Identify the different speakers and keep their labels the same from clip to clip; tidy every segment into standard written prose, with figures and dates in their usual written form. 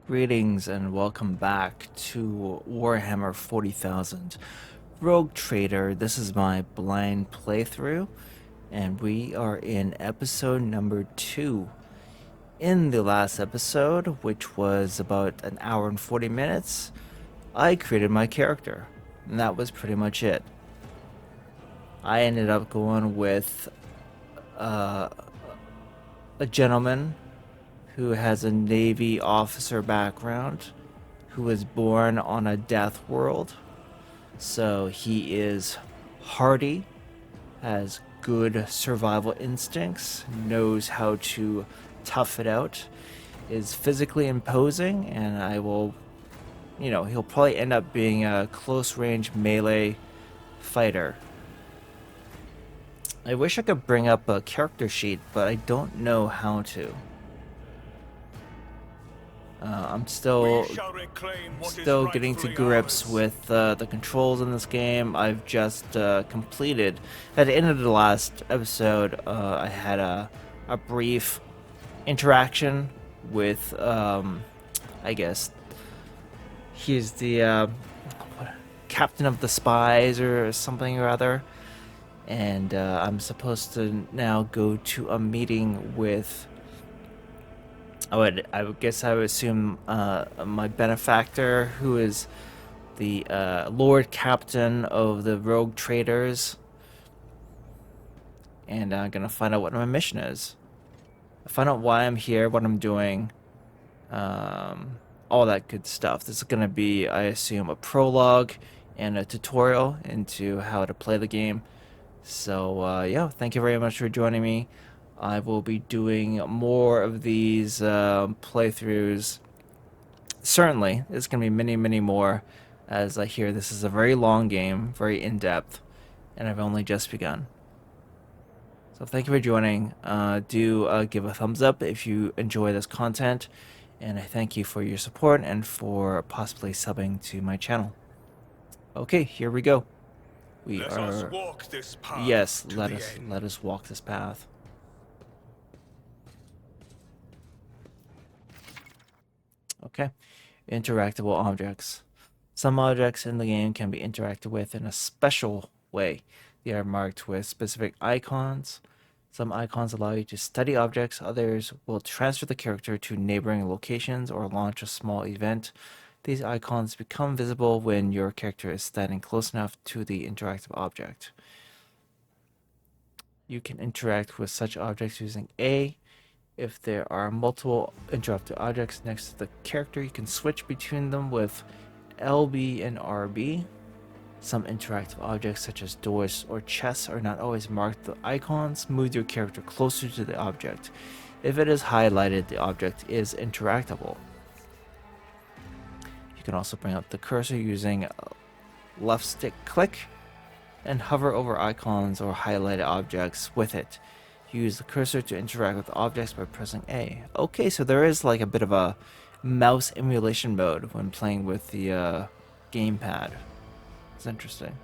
Speaker 1: Greetings and welcome back to Warhammer 40,000 Rogue Trader. This is my blind playthrough, and we are in episode number 2. In the last episode, which was about an hour and 40 minutes, I created my character, and that was pretty much it. I ended up going with a gentleman who has a Navy officer background, who was born on a death world. So he is hardy, has good survival instincts, knows how to tough it out, is physically imposing, and he'll probably end up being a close range melee fighter. I wish I could bring up a character sheet, but I don't know how to. I'm still getting to grips with the controls in this game. I've just completed, at the end of the last episode, I had a brief interaction with, I guess, he's the captain of the spies or something or other. And I'm supposed to now go to a meeting with, I would assume my benefactor, who is the Lord Captain of the Rogue Traders, and I'm gonna find out what my mission is. Find out why I'm here, what I'm doing, all that good stuff. This is gonna be, I assume, a prologue and a tutorial into how to play the game. So yeah, thank you very much for joining me. I will be doing more of these playthroughs. Certainly, there's going to be many more, as I hear this is a very long game, very in-depth, and I've only just begun. So thank you for joining. Do give a thumbs up if you enjoy this content, and I thank you for your support and for possibly subbing to my channel. Okay, here we go.
Speaker 2: Let us walk this path.
Speaker 1: Yes, let us walk this path. Okay, interactable objects. Some objects in the game can be interacted with in a special way. They are marked with specific icons. Some icons allow you to study objects, others will transfer the character to neighboring locations or launch a small event. These icons become visible when your character is standing close enough to the interactive object. You can interact with such objects using A. If there are multiple interactive objects next to the character, you can switch between them with LB and RB. Some interactive objects, such as doors or chests, are not always marked with icons. Move your character closer to the object. If it is highlighted, the object is interactable. You can also bring up the cursor using left stick click and hover over icons or highlighted objects with it. Use the cursor to interact with objects by pressing A. Okay, so there is like a bit of a mouse emulation mode when playing with the gamepad. It's interesting.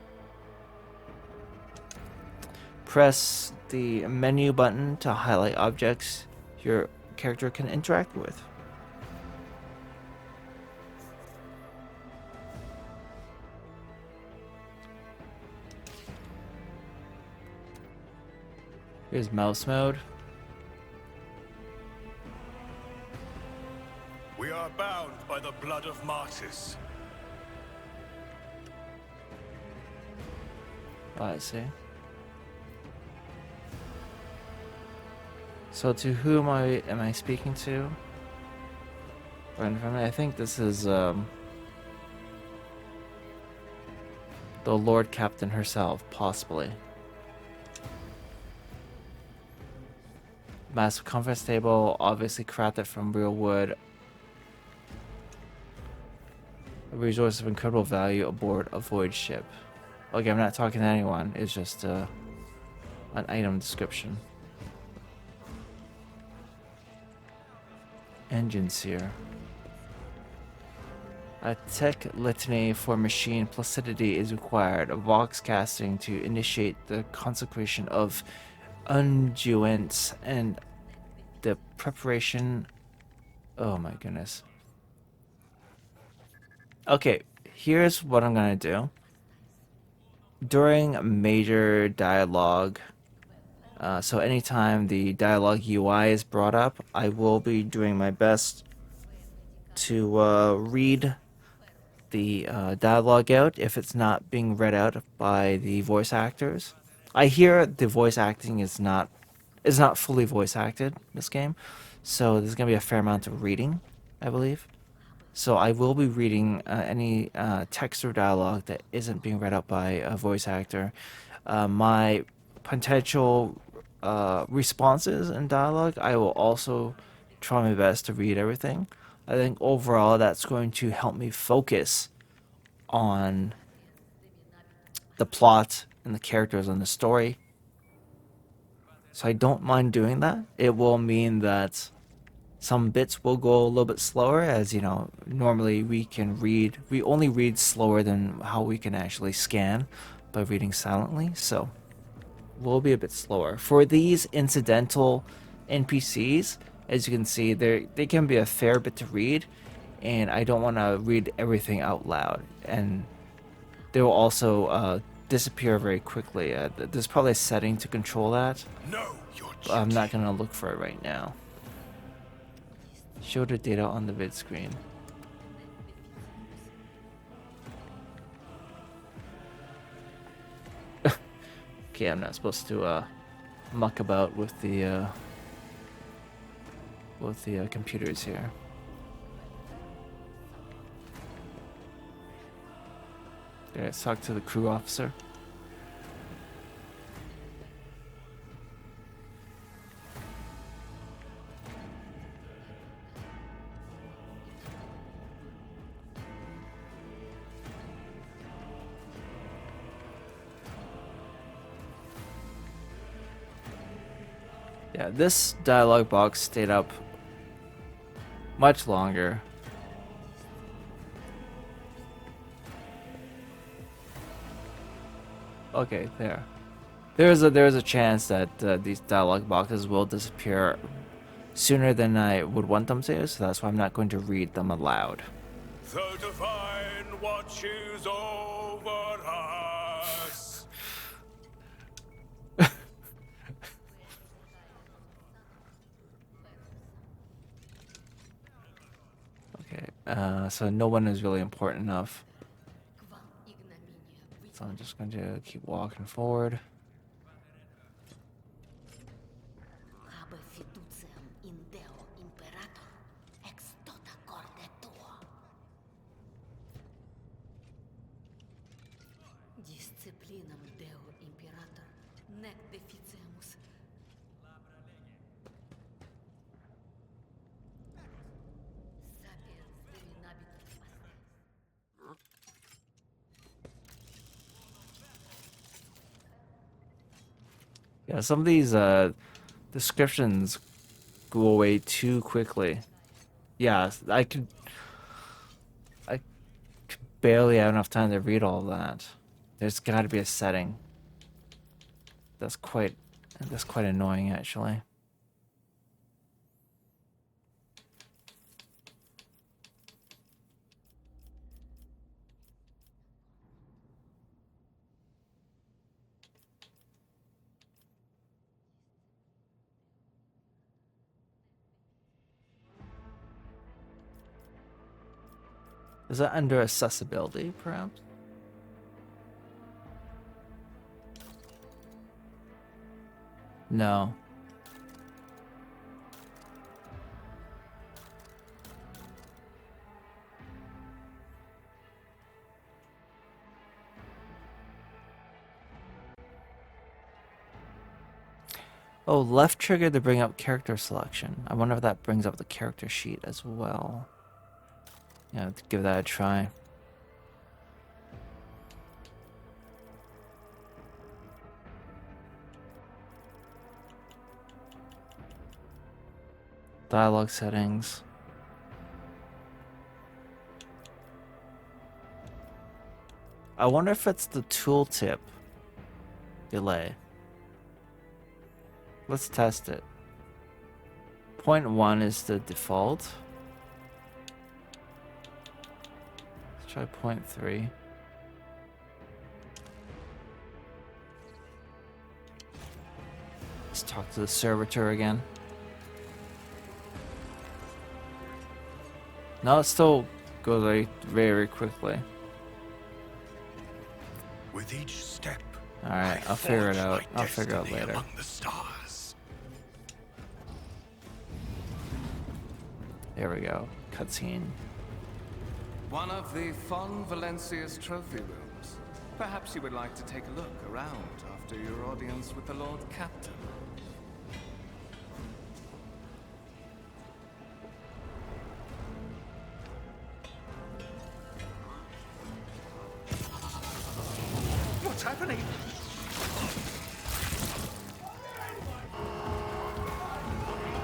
Speaker 1: Press the menu button to highlight objects your character can interact with. Here's mouse mode.
Speaker 2: We are bound by the blood of martyrs.
Speaker 1: Oh, I see. So to whom am I speaking to? I think this is the Lord Captain herself, possibly. Massive conference table, obviously crafted from real wood. A resource of incredible value aboard a void ship. Okay, I'm not talking to anyone. It's just an item description. Engine sear. A tech litany for machine placidity is required. A vox casting to initiate the consecration of unguents and the preparation. Oh my goodness. Okay, here's what I'm gonna do. During major dialogue, so anytime the dialogue UI is brought up, I will be doing my best to read the dialogue out if it's not being read out by the voice actors. I hear the voice acting is not fully voice acted in this game, so there's gonna be a fair amount of reading, I believe. So I will be reading any text or dialogue that isn't being read out by a voice actor. My potential responses and dialogue, I will also try my best to read everything. I think overall that's going to help me focus on the plot and the characters and the story. So I don't mind doing that. It will mean that some bits will go a little bit slower, as normally we only read slower than how we can actually scan by reading silently, so we'll be a bit slower. For these incidental NPCs, as you can see, they can be a fair bit to read, and I don't want to read everything out loud, and they will also disappear very quickly. There's probably a setting to control that,
Speaker 2: Know your
Speaker 1: but I'm not
Speaker 2: duty.
Speaker 1: going to look for it right now. Show the data on the vid screen. Okay, I'm not supposed to muck about with the computers here. Okay, let's talk to the crew officer. Yeah, this dialogue box stayed up much longer. Okay, there. There's a chance that these dialogue boxes will disappear sooner than I would want them to, so that's why I'm not going to read them aloud.
Speaker 2: The divine watches over us.
Speaker 1: Okay, so no one is really important enough. So I'm just going to keep walking forward. Yeah, some of these descriptions go away too quickly. Yeah, I could barely have enough time to read all that. There's got to be a setting. That's quite that's quite annoying actually. Is that under accessibility, perhaps? No. Oh, left trigger to bring up character selection. I wonder if that brings up the character sheet as well. Yeah, let's give that a try. Dialogue settings. I wonder if it's the tooltip delay. Let's test it. 0.1 is the default. Try 0.3. Let's talk to the servitor again. No, it still goes very, very quickly.
Speaker 2: With each step,
Speaker 1: Alright,
Speaker 2: I
Speaker 1: I'll figure it
Speaker 2: forge
Speaker 1: out.
Speaker 2: my
Speaker 1: I'll figure it out
Speaker 2: destiny
Speaker 1: later.
Speaker 2: among the stars.
Speaker 1: There we go. Cutscene.
Speaker 3: One of the Fon Valencia's trophy rooms. Perhaps you would like to take a look around after your audience with the Lord Captain.
Speaker 2: What's happening?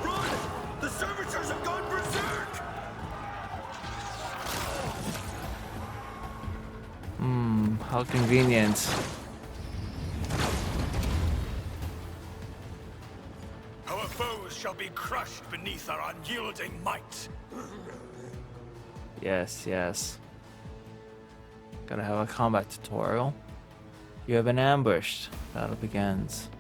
Speaker 2: Run! The servitors have gone berserk!
Speaker 1: How convenient.
Speaker 2: Our foes shall be crushed beneath our unyielding might.
Speaker 1: Yes, yes. Gotta have a combat tutorial. You have been ambushed. Battle begins.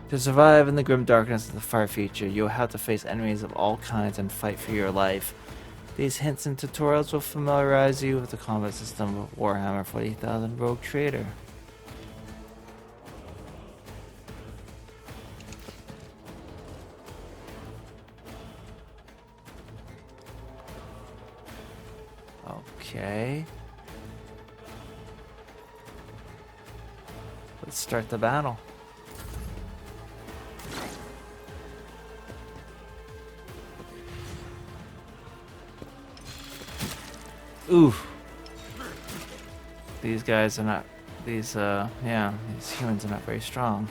Speaker 1: To survive in the grim darkness of the far future, you will have to face enemies of all kinds and fight for your life. These hints and tutorials will familiarize you with the combat system of Warhammer 40,000 Rogue Trader. Okay. Let's start the battle. Oof. These guys are not, these humans are not very strong.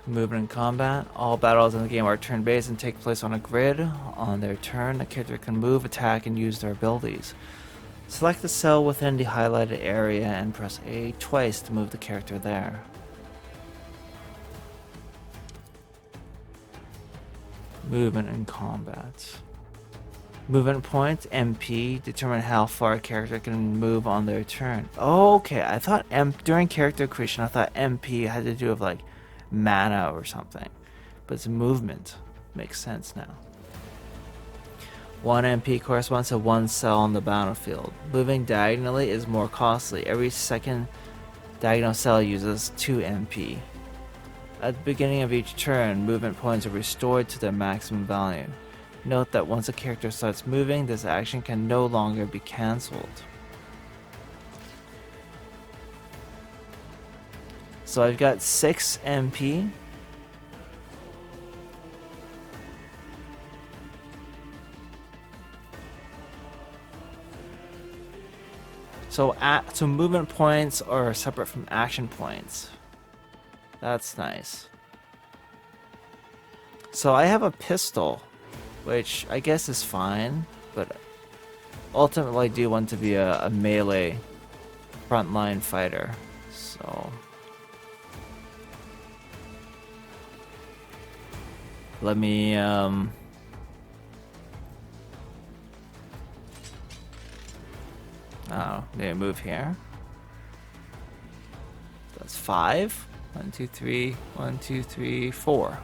Speaker 1: Movement and combat. All battles in the game are turn-based and take place on a grid. On their turn, the character can move, attack, and use their abilities. Select the cell within the highlighted area and press A twice to move the character there. Movement and combat. Movement points, MP, determine how far a character can move on their turn. Oh, okay, I thought during character creation, I thought MP had to do with like mana or something. But it's movement. Makes sense now. 1 MP corresponds to 1 cell on the battlefield. Moving diagonally is more costly. Every second diagonal cell uses 2 MP. At the beginning of each turn, movement points are restored to their maximum value. Note that once a character starts moving, this action can no longer be cancelled. So I've got 6 MP. So movement points are separate from action points. That's nice. So I have a pistol, which I guess is fine, but ultimately I do want to be a melee frontline fighter. So let me maybe move here. That's 5. 1, 2, 3. 1, 2, 3, 4.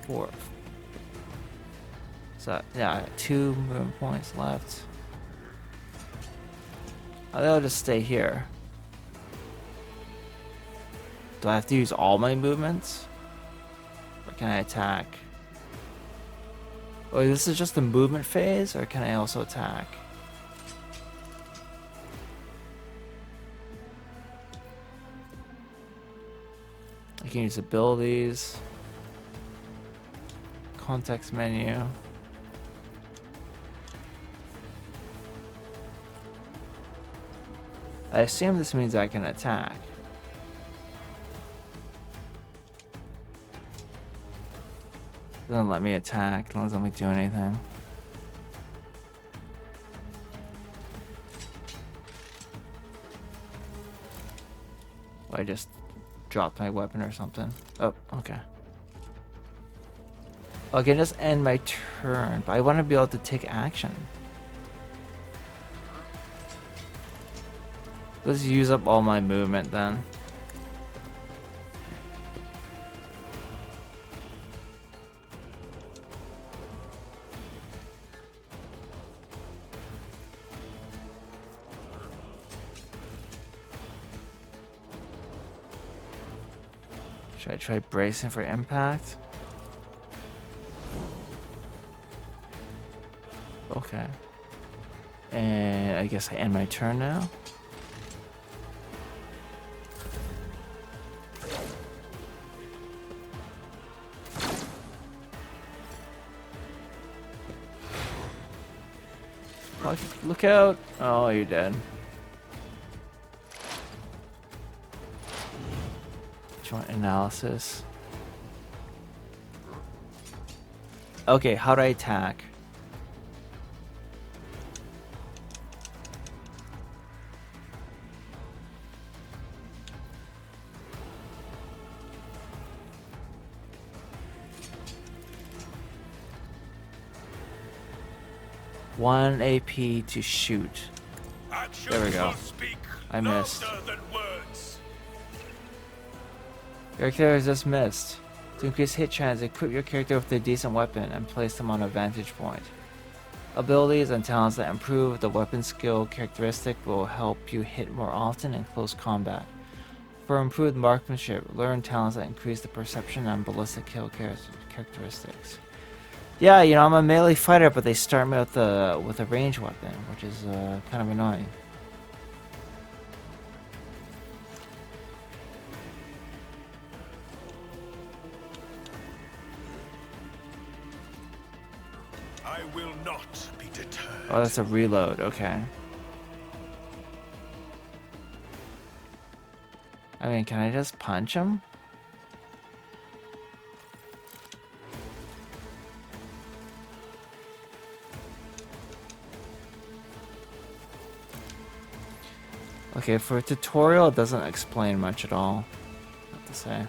Speaker 1: 4. So yeah, I got 2 movement points left. I'll just stay here. Do I have to use all my movements? Or can I attack? Oh, this is just the movement phase, or can I also attack? I can use abilities. Context menu. I assume this means I can attack. Doesn't let me attack, doesn't let me do anything. I just dropped my weapon or something. Oh, okay. I can just end my turn, but I want to be able to take action. Let's use up all my movement then. Should I try bracing for impact? Okay. And I guess I end my turn now. Look out! Oh, you're dead. Joint analysis. Okay, how do I attack? One AP to shoot.
Speaker 2: Actions
Speaker 1: There we go.
Speaker 2: will speak
Speaker 1: I missed.
Speaker 2: louder than words.
Speaker 1: Your character has just missed. To increase hit chance, equip your character with a decent weapon and place them on a vantage point. Abilities and talents that improve the weapon skill characteristic will help you hit more often in close combat. For improved marksmanship, learn talents that increase the perception and ballistic kill characteristics. Yeah, you know, I'm a melee fighter, but they start me with a ranged weapon, which is kind of annoying.
Speaker 2: I will not be deterred.
Speaker 1: Oh, that's a reload. Okay. I mean, can I just punch him? Okay, for a tutorial, it doesn't explain much at all, I have to say.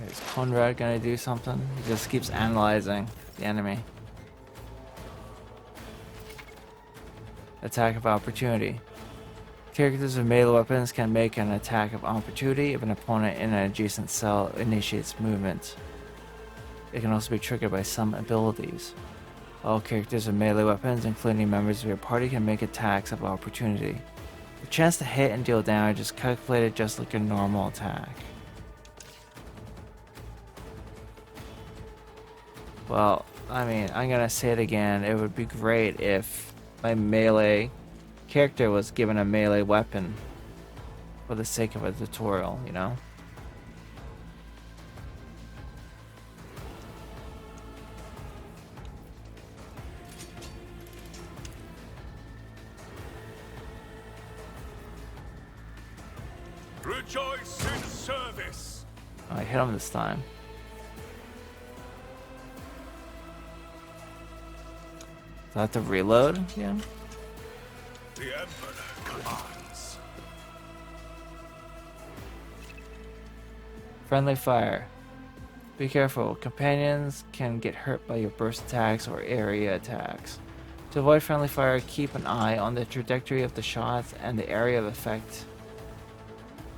Speaker 1: Is Conrad gonna do something? He just keeps analyzing the enemy. Attack of opportunity. Characters with melee weapons can make an attack of opportunity if an opponent in an adjacent cell initiates movement. It can also be triggered by some abilities. All characters with melee weapons, including members of your party, can make attacks of opportunity. The chance to hit and deal damage is calculated just like a normal attack. Well, I mean, I'm gonna say it again. It would be great if my melee character was given a melee weapon for the sake of a tutorial, you know?
Speaker 2: Rejoice in service.
Speaker 1: Oh, I hit him this time. Do I have to reload again?
Speaker 2: The Emperor commands.
Speaker 1: Friendly fire. Be careful. Companions can get hurt by your burst attacks or area attacks. To avoid friendly fire, keep an eye on the trajectory of the shots and the area of effect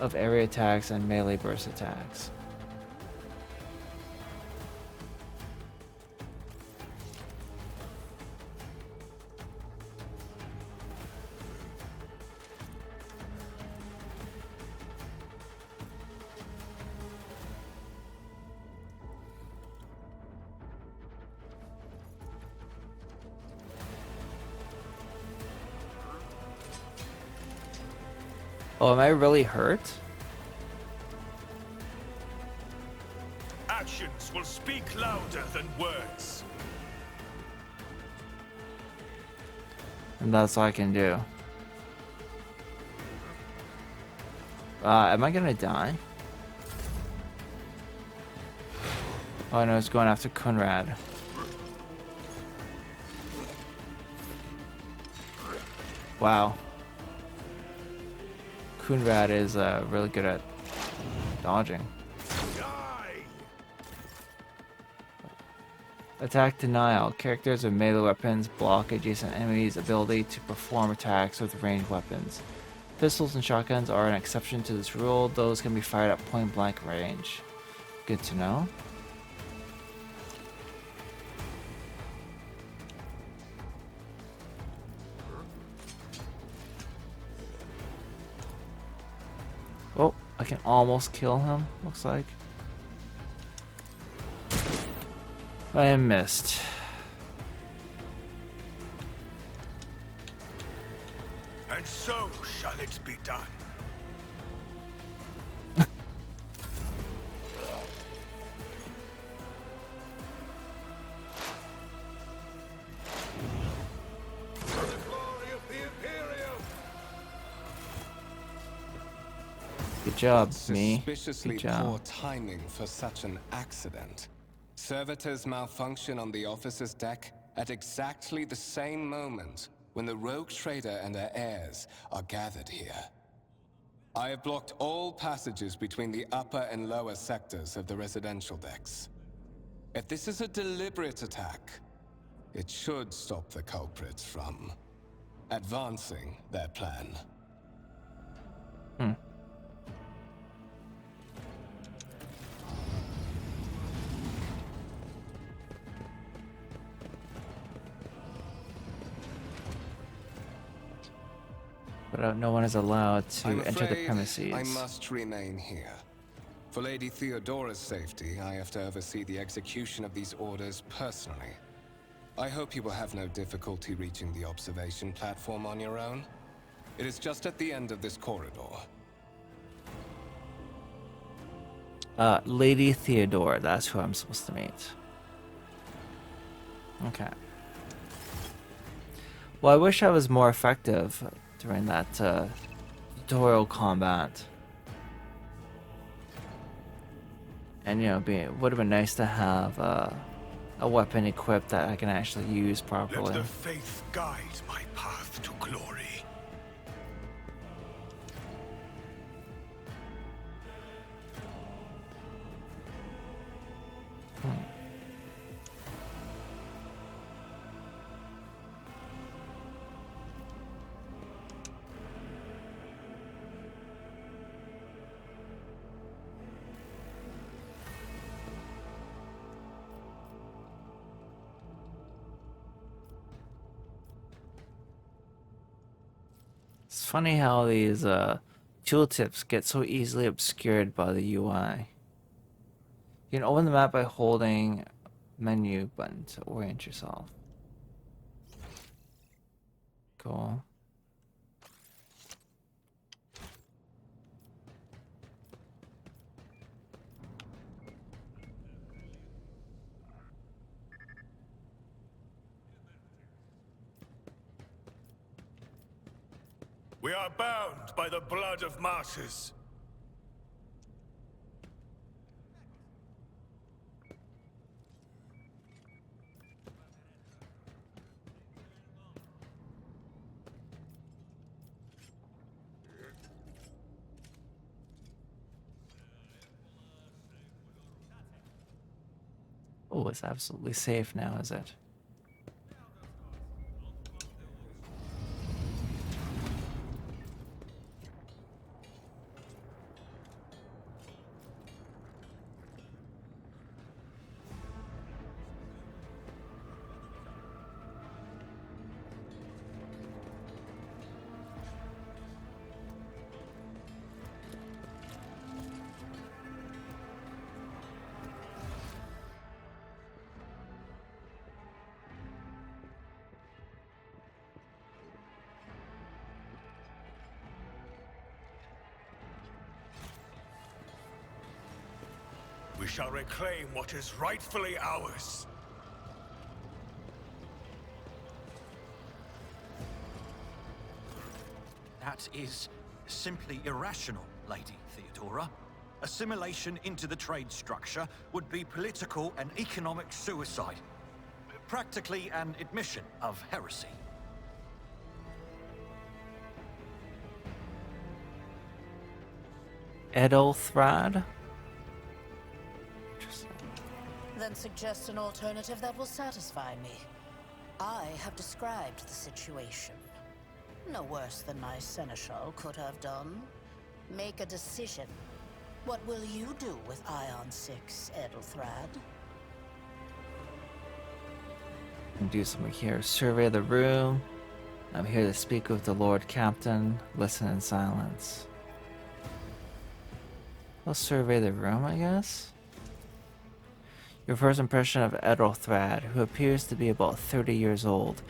Speaker 1: of area attacks and melee burst attacks. Oh, am I really hurt?
Speaker 2: Actions will speak louder than words.
Speaker 1: And that's all I can do. Am I gonna die? Oh no, it's going after Conrad. Wow. Kunrad is really good at dodging.
Speaker 2: Die!
Speaker 1: Attack denial. Characters with melee weapons block adjacent enemies' ability to perform attacks with ranged weapons. Pistols and shotguns are an exception to this rule. Those can be fired at point blank range. Good to know. Oh, I can almost kill him, looks like. I missed.
Speaker 2: And so shall it be done. For the glory of the Imperium!
Speaker 1: Good job, me.
Speaker 3: Suspiciously
Speaker 1: Good job.
Speaker 3: poor timing for such an accident. Servitors malfunction on the officer's deck at exactly the same moment when the rogue trader and her heirs are gathered here. I have blocked all passages between the upper and lower sectors of the residential decks. If this is a deliberate attack, it should stop the culprits from advancing their plan.
Speaker 1: But no one is allowed to
Speaker 3: I'm
Speaker 1: enter the
Speaker 3: afraid
Speaker 1: premises.
Speaker 3: I must remain here. For Lady Theodora's safety, I have to oversee the execution of these orders personally. I hope you will have no difficulty reaching the observation platform on your own. It is just at the end of this corridor.
Speaker 1: Lady Theodora, that's who I'm supposed to meet. Okay. Well, I wish I was more effective during that tutorial combat. And, you know, it would have been nice to have a weapon equipped that I can actually use
Speaker 2: Let
Speaker 1: properly.
Speaker 2: the faith guide my path to glory.
Speaker 1: It's funny how these tooltips get so easily obscured by the UI. You can open the map by holding menu button to orient yourself. Cool.
Speaker 2: We are bound by the blood of martyrs.
Speaker 1: Oh, it's absolutely safe now, is it?
Speaker 2: We shall reclaim what is rightfully ours.
Speaker 4: That is simply irrational, Lady Theodora. Assimilation into the trade structure would be political and economic suicide. Practically an admission of heresy.
Speaker 1: Edelthrad? Interesting.
Speaker 5: Then suggest an alternative that will satisfy me. I have described the situation. No worse than my seneschal could have done. Make a decision. What will you do with Ion 6, Edelthrad?
Speaker 1: And do something here. Survey the room. I'm here to speak with the Lord Captain. Listen in silence. I'll survey the room, I guess. Your first impression of Edelthrad, who appears to be about 30 years old,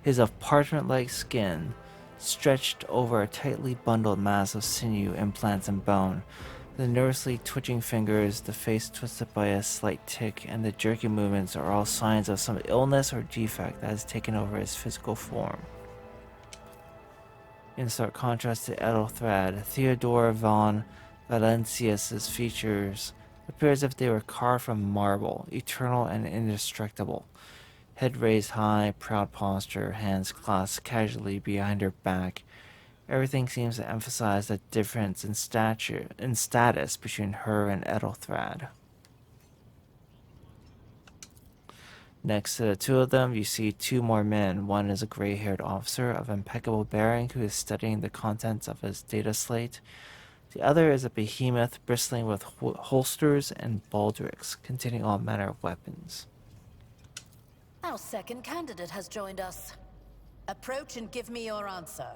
Speaker 1: is of parchment-like skin, stretched over a tightly bundled mass of sinew, implants, and bone. The nervously twitching fingers, the face twisted by a slight tic, and the jerky movements are all signs of some illness or defect that has taken over his physical form. In stark contrast to Edelthrad, Theodora von Valencius's features appear as if they were carved from marble, eternal and indestructible. Head raised high, proud posture, hands clasped casually behind her back. Everything seems to emphasize the difference in status between her and Edelthrad. Next to the two of them, you see two more men. One is a gray-haired officer of impeccable bearing who is studying the contents of his data slate. The other is a behemoth bristling with holsters and baldricks containing all manner of weapons.
Speaker 5: Our second candidate has joined us. Approach and give me your answer.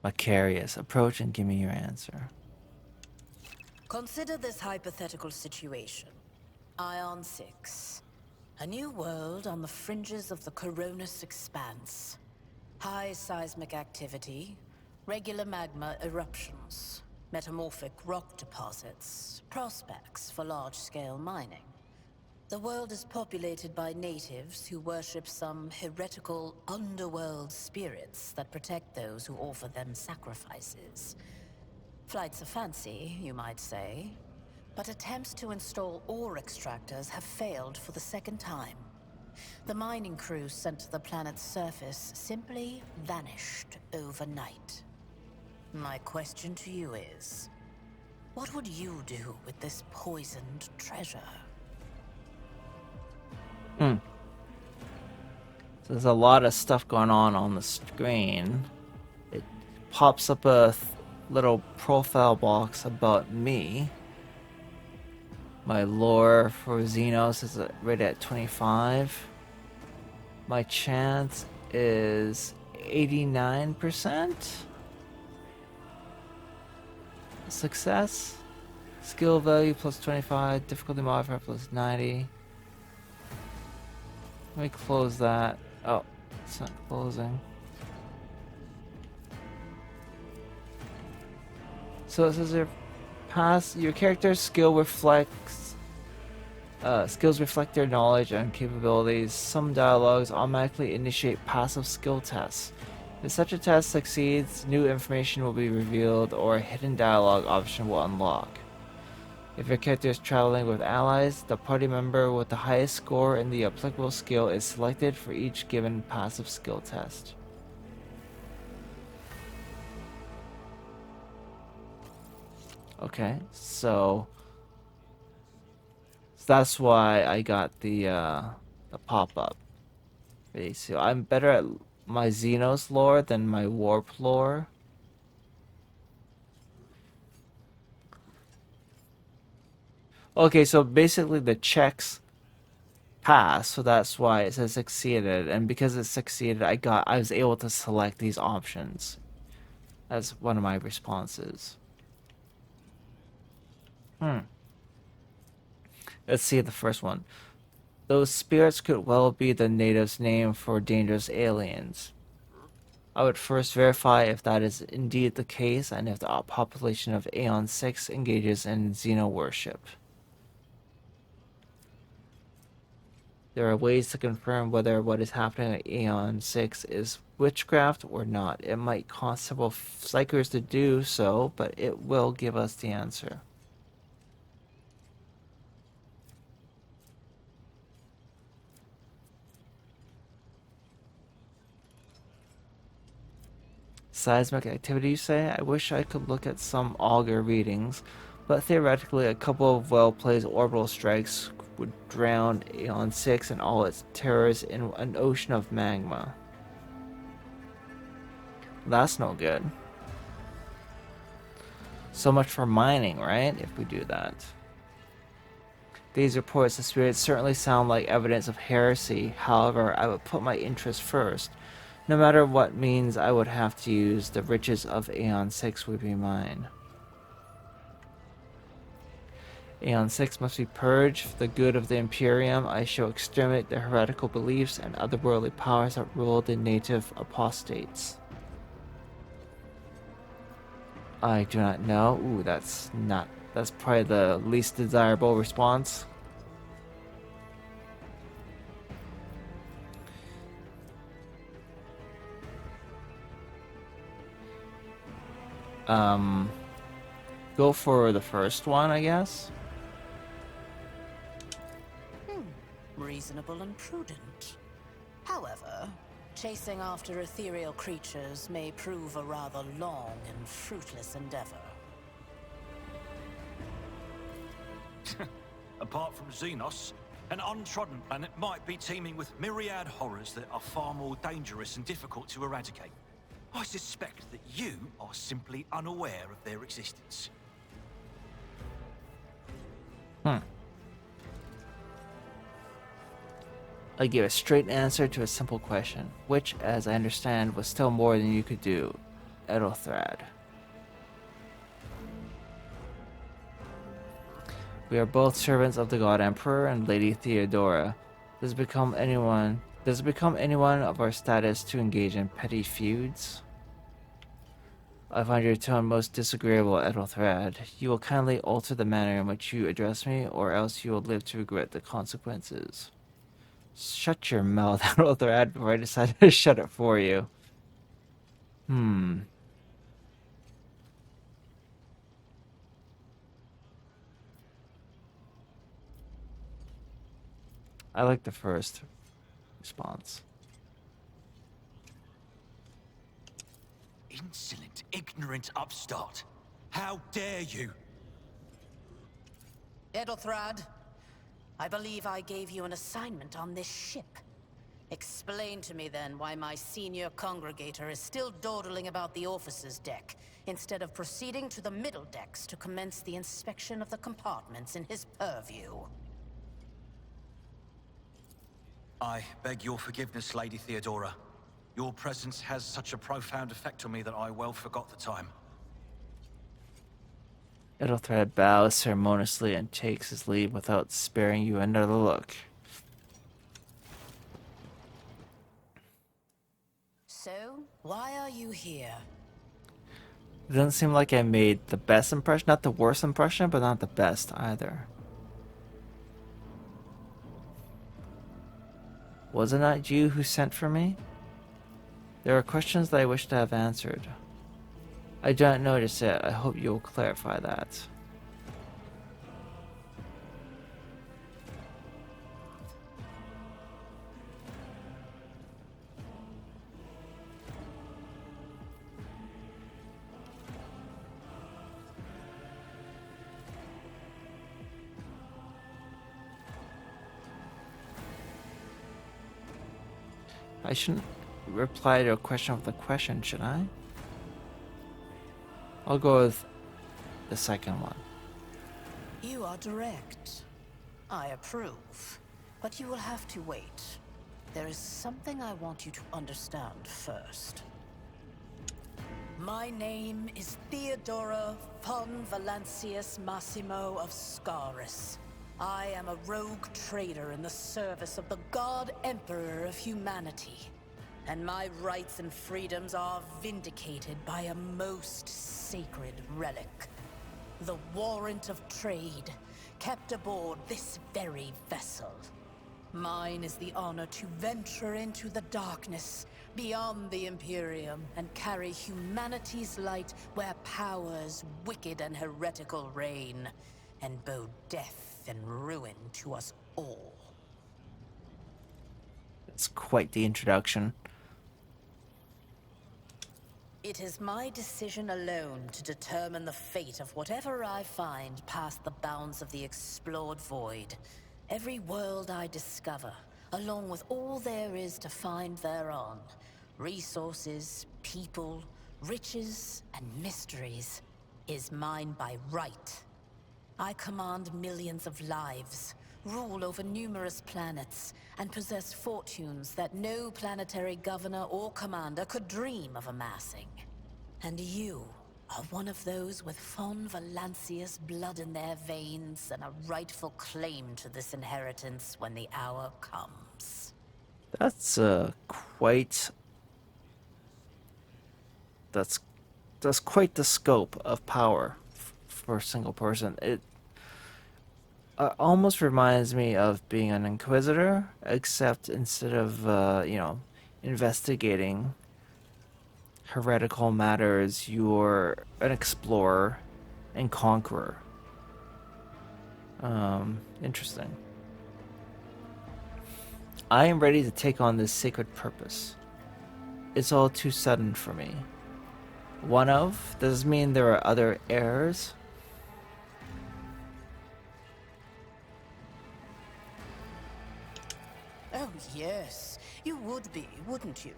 Speaker 1: Macarius, approach and give me your answer.
Speaker 5: Consider this hypothetical situation. Ion 6. A new world on the fringes of the Coronis expanse. High seismic activity, regular magma eruptions, metamorphic rock deposits, prospects for large-scale mining. The world is populated by natives who worship some heretical underworld spirits that protect those who offer them sacrifices. Flights of fancy, you might say, but attempts to install ore extractors have failed for the second time. The mining crews sent to the planet's surface simply vanished overnight. My question to you is, what would you do with this poisoned treasure?
Speaker 1: So there's a lot of stuff going on the screen. It pops up a little profile box about me. My lore for Xenos is right at 25. My chance is 89%. Success. Skill value plus 25. Difficulty modifier plus 90. Let me close that. Oh, it's not closing. So it says your character's skill reflects skills reflect their knowledge and capabilities. Some dialogues automatically initiate passive skill tests. If such a test succeeds, new information will be revealed or a hidden dialogue option will unlock. If your character is traveling with allies, the party member with the highest score in the applicable skill is selected for each given passive skill test. Okay, so that's why I got the pop-up. Okay, so I'm better at my Xenos lore than my Warp lore. Okay, so basically the checks passed, so that's why it says succeeded, and because it succeeded, I was able to select these options as one of my responses. Let's see the first one. Those spirits could well be the natives' name for dangerous aliens. I would first verify if that is indeed the case and if the population of Aeon 6 engages in Xeno worship. There are ways to confirm whether what is happening at Aeon 6 is witchcraft or not. It might cost several psychers to do so, but it will give us the answer. Seismic activity, you say? I wish I could look at some auger readings, but theoretically a couple of well-placed orbital strikes would drown Aeon 6 and all its terrors in an ocean of magma. That's no good. So much for mining, right? If we do that. These reports of spirits certainly sound like evidence of heresy. However, I would put my interest first. No matter what means I would have to use, the riches of Aeon 6 would be mine. Aeon 6 must be purged for the good of the Imperium. I shall exterminate the heretical beliefs and otherworldly powers that rule the native apostates. I do not know. Ooh, that's probably the least desirable response. Go for the first one, I guess.
Speaker 5: Reasonable and prudent. However, chasing after ethereal creatures may prove a rather long and fruitless endeavor.
Speaker 4: Apart from Xenos, an untrodden planet might be teeming with myriad horrors that are far more dangerous and difficult to eradicate. I suspect that you are simply unaware of their existence.
Speaker 1: I gave a straight answer to a simple question, which, as I understand, was still more than you could do, Ethelthrad. We are both servants of the God Emperor and Lady Theodora. Does it become anyone of our status to engage in petty feuds? I find your tone most disagreeable, Ethelthrad. You will kindly alter the manner in which you address me, or else you will live to regret the consequences. Shut your mouth, Ethelthrad, before I decide to shut it for you. I like the first response.
Speaker 4: Insolent, ignorant upstart. How dare you?
Speaker 5: Edelthrad, I believe I gave you an assignment on this ship. Explain to me then why my senior congregator is still dawdling about the officer's deck, instead of proceeding to the middle decks to commence the inspection of the compartments in his purview.
Speaker 4: I beg your forgiveness, Lady Theodora. Your presence has such a profound effect on me that I well forgot the time.
Speaker 1: Ethelthred bows ceremoniously and takes his leave without sparing you another look.
Speaker 5: So, why are you here?
Speaker 1: It doesn't seem like I made the best impression, not the worst impression, but not the best either. Was it not you who sent for me? There are questions that I wish to have answered. I do not notice it. I hope you will clarify that. I shouldn't reply to a question with a question, should I? I'll go with the second one.
Speaker 5: You are direct. I approve. But you will have to wait. There is something I want you to understand first. My name is Theodora von Valancius Massimo of Scaris. I am a rogue trader in the service of the God Emperor of humanity. And my rights and freedoms are vindicated by a most sacred relic. The warrant of trade, kept aboard this very vessel. Mine is the honor to venture into the darkness, beyond the Imperium, and carry humanity's light where powers wicked and heretical reign, and bow death and ruin to us all.
Speaker 1: It's quite the introduction.
Speaker 5: It is my decision alone to determine the fate of whatever I find past the bounds of the explored void. Every world I discover, along with all there is to find thereon. Resources, people, riches, and mysteries, is mine by right. I command millions of lives, rule over numerous planets, and possess fortunes that no planetary governor or commander could dream of amassing. And you are one of those with Von Valancius blood in their veins and a rightful claim to this inheritance when the hour comes.
Speaker 1: That's quite that's that's quite the scope of power for a single person. It almost reminds me of being an inquisitor, except instead of investigating heretical matters, you're an explorer and conqueror. Interesting. I am ready to take on this sacred purpose. It's all too sudden for me. One of? Does this mean there are other heirs?
Speaker 5: Oh, yes. You would be, wouldn't you?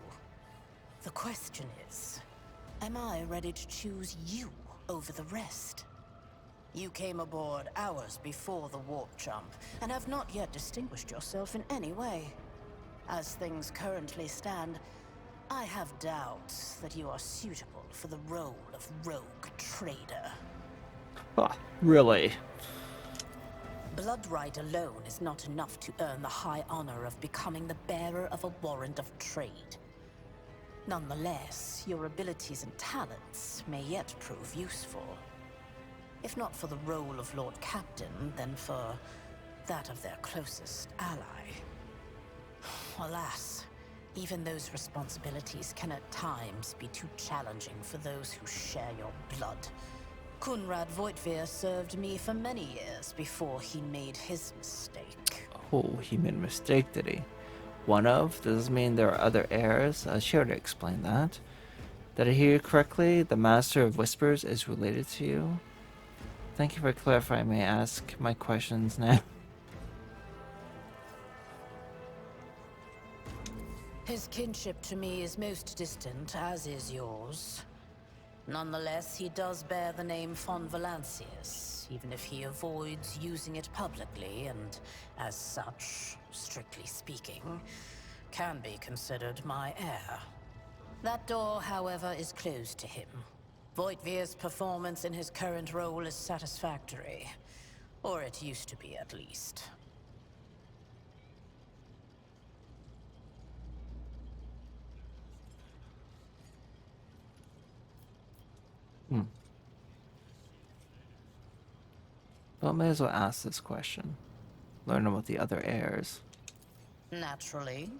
Speaker 5: The question is, am I ready to choose you over the rest? You came aboard hours before the warp jump, and have not yet distinguished yourself in any way. As things currently stand, I have doubts that you are suitable for the role of rogue trader.
Speaker 1: Oh, really?
Speaker 5: Blood right alone is not enough to earn the high honor of becoming the bearer of a warrant of trade. Nonetheless, your abilities and talents may yet prove useful. If not for the role of Lord Captain, then for that of their closest ally. Alas, even those responsibilities can at times be too challenging for those who share your blood. Kunrad Voitvir served me for many years before he made his mistake.
Speaker 1: Oh, he made a mistake, did he? One of? Does this mean there are other heirs? She already explained that. Did I hear you correctly? The Master of Whispers is related to you? Thank you for clarifying. May I ask my questions now?
Speaker 5: His kinship to me is most distant, as is yours. Nonetheless, he does bear the name Von Valancius, even if he avoids using it publicly, and as such, strictly speaking, can be considered my heir. That door, however, is closed to him. Voitvir's performance in his current role is satisfactory. Or it used to be, at least.
Speaker 1: Well, may as well ask this question. Learn about the other heirs.
Speaker 5: Naturally.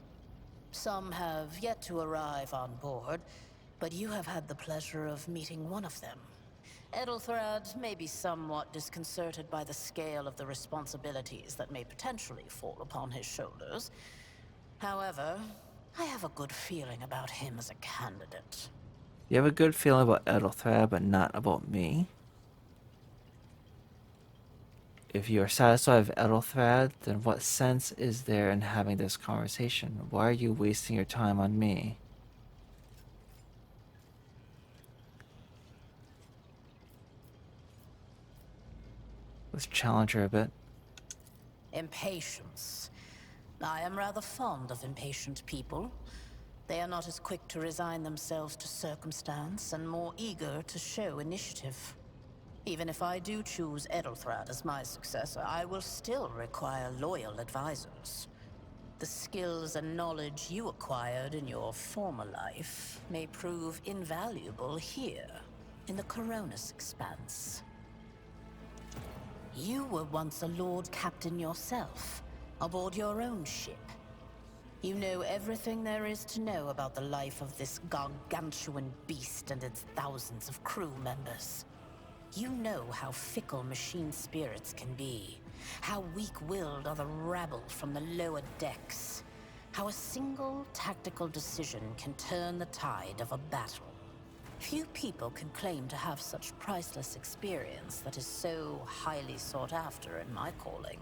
Speaker 5: Some have yet to arrive on board, but you have had the pleasure of meeting one of them. Edelthrad may be somewhat disconcerted by the scale of the responsibilities that may potentially fall upon his shoulders. However, I have a good feeling about him as a candidate.
Speaker 1: You have a good feeling about Edelthrad, but not about me? If you are satisfied with Edelthrad, then what sense is there in having this conversation? Why are you wasting your time on me? Let's challenge her a bit.
Speaker 5: Impatience. I am rather fond of impatient people. They are not as quick to resign themselves to circumstance and more eager to show initiative. Even if I do choose Edelthrad as my successor, I will still require loyal advisors. The skills and knowledge you acquired in your former life may prove invaluable here, in the Coronis Expanse. You were once a Lord Captain yourself, aboard your own ship. You know everything there is to know about the life of this gargantuan beast and its thousands of crew members. You know how fickle machine spirits can be, how weak-willed are the rabble from the lower decks, how a single tactical decision can turn the tide of a battle. Few people can claim to have such priceless experience that is so highly sought after in my calling.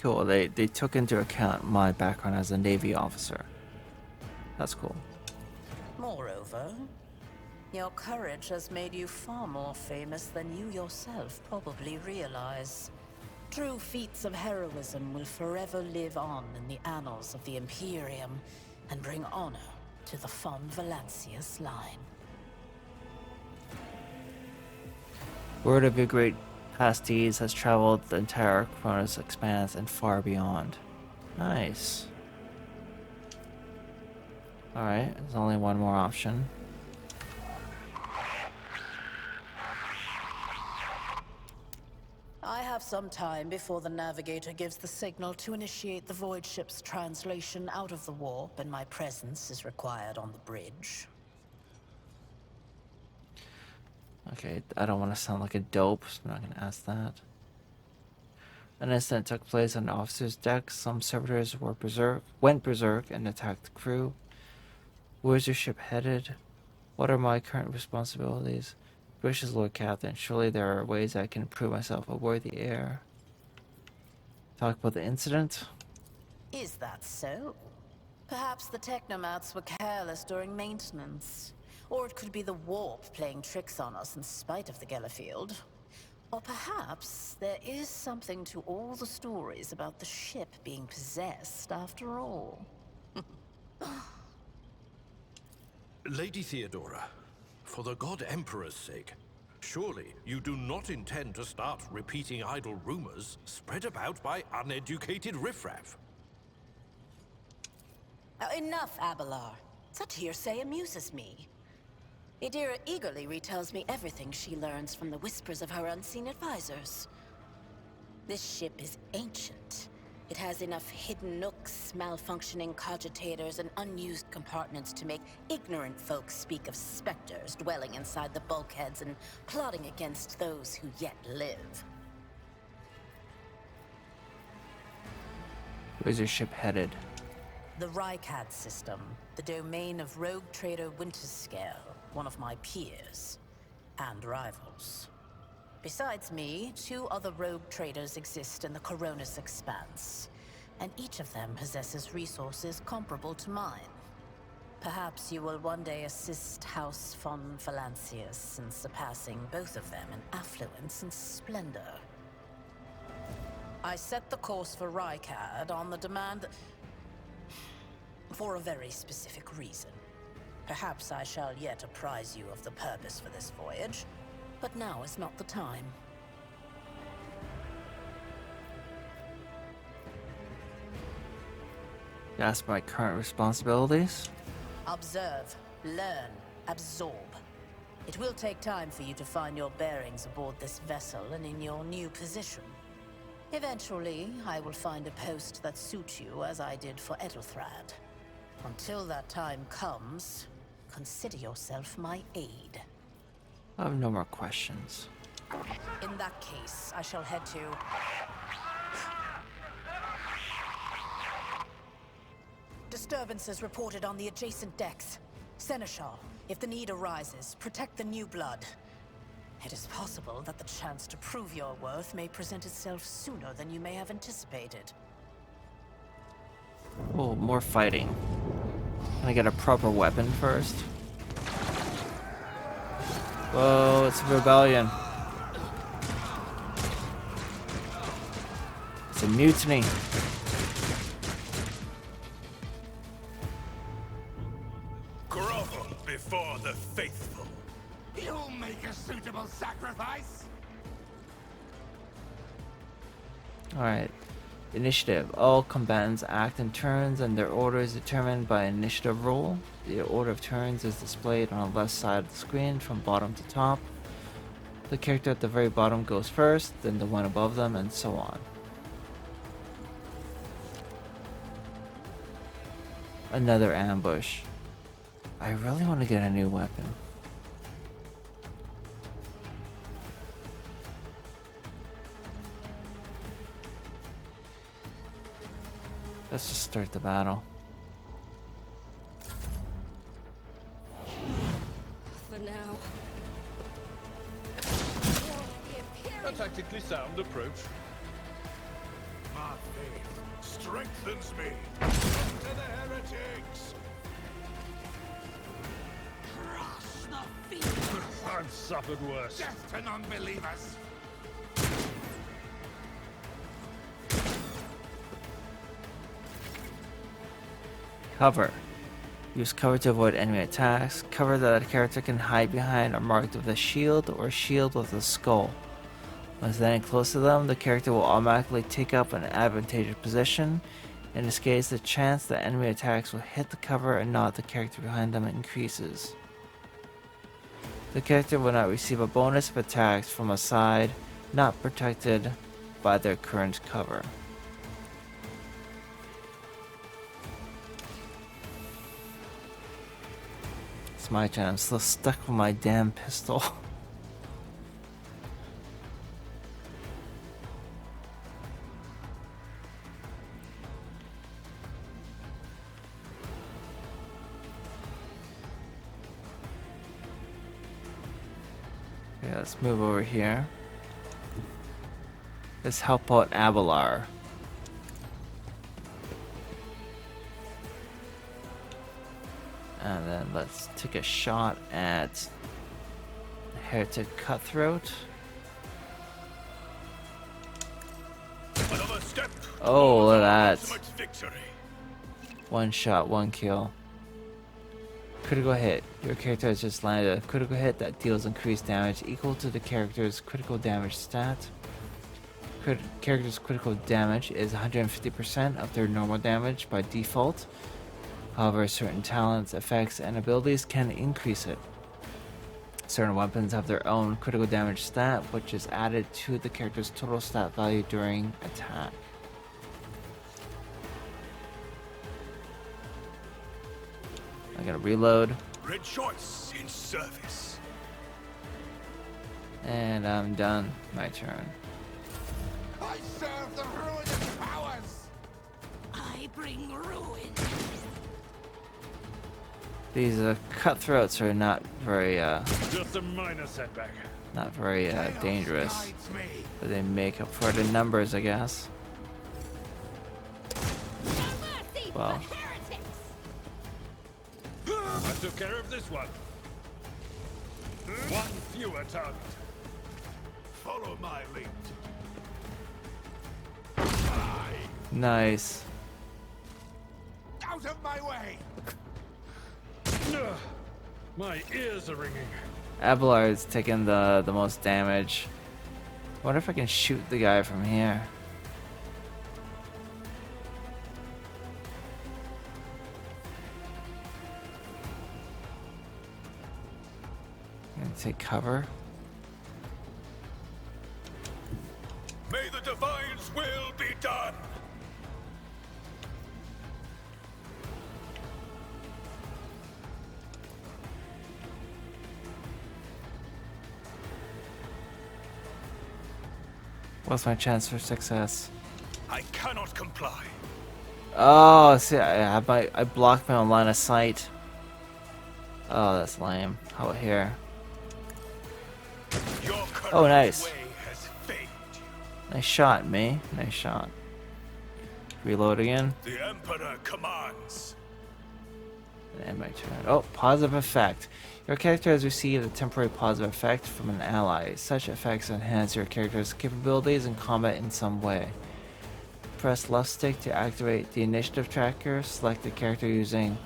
Speaker 1: Cool. They took into account my background as a Navy officer. That's cool.
Speaker 5: Moreover, your courage has made you far more famous than you yourself probably realize. True feats of heroism will forever live on in the annals of the Imperium and bring honor to the von Valancius line.
Speaker 1: Word of your great past deeds has traveled the entire Cronus expanse and far beyond. Nice. Alright, there's only one more option.
Speaker 5: I have some time before the navigator gives the signal to initiate the void ship's translation out of the warp, and my presence is required on the bridge.
Speaker 1: Okay, I don't want to sound like a dope, so I'm not going to ask that. An incident took place on the officer's deck. Some servitors went berserk and attacked the crew. Where's your ship headed? What are my current responsibilities? Gracious Lord Captain, surely there are ways I can prove myself a worthy heir. Talk about the incident?
Speaker 5: Is that so? Perhaps the technomats were careless during maintenance. Or it could be the warp playing tricks on us in spite of the Gellerfield. Or perhaps there is something to all the stories about the ship being possessed after all.
Speaker 6: Lady Theodora, for the God Emperor's sake, surely you do not intend to start repeating idle rumors spread about by uneducated riffraff.
Speaker 5: Enough, Abelard. Such hearsay amuses me. Idira eagerly retells me everything she learns from the whispers of her unseen advisors. This ship is ancient. It has enough hidden nooks, malfunctioning cogitators, and unused compartments to make ignorant folks speak of specters dwelling inside the bulkheads and plotting against those who yet live.
Speaker 1: Where's your ship headed?
Speaker 5: The Rykad system, the domain of rogue trader Winterscale, one of my peers and rivals. Besides me, 2 other rogue traders exist in the Coronis Expanse, and each of them possesses resources comparable to mine. Perhaps you will one day assist House von Valancius in surpassing both of them in affluence and splendor. I set the course for Rykad on the demand for a very specific reason. Perhaps I shall yet apprise you of the purpose for this voyage, but now is not the time.
Speaker 1: That's my current responsibilities.
Speaker 5: Observe, learn, absorb. It will take time for you to find your bearings aboard this vessel and in your new position. Eventually, I will find a post that suits you as I did for Edelthrad. Until that time comes, consider yourself my aide.
Speaker 1: I have no more questions.
Speaker 5: In that case, I shall head to... Disturbances reported on the adjacent decks. Seneschal, if the need arises, protect the new blood. It is possible that the chance to prove your worth may present itself sooner than you may have anticipated.
Speaker 1: Oh, more fighting. Can I get a proper weapon first? Whoa, it's a rebellion. It's a mutiny.
Speaker 2: Grovel before the faithful.
Speaker 7: You'll make a suitable sacrifice?
Speaker 1: Alright. Initiative. All combatants act in turns and their order is determined by initiative rule. The order of turns is displayed on the left side of the screen from bottom to top. The character at the very bottom goes first, then the one above them, and so on. Another ambush. I really want to get a new weapon. Let's just start the battle.
Speaker 5: The
Speaker 6: tactically sound approach.
Speaker 2: My faith strengthens me. To the heretics!
Speaker 7: Crush the feet!
Speaker 6: I've suffered worse.
Speaker 7: Death to non-believers!
Speaker 1: Cover. Use cover to avoid enemy attacks. Cover that a character can hide behind are marked with a shield or shield with a skull. When standing close to them, the character will automatically take up an advantageous position. In this case, the chance that enemy attacks will hit the cover and not the character behind them increases. The character will not receive a bonus if attacks from a side not protected by their current cover. It's my turn. I'm still stuck with my damn pistol. Okay, let's move over here. Let's help out Abelard. And then let's take a shot at Heretic Cutthroat.
Speaker 2: Another step.
Speaker 1: Oh, look at that.
Speaker 2: Ultimate victory.
Speaker 1: One shot, one kill. Critical hit. Your character has just landed a critical hit that deals increased damage equal to the character's critical damage stat. Character's critical damage is 150% of their normal damage by default. However, certain talents, effects, and abilities can increase it. Certain weapons have their own critical damage stat, which is added to the character's total stat value during attack. I'm gonna reload.
Speaker 2: Rejoice in service.
Speaker 1: And I'm done. My turn.
Speaker 7: I serve the ruinous powers!
Speaker 5: I bring ruin.
Speaker 1: These cutthroats are not very
Speaker 6: Just a minor setback.
Speaker 1: dangerous,
Speaker 7: Guides me.
Speaker 1: but they make up for the numbers, I guess. Well,
Speaker 6: I took care of this one. One fewer target.
Speaker 2: Follow my lead.
Speaker 1: nice.
Speaker 7: Out of my way!
Speaker 6: Ugh, my ears are ringing.
Speaker 1: Abelard's taking the most damage. I wonder if I can shoot the guy from here. Gonna take cover.
Speaker 2: May the divine's will be done.
Speaker 1: What's my chance for success?
Speaker 2: I cannot comply.
Speaker 1: Oh, see, I blocked my own line of sight. Oh, that's lame. How about here?
Speaker 2: Your current
Speaker 1: Oh, nice.
Speaker 2: way has failed you.
Speaker 1: Nice shot, me. Nice shot. Reload again.
Speaker 2: The Emperor commands.
Speaker 1: And my turn. Oh, positive effect. Your character has received a temporary positive effect from an ally. Such effects enhance your character's capabilities in combat in some way. Press left stick to activate the initiative tracker. Select the character using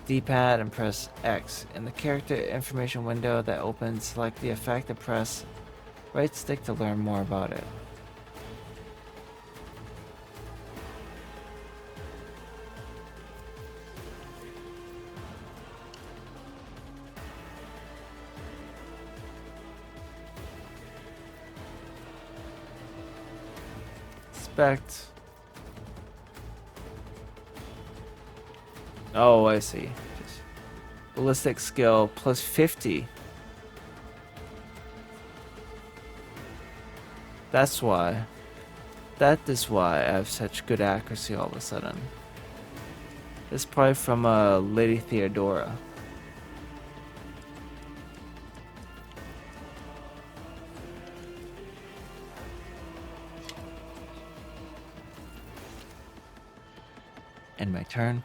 Speaker 1: D-pad and press X. In the character information window that opens, select the effect and press right stick to learn more about it. Expect. Oh, I see. Just ballistic skill plus 50. That's why. That is why I have such good accuracy all of a sudden. It's probably from Lady Theodora. End my turn.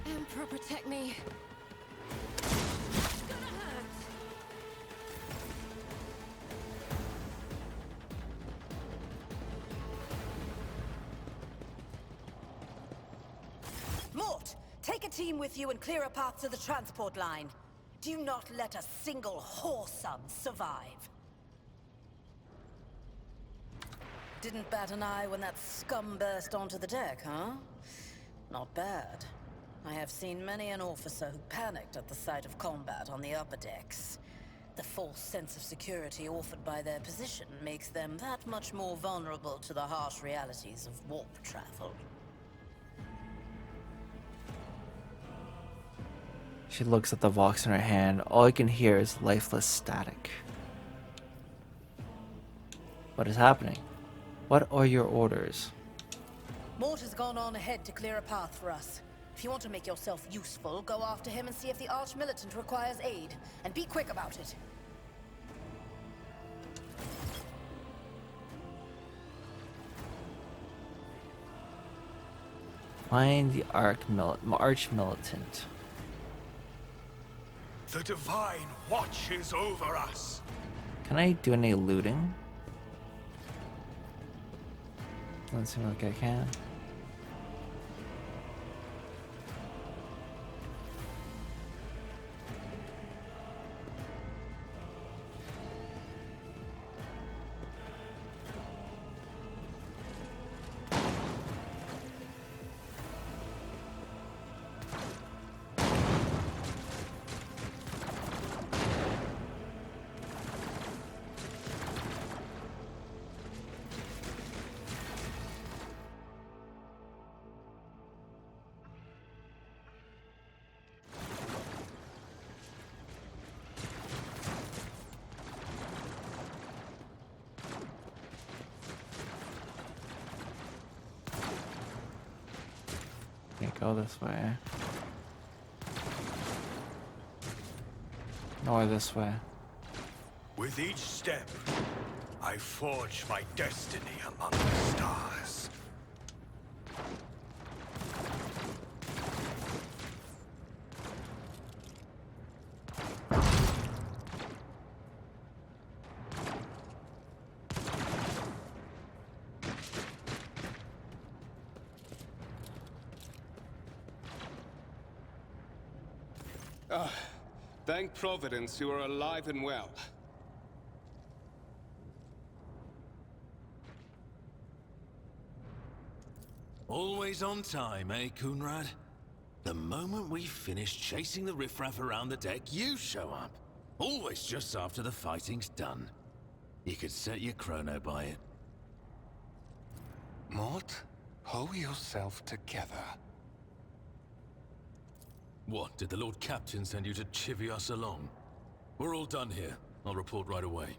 Speaker 8: Emperor, protect me.
Speaker 5: Mort, take a team with you and clear a path to the transport line. Do not let a single whoreson survive. Didn't bat an eye when that scum burst onto the deck, huh? Not bad. I have seen many an officer who panicked at the sight of combat on the upper decks. The false sense of security offered by their position makes them that much more vulnerable to the harsh realities of warp travel.
Speaker 1: She looks at the Vox in her hand. All I can hear is lifeless static. What is happening? What are your orders?
Speaker 5: Mort has gone on ahead to clear a path for us. If you want to make yourself useful, go after him and see if the Arch-Militant requires aid. And be quick about it.
Speaker 1: Find the Arch-Militant.
Speaker 2: The Divine watches over us.
Speaker 1: Can I do any looting? Doesn't seem like I can. Can't go this way. Nor this way.
Speaker 2: With each step, I forge my destiny among the stars.
Speaker 3: Thank Providence you are alive and well.
Speaker 4: Always on time, eh, Kunrad? The moment we finish chasing the riffraff around the deck, you show up. Always just after the fighting's done. You could set your chrono by it.
Speaker 3: Mort, pull yourself together.
Speaker 6: What, did the Lord Captain send you to chivvy us along? We're all done here. I'll report right away.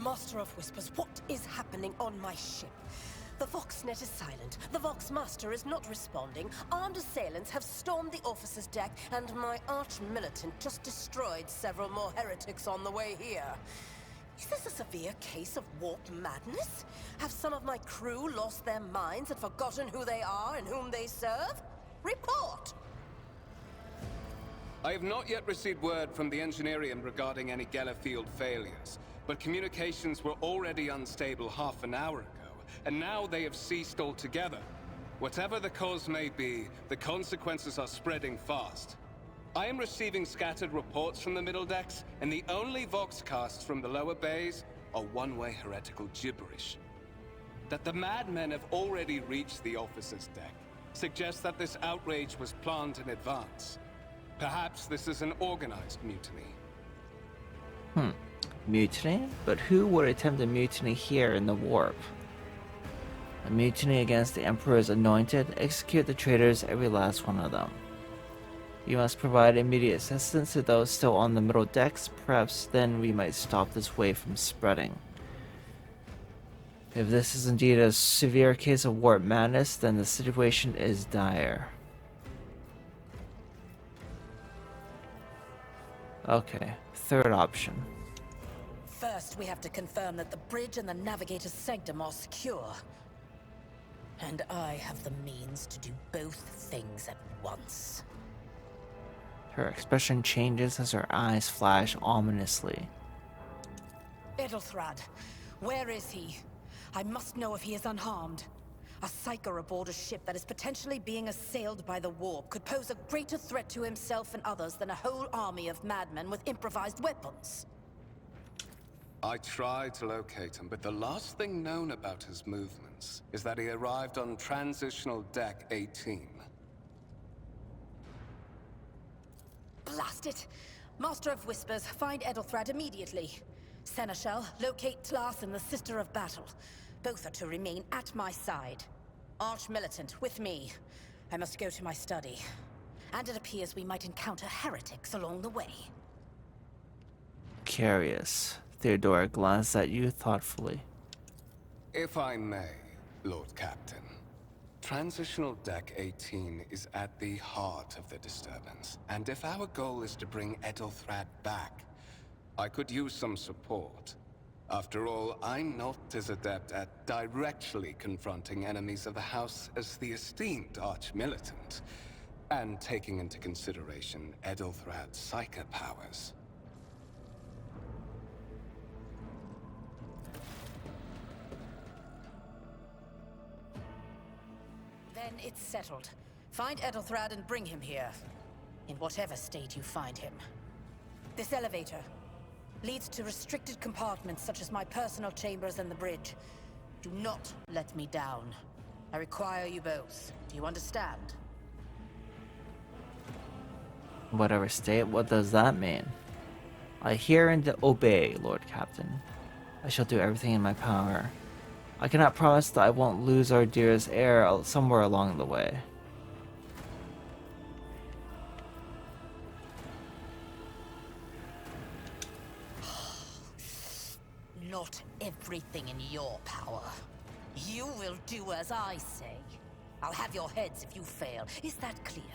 Speaker 9: Master of Whispers, what is happening on my ship? The Voxnet is silent. The Voxmaster is not responding. Armed assailants have stormed the officer's deck, and my arch-militant just destroyed several more heretics on the way here. Is this a severe case of warp madness? Have some of my crew lost their minds and forgotten who they are and whom they serve? Report!
Speaker 3: I have not yet received word from the Engineerium regarding any Geller field failures, but communications were already unstable half an hour ago, and now they have ceased altogether. Whatever the cause may be, the consequences are spreading fast. I am receiving scattered reports from the middle decks, and the only voxcasts from the lower bays are one-way heretical gibberish. That the madmen have already reached the officer's deck suggests that this outrage was planned in advance. Perhaps this is an organized mutiny.
Speaker 1: Mutiny? But who would attempt a mutiny here in the warp? A mutiny against the Emperor's anointed? Execute the traitors, every last one of them. You must provide immediate assistance to those still on the middle decks. Perhaps then we might stop this wave from spreading. If this is indeed a severe case of warp madness, then the situation is dire. Okay, third option.
Speaker 5: First, we have to confirm that the bridge and the navigator's sanctum are secure. And I have the means to do both things at once.
Speaker 1: Her expression changes as her eyes flash ominously.
Speaker 5: Edelthrad, where is he? I must know if he is unharmed. A psyker aboard a ship that is potentially being assailed by the warp could pose a greater threat to himself and others than a whole army of madmen with improvised weapons.
Speaker 3: I tried to locate him, but the last thing known about his movements is that he arrived on transitional deck 18.
Speaker 5: Blast it! Master of Whispers, find Edelthrad immediately. Seneschal, locate Tlas and the Sister of Battle. Both are to remain at my side. Arch-Militant, with me. I must go to my study. And it appears we might encounter heretics along the way.
Speaker 1: Curious. Theodora glanced at you thoughtfully.
Speaker 3: If I may, Lord Captain. Transitional Deck 18 is at the heart of the disturbance, and if our goal is to bring Edelthrad back, I could use some support. After all, I'm not as adept at directly confronting enemies of the House as the esteemed Arch-Militant, and taking into consideration Edelthrad's psychic powers.
Speaker 5: Then it's settled. Find Edelthrad and bring him here. In whatever state you find him. This elevator leads to restricted compartments such as my personal chambers and the bridge. Do not let me down. I require you both. Do you understand?
Speaker 1: Whatever state, what does that mean? I hear and obey, Lord Captain. I shall do everything in my power. I cannot promise that I won't lose our dearest heir somewhere along the way.
Speaker 5: Not everything in your power. You will do as I say. I'll have your heads if you fail. Is that clear?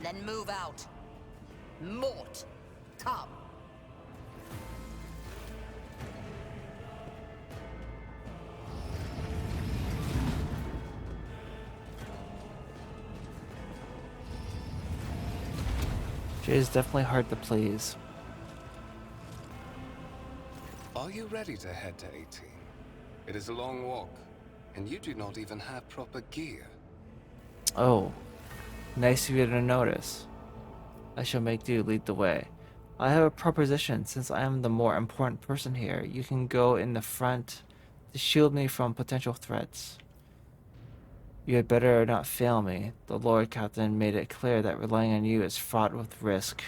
Speaker 5: Then move out. Mort, come.
Speaker 1: She is definitely hard to please.
Speaker 3: Are you ready to head to 18? It is a long walk, and you do not even have proper gear.
Speaker 1: Oh, nice of you to notice. I shall make do lead the way. I have a proposition. Since I am the more important person here, you can go in the front to shield me from potential threats. You had better not fail me. The Lord Captain made it clear that relying on you is fraught with risk.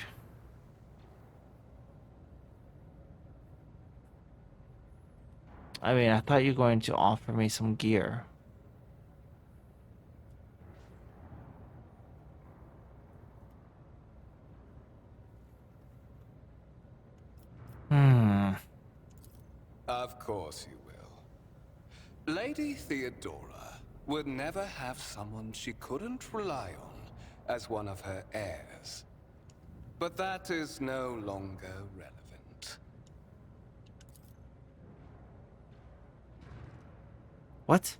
Speaker 1: I mean, I thought you were going to offer me some gear.
Speaker 3: Of course you will. Lady Theodora would never have someone she couldn't rely on as one of her heirs. But that is no longer relevant.
Speaker 1: What?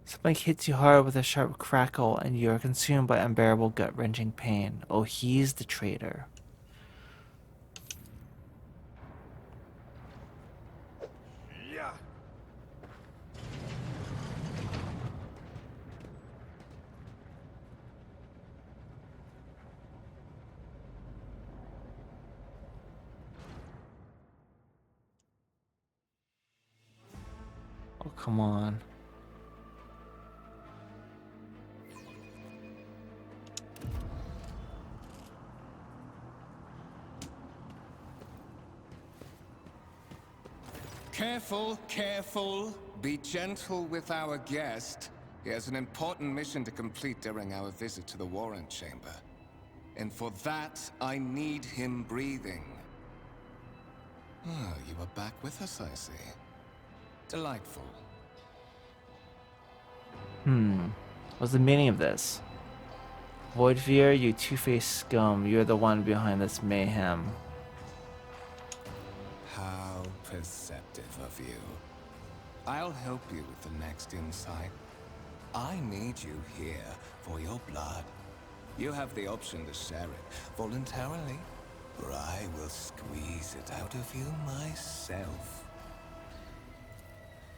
Speaker 1: Something hits you hard with a sharp crackle, and you are consumed by unbearable gut-wrenching pain. Oh, he's the traitor.
Speaker 2: Yeah.
Speaker 1: Oh, come on.
Speaker 3: Careful, careful. Be gentle with our guest. He has an important mission to complete during our visit to the Warrant Chamber. And for that, I need him breathing. Ah, you are back with us, I see. Delightful.
Speaker 1: What's the meaning of this? Voidveer, you two-faced scum. You're the one behind this mayhem.
Speaker 3: How perceptive of you. I'll help you with the next insight. I need you here for your blood. You have the option to share it voluntarily, or I will squeeze it out of you myself.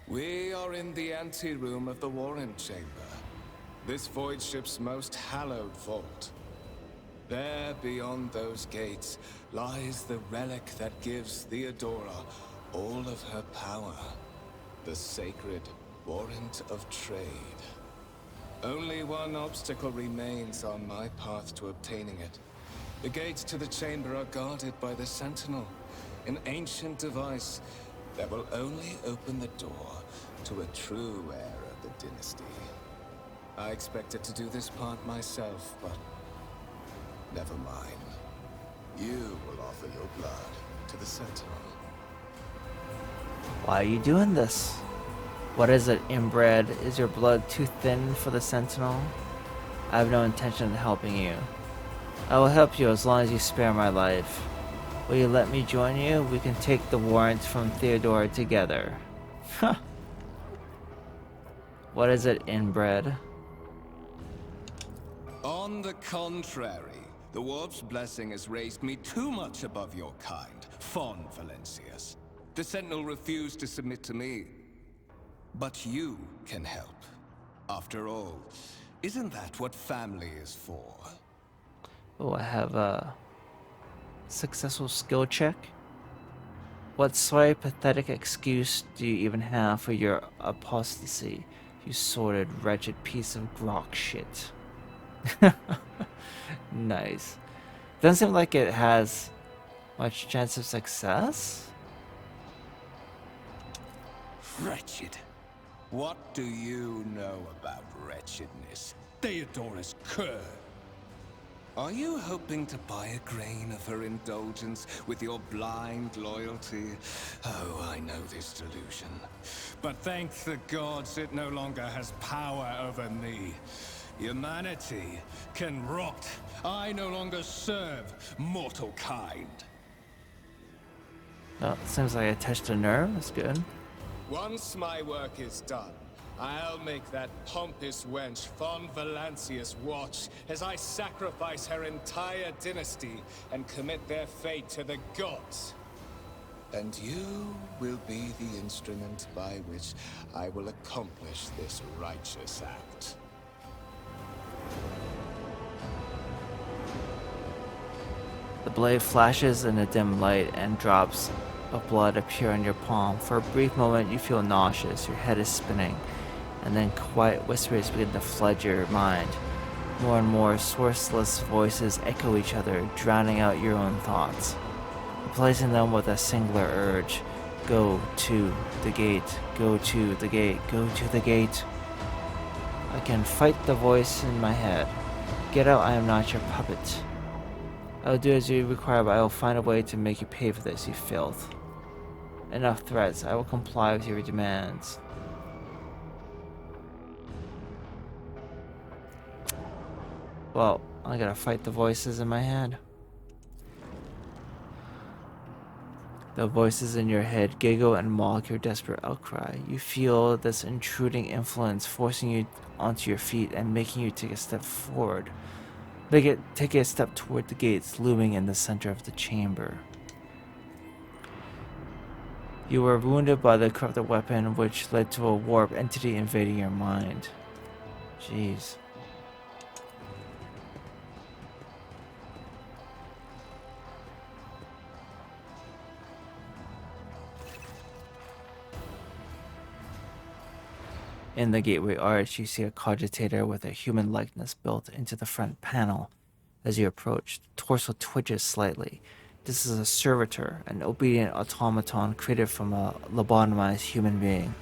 Speaker 3: We are in the anteroom of the Warren Chamber, this void ship's most hallowed vault. There, beyond those gates, lies the relic that gives Theodora all of her power. The sacred warrant of trade. Only one obstacle remains on my path to obtaining it. The gates to the chamber are guarded by the Sentinel, an ancient device that will only open the door to a true heir of the dynasty. I expected to do this part myself, but never mind. You will offer your blood to the Sentinel.
Speaker 1: Why are you doing this? What is it, inbred? Is your blood too thin for the Sentinel? I have no intention of helping you. I will help you as long as you spare my life. Will you let me join you? We can take the warrant from Theodora together. Huh. What is it, inbred?
Speaker 3: On the contrary, the Warp's blessing has raised me too much above your kind, Fon Valencius. The Sentinel refused to submit to me. But you can help. After all, isn't that what family is for?
Speaker 1: Oh, I have a successful skill check. What sorry pathetic excuse do you even have for your apostasy, you sordid, wretched piece of grok shit? Nice. Doesn't seem like it has much chance of success.
Speaker 3: Wretched. What do you know about wretchedness? Theodora's cur. Are you hoping to buy a grain of her indulgence with your blind loyalty? Oh, I know this delusion. But thank the gods it no longer has power over me. Humanity can rot. I no longer serve mortal kind.
Speaker 1: Oh, seems like I touched a nerve. That's good.
Speaker 3: Once my work is done, I'll make that pompous wench Fon Valencius watch as I sacrifice her entire dynasty and commit their fate to the gods. And you will be the instrument by which I will accomplish this righteous act.
Speaker 1: The blade flashes in a dim light and drops of blood appear on your palm. For a brief moment you feel nauseous, your head is spinning, and then quiet whispers begin to flood your mind. More and more sourceless voices echo each other, drowning out your own thoughts, replacing them with a singular urge. Go to the gate, go to the gate, go to the gate. I can fight the voice in my head. Get out, I am not your puppet. I will do as you require, but I will find a way to make you pay for this, you filth. Enough threats, I will comply with your demands. Well, I gotta fight the voices in my head. The voices in your head giggle and mock your desperate outcry. You feel this intruding influence forcing you onto your feet and making you take a step forward. Take a step toward the gates looming in the center of the chamber. You were wounded by the corrupted weapon, which led to a warp entity invading your mind. Jeez. In the gateway arch, you see a cogitator with a human likeness built into the front panel. As you approach, the torso twitches slightly. This is a servitor, an obedient automaton created from a lobotomized human being.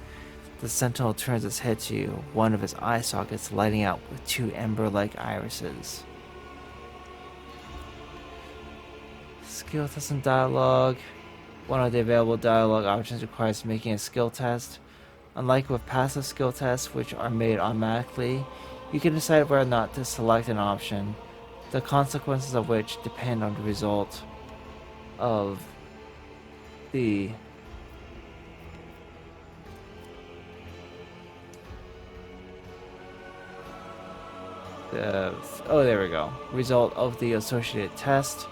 Speaker 1: The sentinel turns its head to you, one of its eye sockets lighting out with two ember-like irises. Skill test and dialogue. One of the available dialogue options requires making a skill test. Unlike with passive skill tests, which are made automatically, You can decide whether or not to select an option, the consequences of which depend on the result of the oh, there we go. Result of the associated test.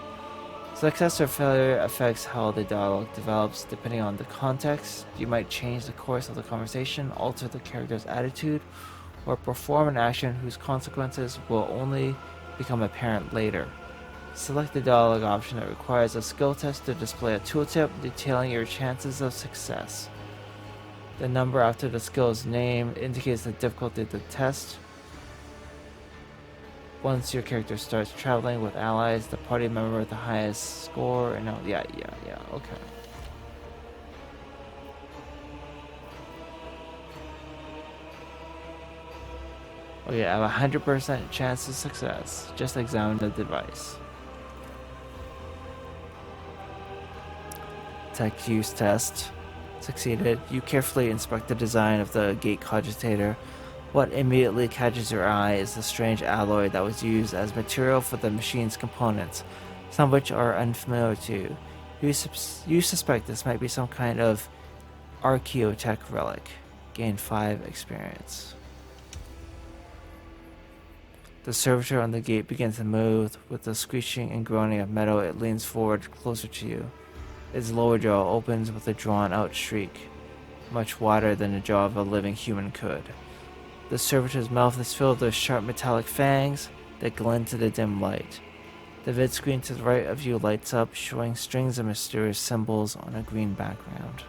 Speaker 1: Success or failure affects how the dialogue develops depending on the context. You might change the course of the conversation, alter the character's attitude, or perform an action whose consequences will only become apparent later. Select the dialogue option that requires a skill test to display a tooltip detailing your chances of success. The number after the skill's name indicates the difficulty of the test. Once your character starts traveling with allies, the party member with the highest score, and yeah, okay. Okay, I have a 100% chance of success. Just examine the device. Tech use test. Succeeded. You carefully inspect the design of the gate cogitator. What immediately catches your eye is the strange alloy that was used as material for the machine's components, some of which are unfamiliar to you. You suspect this might be some kind of archaeotech relic. Gain 5 experience. The servitor on the gate begins to move. With the screeching and groaning of metal, it leans forward closer to you. Its lower jaw opens with a drawn-out shriek, much wider than the jaw of a living human could. The servitor's mouth is filled with sharp metallic fangs that glint in the dim light. The vid screen to the right of you lights up, showing strings of mysterious symbols on a green background.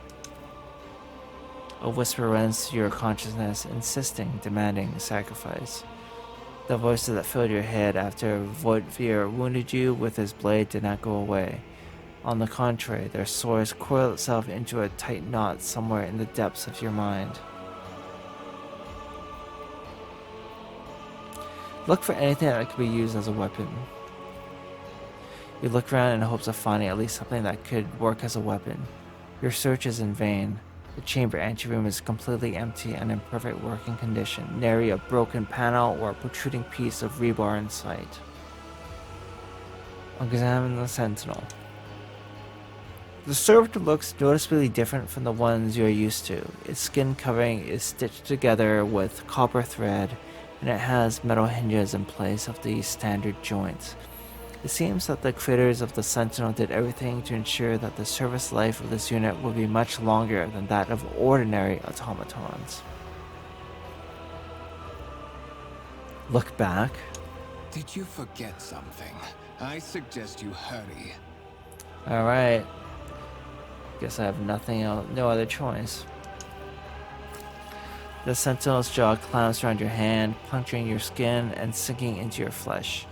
Speaker 1: A whisper runs through your consciousness, insisting, demanding sacrifice. The voices that filled your head after Voidveer wounded you with his blade did not go away. On the contrary, their swords coiled itself into a tight knot somewhere in the depths of your mind. Look for anything that could be used as a weapon. You look around in hopes of finding at least something that could work as a weapon. Your search is in vain. The chamber anteroom is completely empty and in perfect working condition, nary a broken panel or a protruding piece of rebar in sight. Examine the sentinel. The servitor looks noticeably different from the ones you are used to. Its skin covering is stitched together with copper thread, and it has metal hinges in place of the standard joints. It seems that the creators of the Sentinel did everything to ensure that the service life of this unit would be much longer than that of ordinary automatons. Look back.
Speaker 3: Did you forget something? I suggest you hurry.
Speaker 1: Alright. Guess I have no other choice. The Sentinel's jaw clamps around your hand, puncturing your skin and sinking into your flesh.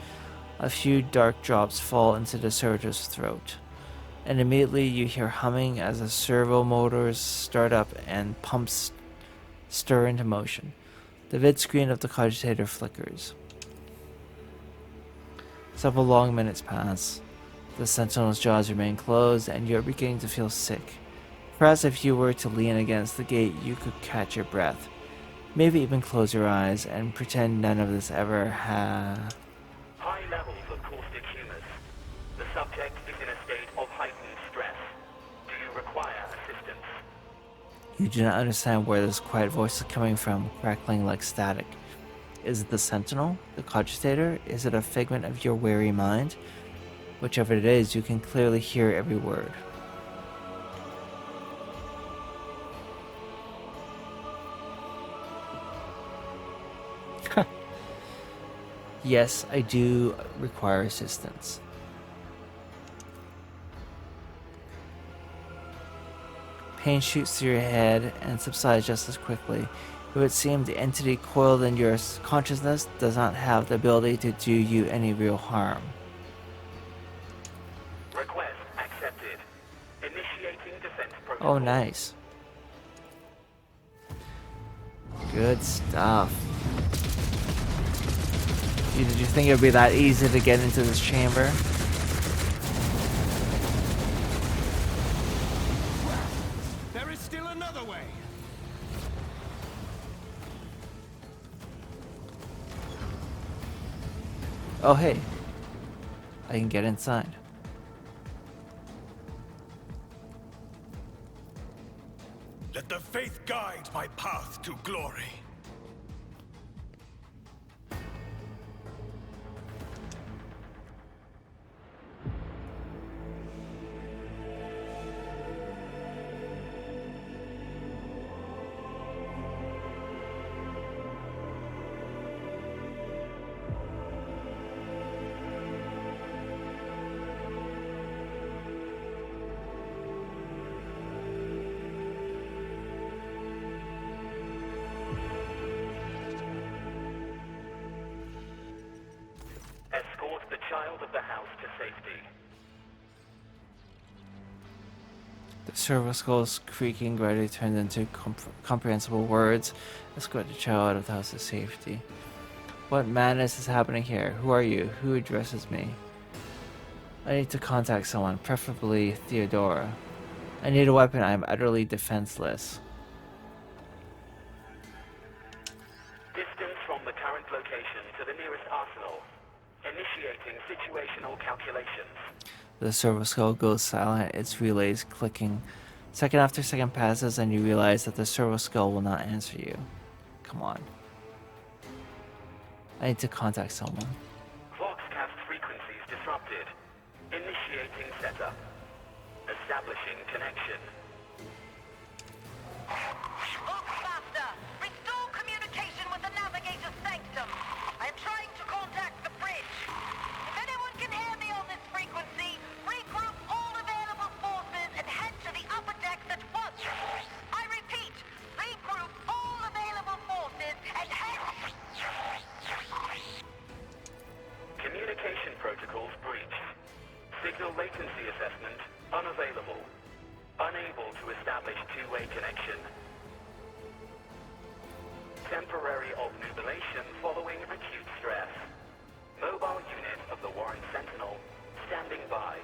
Speaker 1: A few dark drops fall into the servitor's throat, and immediately you hear humming as the servo motors start up and pumps stir into motion. The vid screen of the cogitator flickers. Several long minutes pass. The Sentinel's jaws remain closed, and you're beginning to feel sick. Perhaps if you were to lean against the gate, you could catch your breath. Maybe even close your eyes and pretend none of this ever happened.
Speaker 8: High levels of caustic humus. The subject is in a state of heightened stress. Do you require assistance?
Speaker 1: You do not understand where this quiet voice is coming from, crackling like static. Is it the Sentinel? The cogitator? Is it a figment of your weary mind? Whichever it is, you can clearly hear every word. Yes, I do require assistance. Pain shoots through your head and subsides just as quickly. It would seem the entity coiled in your consciousness does not have the ability to do you any real harm.
Speaker 8: Request accepted. Initiating defense protocol.
Speaker 1: Oh, nice. Good stuff. Did you think it would be that easy to get into this chamber?
Speaker 7: There is still another way.
Speaker 1: Oh, hey. I can get inside.
Speaker 2: Let the faith guide my path to glory.
Speaker 8: Escort the child of the house to safety.
Speaker 1: The servo skull's creaking gradually turned into comprehensible words. Escort the child out of the house to safety. What madness is happening here? Who are you? Who addresses me? I need to contact someone, preferably Theodora. I need a weapon. I am utterly defenseless.
Speaker 8: Distance from the current location to the nearest arsenal. Initiating situational calculations.
Speaker 1: The servo skull goes silent, its relays clicking. Second after second passes, and you realize that the servo skull will not answer you. Come on. I need to contact someone.
Speaker 8: Voxcast frequencies disrupted. Initiating setup. Establishing connection.
Speaker 10: Faster! Restore communication with the navigator's sanctum. I am trying to contact the bridge. If anyone can hear me on this frequency, regroup all available forces and head to the upper decks at once. I repeat, regroup all available forces and head...
Speaker 8: Communication protocols breached. Signal latency assessment unavailable. Unable to establish two-way connection. Temporary obnubilation following acute stress. Mobile unit of the Warren Sentinel standing by.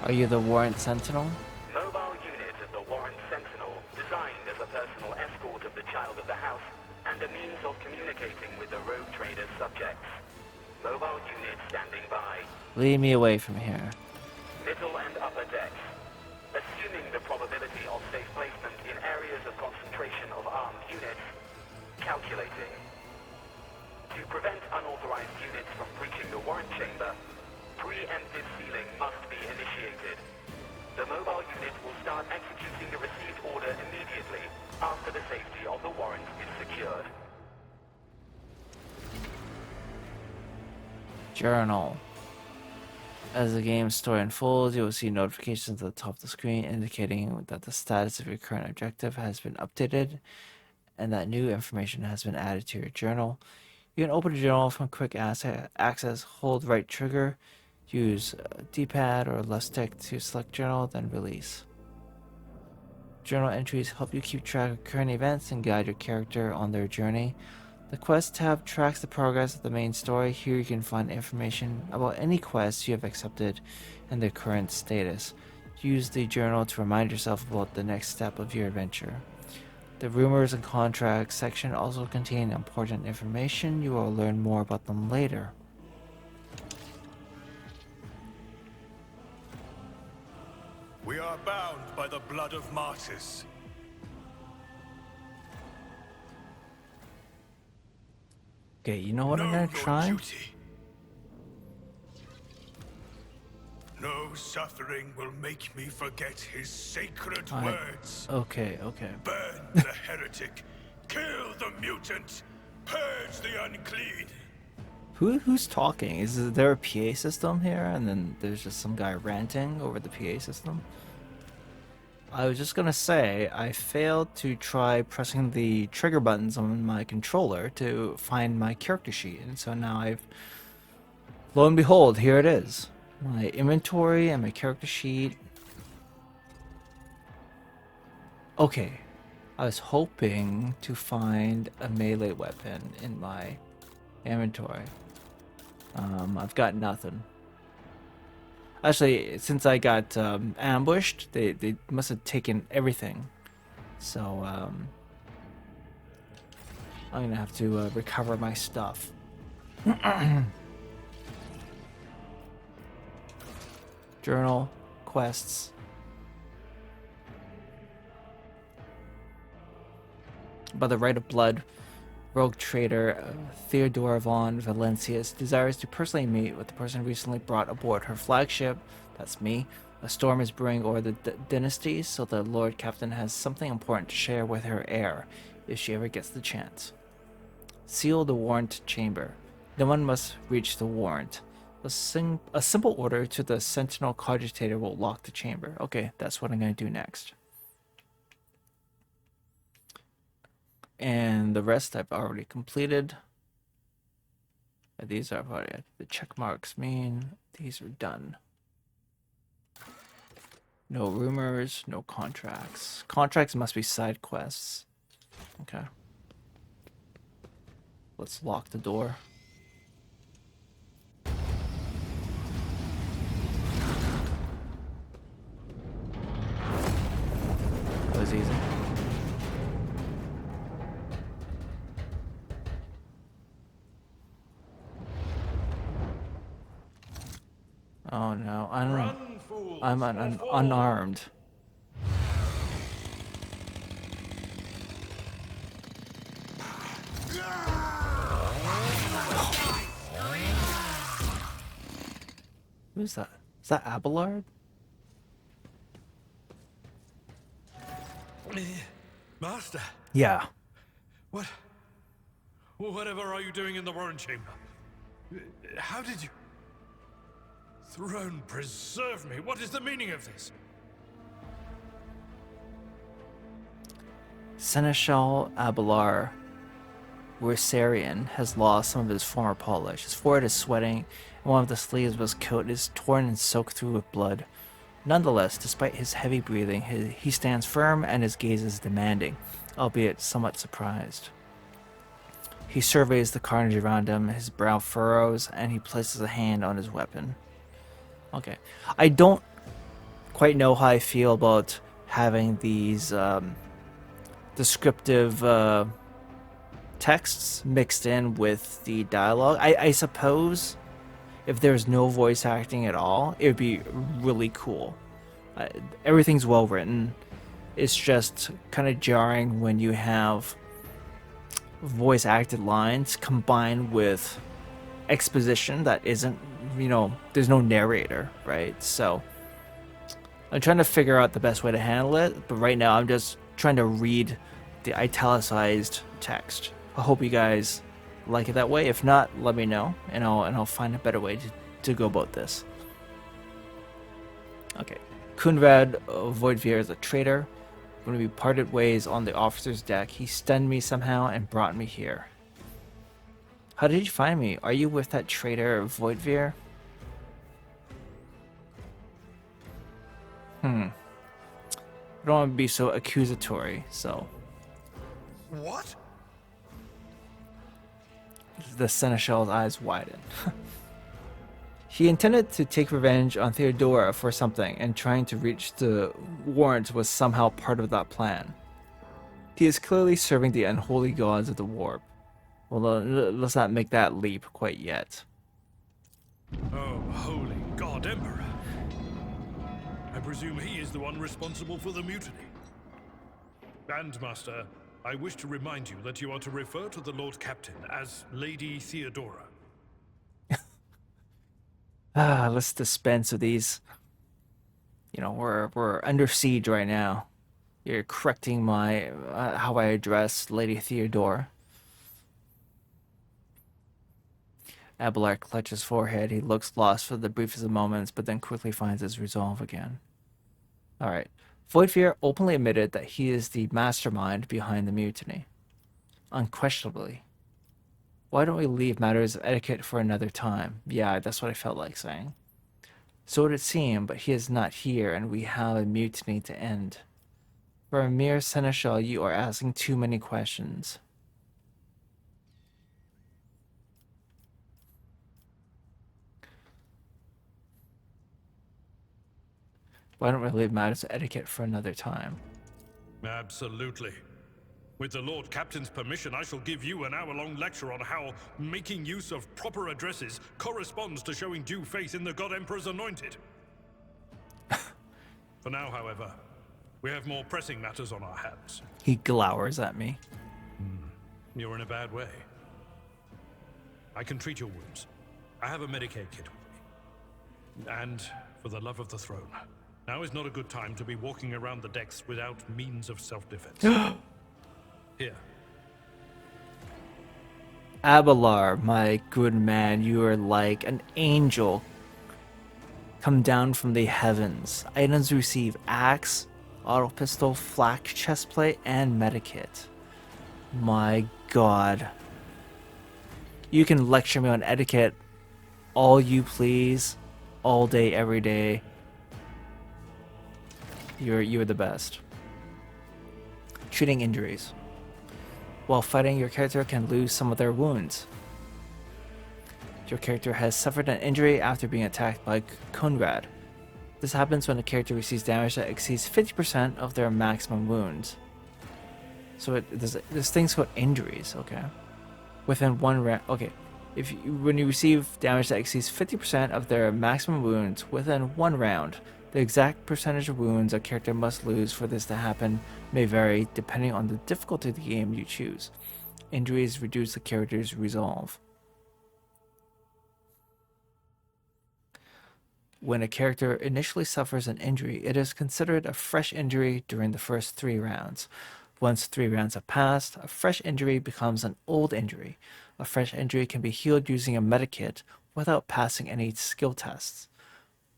Speaker 1: Are you the Warrant Sentinel?
Speaker 8: Mobile unit of the Warren Sentinel, designed as a personal escort of the child of the house and a means of communicating with the rogue trader's subjects. Mobile unit standing by.
Speaker 1: Lead me away from here.
Speaker 8: Middle and upper decks. Assuming the probability of safe placement in areas of concentration of armed units. Calculating. To prevent unauthorized units from breaching the warrant chamber, preemptive sealing must be initiated. The mobile unit will start executing the received order immediately after the safety of the warrant is secured.
Speaker 1: Journal. As the game's story unfolds, you will see notifications at the top of the screen indicating that the status of your current objective has been updated and that new information has been added to your journal. You can open a journal from quick access, hold right trigger, use D-pad or left stick to select journal, then release. Journal entries help you keep track of current events and guide your character on their journey. The Quest tab tracks the progress of the main story. Here you can find information about any quests you have accepted and their current status. Use the journal to remind yourself about the next step of your adventure. The rumors and contracts section also contain important information. You will learn more about them later.
Speaker 2: We are bound by the blood of martyrs.
Speaker 1: Okay, you know what I'm gonna try?
Speaker 2: Duty. No suffering will make me forget his sacred words.
Speaker 1: Okay.
Speaker 2: Burn the heretic, kill the mutant, purge the unclean.
Speaker 1: Who's talking? Is there a PA system here? And then there's just some guy ranting over the PA system? I was just gonna say, I failed to try pressing the trigger buttons on my controller to find my character sheet, and so now lo and behold, here it is. My inventory and my character sheet. Okay, I was hoping to find a melee weapon in my inventory. I've got nothing. Actually, since I got ambushed, they must have taken everything. So, I'm gonna have to recover my stuff. Journal, quests. By the right of blood, rogue trader Theodora von Valencius desires to personally meet with the person recently brought aboard her flagship. That's me. A storm is brewing over the dynasty, so the Lord Captain has something important to share with her heir, if she ever gets the chance. Seal the warrant chamber. No one must reach the warrant. A simple order to the Sentinel Cogitator will lock the chamber. Okay, that's what I'm going to do next. And the rest I've already completed. These are what the check marks mean. These are done. No rumors, no contracts. Contracts must be side quests. Okay. Let's lock the door. That was easy. Oh no, I'm unarmed. Who's that? Is that Abelard?
Speaker 6: Master,
Speaker 1: Yeah.
Speaker 6: whatever are you doing in the warrant chamber? How did you... Throne preserve me, what is the meaning of this?
Speaker 1: Seneschal Abelard Rosarian has lost some of his former polish. His forehead is sweating, and one of the sleeves of his coat is torn and soaked through with blood. Nonetheless, despite his heavy breathing, he stands firm and his gaze is demanding, albeit somewhat surprised. He surveys the carnage around him, his brow furrows, and he places a hand on his weapon. Okay. I don't quite know how I feel about having these descriptive texts mixed in with the dialogue. I suppose if there's no voice acting at all, it would be really cool. Everything's well written. It's just kind of jarring when you have voice acted lines combined with exposition that isn't, there's no narrator, right? So I'm trying to figure out the best way to handle it, but right now I'm just trying to read the italicized text. I hope you guys like it that way. If not, let me know, and I'll find a better way to go about this. Okay, Kunrad Voidveer is a traitor. When we parted ways on the officer's deck, he stunned me somehow and brought me here. How did you find me? Are you with that traitor Voidveer? I don't want to be so accusatory, so...
Speaker 6: What?
Speaker 1: The Seneschal's eyes widen. He intended to take revenge on Theodora for something, and trying to reach the warrant was somehow part of that plan. He is clearly serving the unholy gods of the warp. Well, let's not make that leap quite yet.
Speaker 6: Oh, holy God, Emperor. I presume he is the one responsible for the mutiny. And, Master, I wish to remind you that you are to refer to the Lord Captain as Lady Theodora.
Speaker 1: Let's dispense with these. We're under siege right now. You're correcting my how I address Lady Theodora. Abelard clutches his forehead. He looks lost for the briefest of moments, but then quickly finds his resolve again. Alright. Voidveer openly admitted that he is the mastermind behind the mutiny. Unquestionably. Why don't we leave matters of etiquette for another time? Yeah, that's what I felt like saying. So would it seem, but he is not here, and we have a mutiny to end. For a mere seneschal, you are asking too many questions. Why don't we leave matters of etiquette for another time?
Speaker 6: Absolutely. With the Lord Captain's permission, I shall give you an hour-long lecture on how making use of proper addresses corresponds to showing due faith in the God Emperor's anointed. For now, however, we have more pressing matters on our hands.
Speaker 1: He glowers at me.
Speaker 6: You're in a bad way. I can treat your wounds. I have a Medicaid kit with me. And, for the love of the throne, now is not a good time to be walking around the decks without means of self-defense. Here.
Speaker 1: Abelard, my good man, you are like an angel come down from the heavens. Items receive axe, auto pistol, flak chestplate, and medikit. My god. You can lecture me on etiquette all you please, all day, every day. You're the best. Treating injuries. While fighting, your character can lose some of their wounds. Your character has suffered an injury after being attacked by Conrad. This happens when a character receives damage that exceeds 50% of their maximum wounds. So there's things called injuries, okay? Within one round, okay. When you receive damage that exceeds 50% of their maximum wounds within one round, the exact percentage of wounds a character must lose for this to happen may vary depending on the difficulty of the game you choose. Injuries reduce the character's resolve. When a character initially suffers an injury, it is considered a fresh injury during the first 3 rounds. Once 3 rounds have passed, a fresh injury becomes an old injury. A fresh injury can be healed using a medikit without passing any skill tests.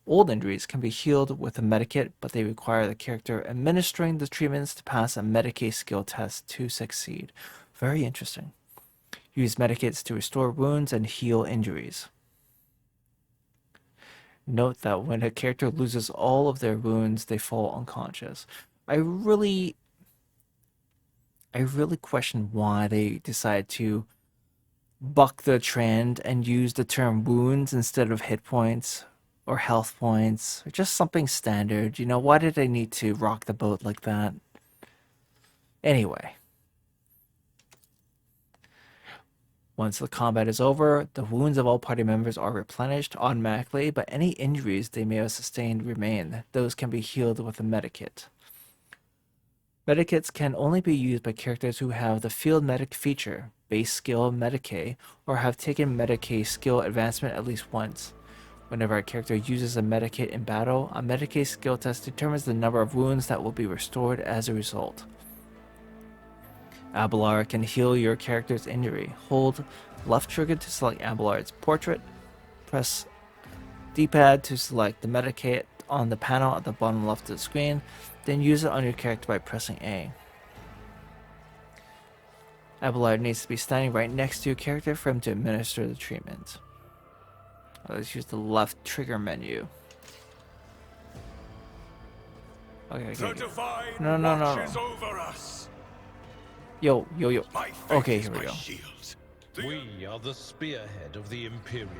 Speaker 1: Old injuries can be healed with a medikit, but they require the character administering the treatments to pass a Medicaid skill test to succeed. Very interesting. Use medikits to restore wounds and heal injuries. Note that when a character loses all of their wounds, they fall unconscious. I really question why they decide to buck the trend and use the term wounds instead of hit points or health points or just something standard. You know, why did they need to rock the boat like that? Anyway. Once the combat is over, the wounds of all party members are replenished automatically, but any injuries they may have sustained remain. Those can be healed with a medikit. Medikits can only be used by characters who have the field medic feature, base skill Medicaid, or have taken Medicaid skill advancement at least once. Whenever a character uses a medikit in battle, a Medicaid skill test determines the number of wounds that will be restored as a result. Abelard can heal your character's injury. Hold left trigger to select Abelard's portrait. Press D-pad to select the medikit on the panel at the bottom left of the screen. Then use it on your character by pressing A. Abelard needs to be standing right next to your character for him to administer the treatment. Let's use the left trigger menu. Okay.
Speaker 2: The divine
Speaker 1: No.
Speaker 2: watches over us.
Speaker 1: Yo.
Speaker 2: My faith
Speaker 1: Okay,
Speaker 2: is
Speaker 1: here we
Speaker 2: my
Speaker 1: go.
Speaker 2: shield.
Speaker 6: We are the spearhead of the Imperium.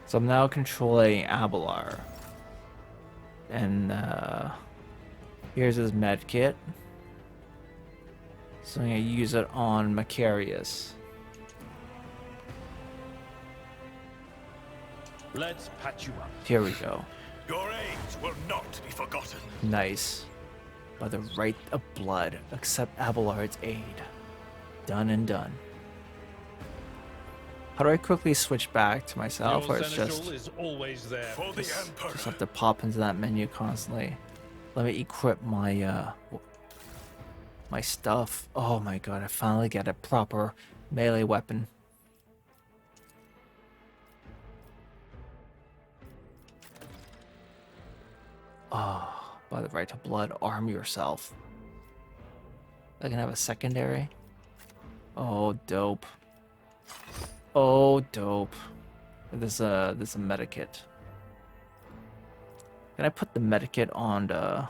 Speaker 1: So I'm now controlling Abelard. And here's his med kit. So I'm going to use it on Macarius.
Speaker 6: Let's patch you up.
Speaker 1: Here we go.
Speaker 2: Your aids will not be forgotten.
Speaker 1: Nice. By the right of blood, accept Abelard's aid. Done and done. How do I quickly switch back to myself, or it's just
Speaker 6: is always there.
Speaker 2: For the Emperor.
Speaker 1: just have to pop into that menu constantly? Let me equip my my stuff. Oh my god, I finally get a proper melee weapon. Oh, by the right to blood, arm yourself. I can have a secondary. Oh, dope. Oh, dope. There's a medikit. Can I put the medikit on the...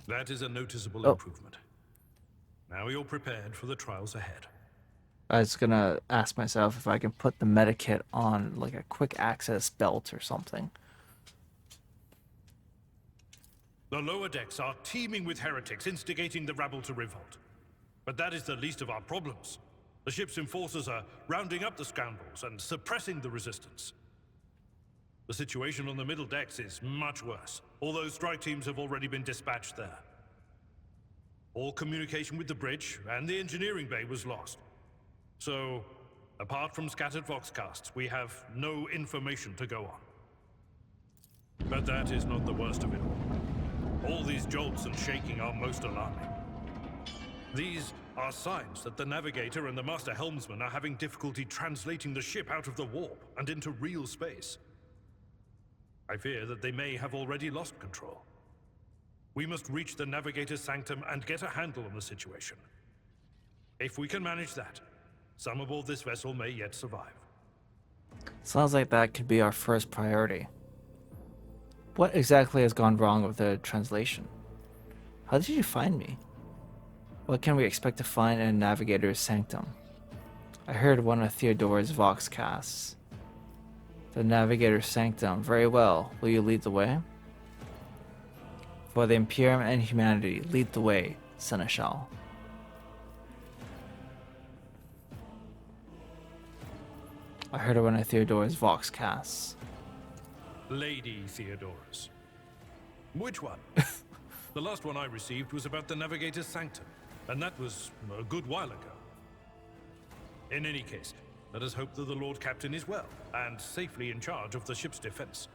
Speaker 6: That is a noticeable improvement. Now you're prepared for the trials ahead.
Speaker 1: I was gonna ask myself if I can put the medikit on like a quick access belt or something.
Speaker 6: The lower decks are teeming with heretics instigating the rabble to revolt. But that is the least of our problems. The ship's enforcers are rounding up the scoundrels and suppressing the resistance. The situation on the middle decks is much worse, although strike teams have already been dispatched there. All communication with the bridge and the engineering bay was lost. So, apart from scattered voxcasts, we have no information to go on. But that is not the worst of it all. All these jolts and shaking are most alarming. These are signs that the navigator and the master helmsman are having difficulty translating the ship out of the warp and into real space. I fear that they may have already lost control. We must reach the navigator's sanctum and get a handle on the situation. If we can manage that, some aboard this vessel may yet survive.
Speaker 1: Sounds like that could be our first priority. What exactly has gone wrong with the translation? How did you find me? What can we expect to find in a navigator's sanctum? I heard one of Theodora's voxcasts. The navigator's sanctum. Very well. Will you lead the way? For the Imperium and humanity, lead the way, Seneschal. I heard one of Theodora's voxcasts.
Speaker 6: Lady Theodora's. Which one? The last one I received was about the navigator's sanctum, and that was a good while ago. In any case, let us hope that the Lord Captain is well, and safely in charge of the ship's defense.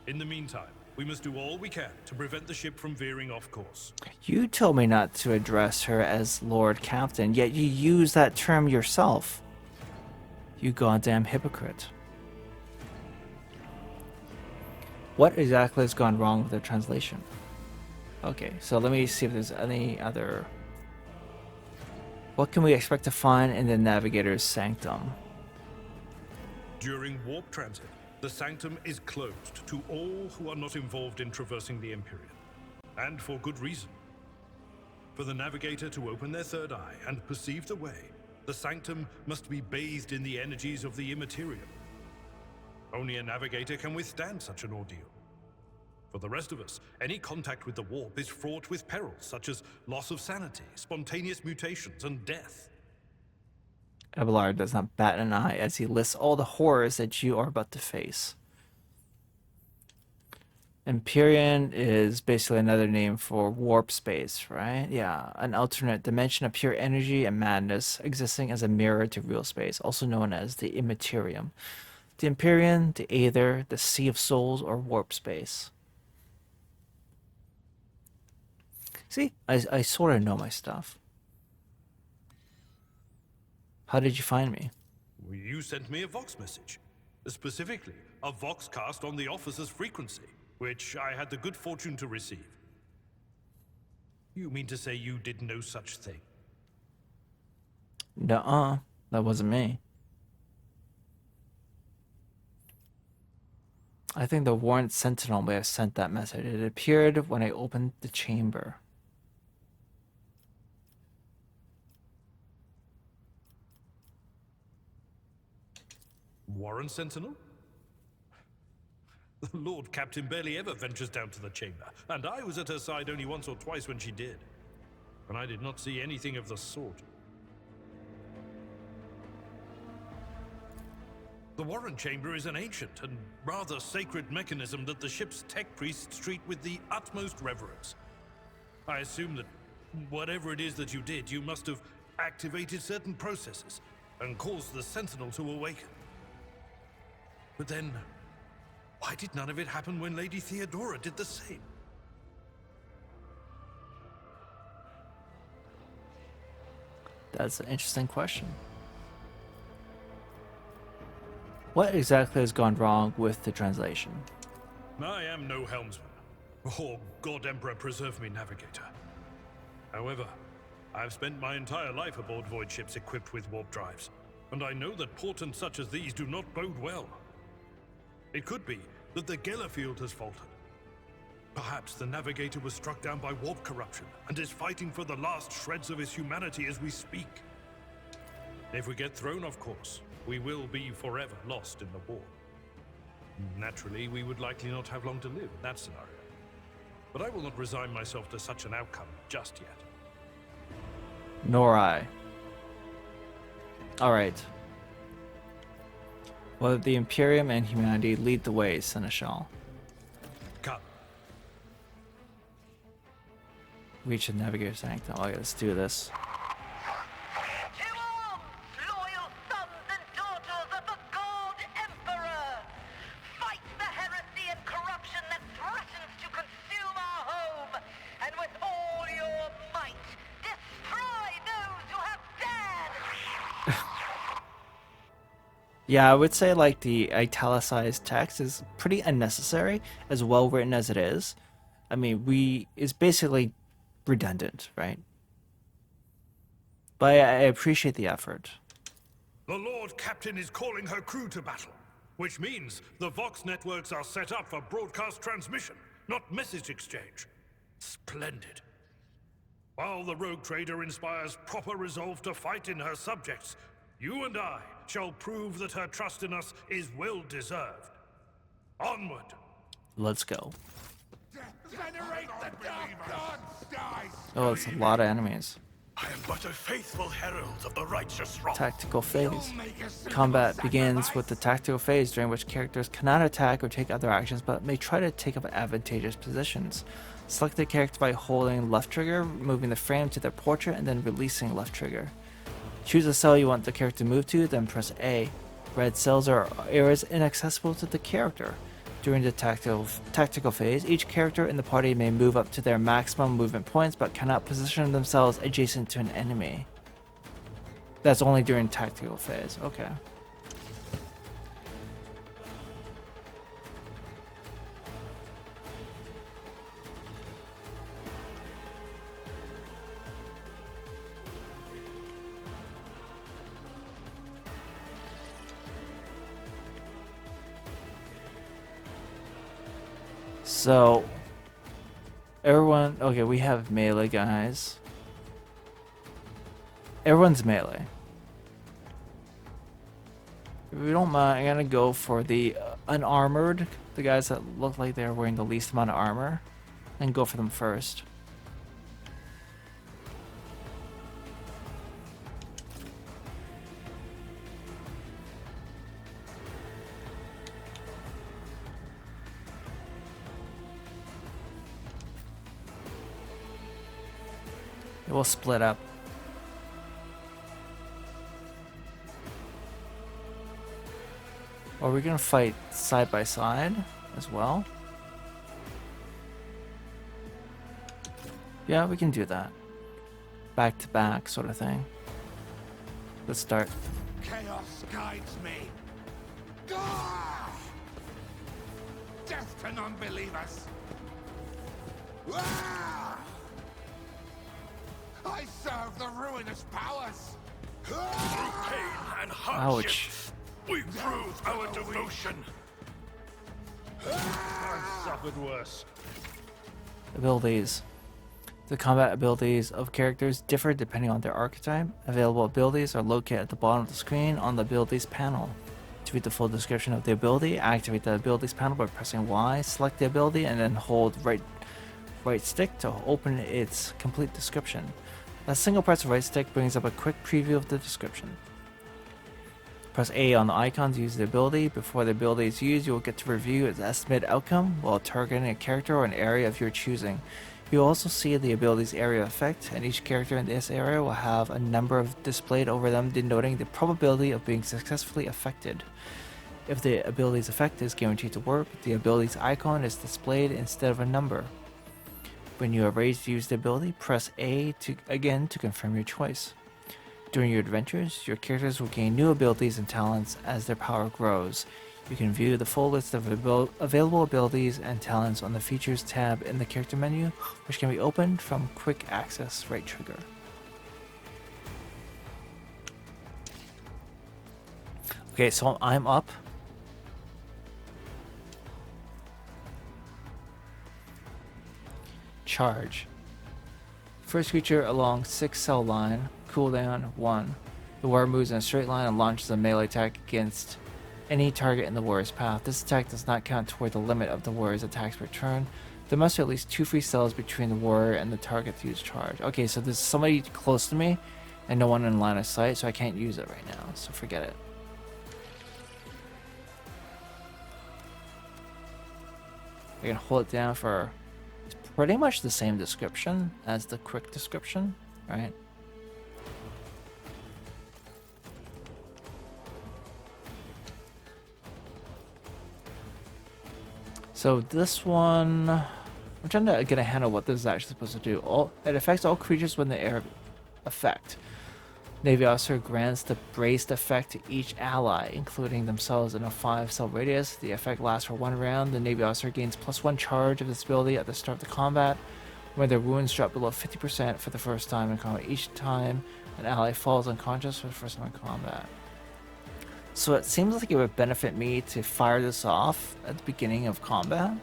Speaker 6: In the meantime, we must do all we can to prevent the ship from veering off course.
Speaker 1: You told me not to address her as Lord Captain, yet you use that term yourself. You goddamn hypocrite. What exactly has gone wrong with the translation? Okay, so let me see if there's any other... What can we expect to find in the navigator's sanctum?
Speaker 6: During warp transit, the sanctum is closed to all who are not involved in traversing the Empyrean. And for good reason. For the navigator to open their third eye and perceive the way, the sanctum must be bathed in the energies of the immaterial. Only a navigator can withstand such an ordeal. For the rest of us, any contact with the warp is fraught with perils such as loss of sanity, spontaneous mutations, and death.
Speaker 1: Abelard does not bat an eye as he lists all the horrors that you are about to face. Empyrean is basically another name for warp space, right? Yeah, an alternate dimension of pure energy and madness existing as a mirror to real space, also known as the Immaterium. The Empyrean, the Aether, the Sea of Souls, or warp space. See, I sort of know my stuff. How did you find me?
Speaker 6: You sent me a Vox message. Specifically, a Voxcast on the officer's frequency, which I had the good fortune to receive. You mean to say you did no such thing?
Speaker 1: Nuh-uh, that wasn't me. I think the Warrant Sentinel may have sent that message. It appeared when I opened the chamber.
Speaker 6: Warren Sentinel? The Lord Captain barely ever ventures down to the chamber, and I was at her side only once or twice when she did. And I did not see anything of the sort. The Warren Chamber is an ancient and rather sacred mechanism that the ship's tech priests treat with the utmost reverence. I assume that whatever it is that you did, you must have activated certain processes and caused the Sentinel to awaken. But then, why did none of it happen when Lady Theodora did the same?
Speaker 1: That's an interesting question. What exactly has gone wrong with the translation?
Speaker 6: I am no helmsman. Oh, God Emperor preserve me, navigator. However, I have spent my entire life aboard void ships equipped with warp drives, and I know that portents such as these do not bode well. It could be that the Geller field has faltered. Perhaps the navigator was struck down by warp corruption and is fighting for the last shreds of his humanity as we speak. If we get thrown off course, we will be forever lost in the war. Naturally, we would likely not have long to live in that scenario. but I will not resign myself to such an outcome just yet.
Speaker 1: Nor I. Alright. Well, the Imperium and humanity lead the way, Seneschal.
Speaker 6: Come.
Speaker 1: Reach the Navigator Sanctum. Okay, let's do this.
Speaker 10: To arms, loyal sons and daughters of the God Emperor! Fight the heresy and corruption that threatens to consume our home, and with all your might, destroy those who have dared!
Speaker 1: Yeah, I would say like the italicized text is pretty unnecessary, as well written as it is. I mean, it's basically redundant, right? But I appreciate the effort.
Speaker 6: The Lord Captain is calling her crew to battle, which means the Vox networks are set up for broadcast transmission, not message exchange. Splendid. While the rogue trader inspires proper resolve to fight in her subjects, you and I shall prove that her trust in us is well deserved. Onward.
Speaker 1: Let's go.
Speaker 7: Venerate the dark gods, guys!
Speaker 1: Oh, it's a lot of enemies.
Speaker 2: I am but a faithful herald of the righteous wrath.
Speaker 1: Tactical phase.
Speaker 7: Make a suitable
Speaker 1: Combat begins
Speaker 7: sacrifice.
Speaker 1: with the tactical phase, during which characters cannot attack or take other actions, but may try to take up advantageous positions. Select the character by holding left trigger, moving the frame to their portrait, and then releasing left trigger. Choose a cell you want the character to move to, then press A. Red cells are areas inaccessible to the character. During the tactical phase, each character in the party may move up to their maximum movement points, but cannot position themselves adjacent to an enemy. That's only during tactical phase. Okay. So, everyone, okay, we have melee guys. Everyone's melee. If we don't mind, I'm gonna go for the unarmored, the guys that look like they're wearing the least amount of armor, and go for them first. We'll split up. Or we're gonna fight side by side as well. Yeah, we can do that. Back to back sort of thing. Let's start.
Speaker 7: Chaos guides me. Gah! Death to non-believers. Ah! I serve the ruinous powers.
Speaker 2: Through pain and hardship, we prove our devotion.
Speaker 6: I've suffered worse.
Speaker 1: Abilities. The combat abilities of characters differ depending on their archetype. Available abilities are located at the bottom of the screen on the abilities panel. To read the full description of the ability, activate the abilities panel by pressing Y, select the ability, and then hold right stick to open its complete description. A single press of right stick brings up a quick preview of the description. Press A on the icon to use the ability. Before the ability is used, you will get to review its estimated outcome while targeting a character or an area of your choosing. You will also see the ability's area effect, and each character in this area will have a number displayed over them denoting the probability of being successfully affected. If the ability's effect is guaranteed to work, the ability's icon is displayed instead of a number. When you are ready to use the ability, press A again to confirm your choice. During your adventures, your characters will gain new abilities and talents as their power grows. You can view the full list of available abilities and talents on the Features tab in the character menu, which can be opened from Quick Access right trigger. Okay, so I'm up. Charge. First creature along 6 cell line, cooldown 1. The warrior moves in a straight line and launches a melee attack against any target in the warrior's path. This attack does not count toward the limit of the warrior's attacks per turn. There must be at least 2 free cells between the warrior and the target to use charge. Okay, so there's somebody close to me and no one in line of sight, so I can't use it right now, so forget it. I can hold it down for... It's pretty much the same description as the quick description, right? So this one... I'm trying to get a handle what this is actually supposed to do. It affects all creatures when the air effect. Navy officer grants the braced effect to each ally, including themselves in a 5-cell radius. The effect lasts for 1 round. The Navy officer gains +1 charge of this ability at the start of the combat, when their wounds drop below 50% for the first time in combat. Each time an ally falls unconscious for the first time in combat. So it seems like it would benefit me to fire this off at the beginning of combat.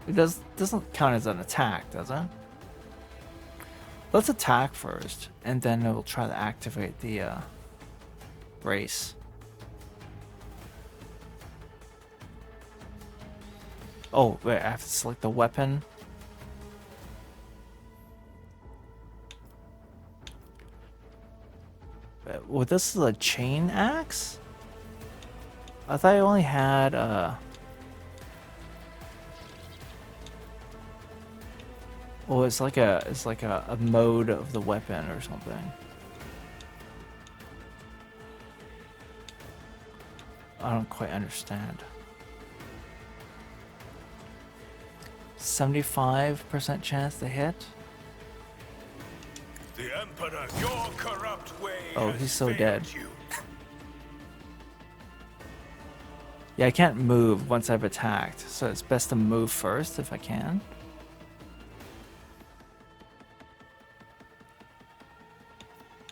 Speaker 1: It doesn't count as an attack, does it? Let's attack first, and then we'll try to activate the brace. Oh, wait, I have to select the weapon. Well, this is a chain axe? I thought I only had well, it's like a mode of the weapon or something. I don't quite understand. 75% chance to hit.
Speaker 2: The Emperor, your corrupt way.
Speaker 1: Oh, he's so dead.
Speaker 2: You.
Speaker 1: Yeah, I can't move once I've attacked, so it's best to move first if I can.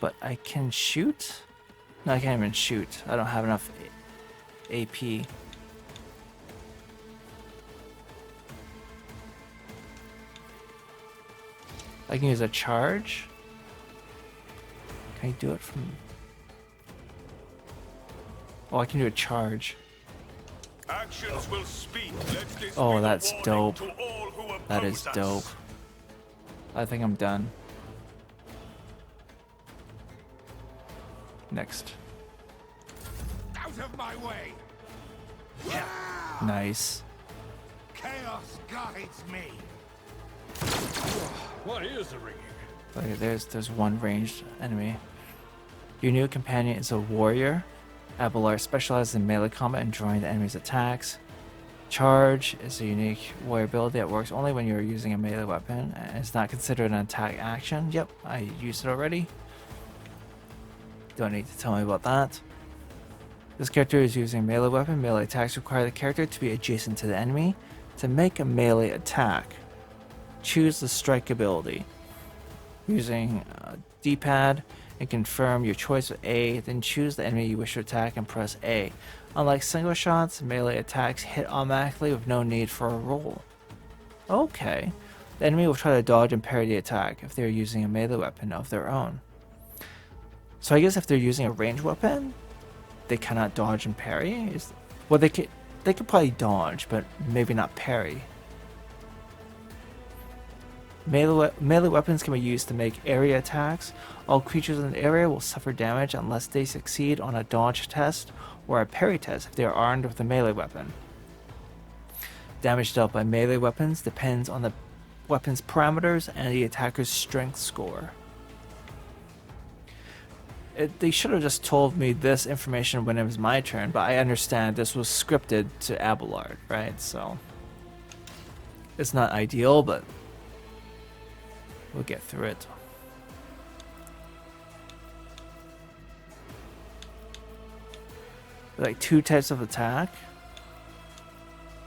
Speaker 1: But I can shoot? No, I can't even shoot. I don't have enough AP. I can use a charge. Can I do it from... Oh, I can do a charge.
Speaker 2: Actions will speak. Let this
Speaker 1: Oh,
Speaker 2: be
Speaker 1: that's
Speaker 2: the
Speaker 1: dope.
Speaker 2: warning to all who
Speaker 1: That is
Speaker 2: oppose
Speaker 1: dope.
Speaker 2: us.
Speaker 1: I think I'm done. Next.
Speaker 7: Out of my way!
Speaker 1: Nice.
Speaker 7: Chaos guides me.
Speaker 6: My ears are ringing.
Speaker 1: Okay, there's one ranged enemy. Your new companion is a warrior. Abelard specializes in melee combat and drawing the enemy's attacks. Charge is a unique warrior ability that works only when you're using a melee weapon and is not considered an attack action. Yep, I used it already. Don't need to tell me about that. This character is using a melee weapon. Melee attacks require the character to be adjacent to the enemy to make a melee attack. Choose the strike ability. Using D-pad and confirm your choice with A, then choose the enemy you wish to attack and press A. Unlike single shots, melee attacks hit automatically with no need for a roll. Okay. The enemy will try to dodge and parry the attack if they are using a melee weapon of their own. So I guess if they're using a ranged weapon, they cannot dodge and parry? Well, they could probably dodge, but maybe not parry. Melee weapons can be used to make area attacks. All creatures in the area will suffer damage unless they succeed on a dodge test or a parry test if they are armed with a melee weapon. Damage dealt by melee weapons depends on the weapon's parameters and the attacker's strength score. They should have just told me this information when it was my turn, but I understand this was scripted to Abelard, right? So it's not ideal, but we'll get through it. Like 2 types of attack.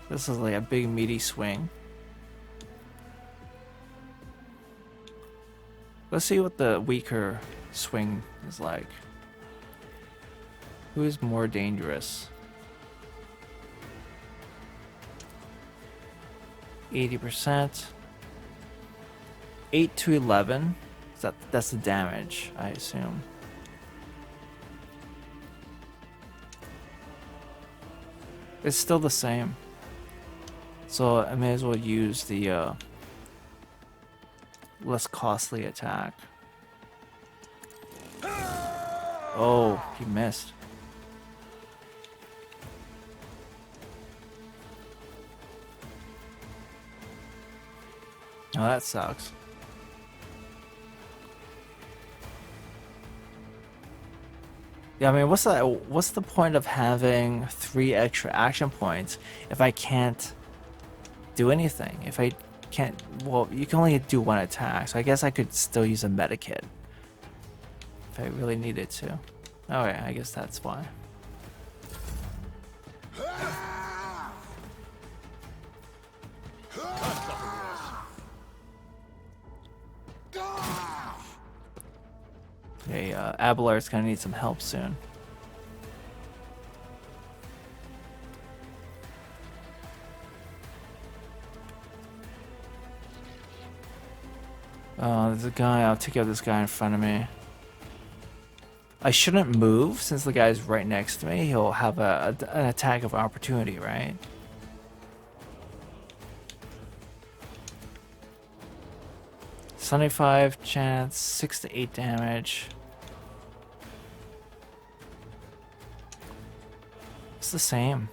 Speaker 1: This is like a big meaty swing. Let's see what the weaker swing is like. Who is more dangerous? 80%. 8 to 11. That's the damage, I assume. It's still the same. So I may as well use the less costly attack. Oh, he missed. Oh, that sucks. Yeah, I mean, what's the point of having 3 extra action points if I can't do anything? If I can't, well, you can only do 1 attack, so I guess I could still use a medikit if I really needed to. Okay, I guess that's why. Okay, Abelard's gonna need some help soon. There's a guy. I'll take out this guy in front of me. I shouldn't move since the guy's right next to me. He'll have an attack of opportunity, right? $75 chance, 6 to 8 damage. It's the same.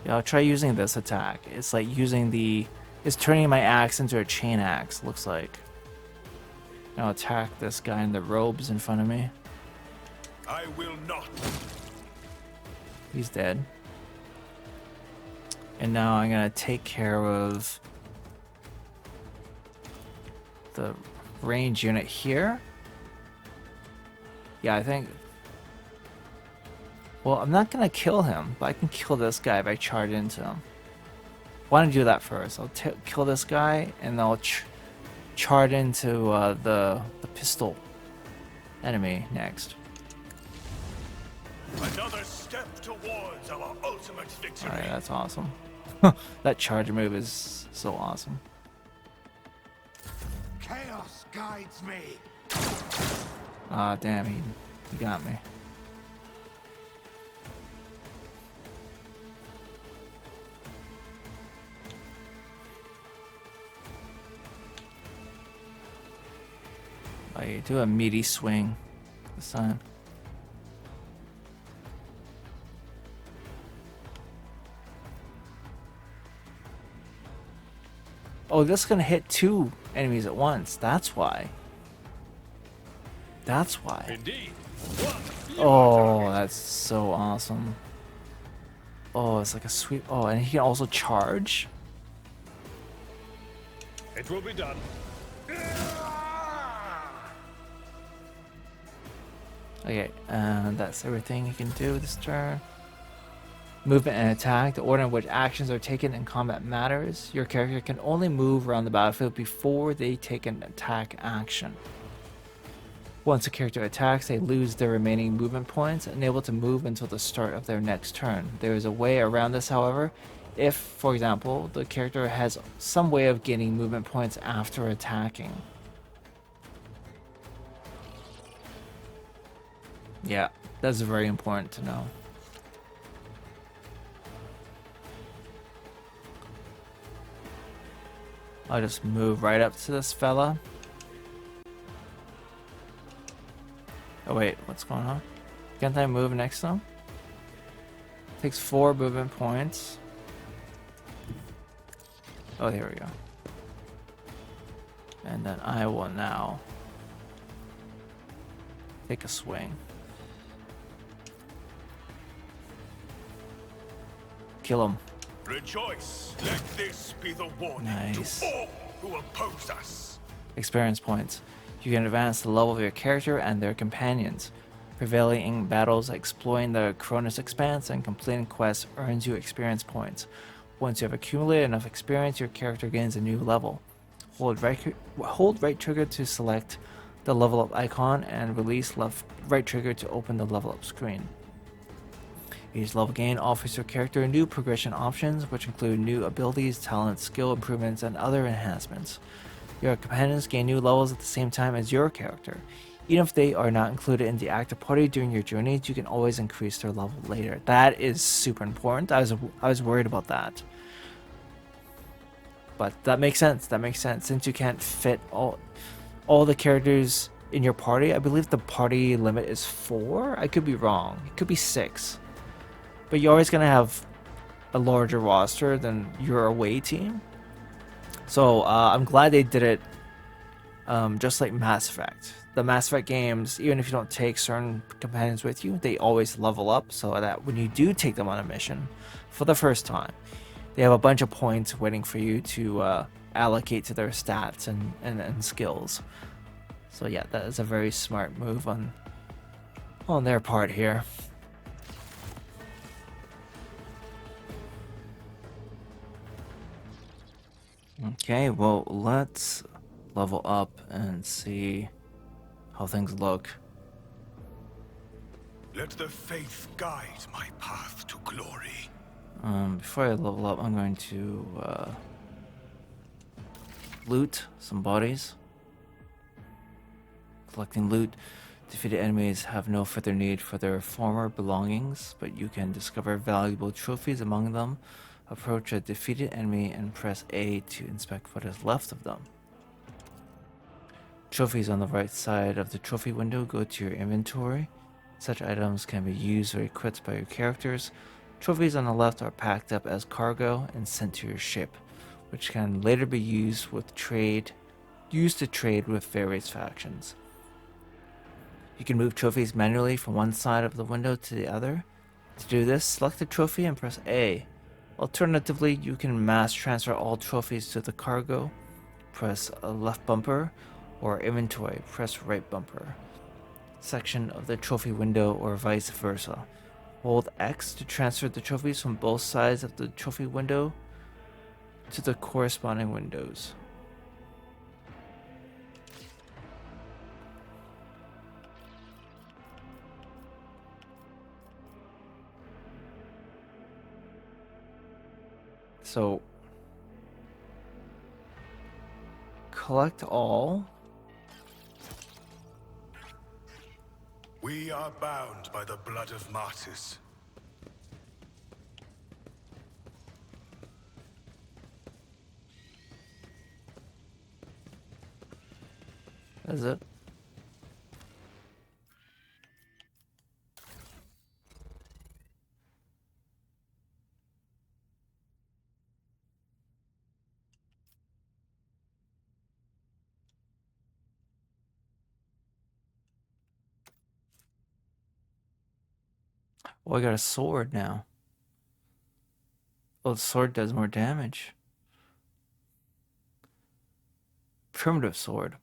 Speaker 1: Yeah, I'll try using this attack. It's like it's turning my axe into a chain axe, looks like. I'll attack this guy in the robes in front of me.
Speaker 2: I will not.
Speaker 1: He's dead. And now I'm gonna take care of the range unit here. Yeah, I think. Well, I'm not gonna kill him, but I can kill this guy if I charge into him. Why don't I do that first? I'll kill this guy, and I'll charge into the pistol enemy next.
Speaker 2: Another step towards our ultimate victory.
Speaker 1: Alright, that's awesome. That charge move is so awesome.
Speaker 7: Chaos guides me.
Speaker 1: Ah, damn, he got me. I do a meaty swing this time. Oh, this is gonna hit 2 enemies at once. That's why. That's why.
Speaker 6: Indeed.
Speaker 1: Oh, that's so awesome. Oh, it's like a sweep. Oh, and he can also charge.
Speaker 6: It will be done.
Speaker 1: Okay, and that's everything he can do this turn. Movement and attack. The order in which actions are taken in combat matters. Your character can only move around the battlefield before they take an attack action. Once a character attacks, they lose their remaining movement points, unable to move until the start of their next turn. There is a way around this, however, if, for example, the character has some way of gaining movement points after attacking. Yeah, that's very important to know. I'll just move right up to this fella. Oh wait, what's going on? Can't I move next to him? Takes 4 movement points. Oh, here we go. And then I will now take a swing. Kill him.
Speaker 2: Rejoice. Let this be the warning
Speaker 1: Nice.
Speaker 2: to all who oppose us.
Speaker 1: Experience points. You can advance the level of your character and their companions. Prevailing in battles, exploring the Cronus Expanse, and completing quests earns you experience points. Once you have accumulated enough experience, your character gains a new level. Hold right trigger to select the level up icon and release right trigger to open the level up screen. Each level gain offers your character new progression options, which include new abilities, talents, skill improvements, and other enhancements. Your companions gain new levels at the same time as your character. Even if they are not included in the active party during your journeys, you can always increase their level later. That is super important. I was worried about that. But that makes sense. That makes sense. Since you can't fit all the characters in your party, I believe the party limit is 4. I could be wrong. It could be 6. But you're always gonna have a larger roster than your away team. So I'm glad they did it just like Mass Effect. The Mass Effect games, even if you don't take certain companions with you, they always level up so that when you do take them on a mission for the first time, they have a bunch of points waiting for you to allocate to their stats and skills. So yeah, that is a very smart move on their part here. Okay, well, let's level up and see how things look.
Speaker 2: Let the faith guide my path to glory.
Speaker 1: Before I level up, I'm going to loot some bodies. Collecting loot. Defeated enemies have no further need for their former belongings, but you can discover valuable trophies among them. Approach a defeated enemy and press A to inspect what is left of them. Trophies on the right side of the trophy window go to your inventory. Such items can be used or equipped by your characters. Trophies on the left are packed up as cargo and sent to your ship, which can later be used to trade with various factions. You can move trophies manually from one side of the window to the other. To do this, select the trophy and press A. Alternatively, you can mass transfer all trophies to the cargo. Press left bumper, or inventory, press right bumper section of the trophy window, or vice versa. Hold X to transfer the trophies from both sides of the trophy window to the corresponding windows. So, collect all.
Speaker 2: We are bound by the blood of martyrs.
Speaker 1: That's it. Oh, I got a sword now. Oh, the sword does more damage. Primitive sword.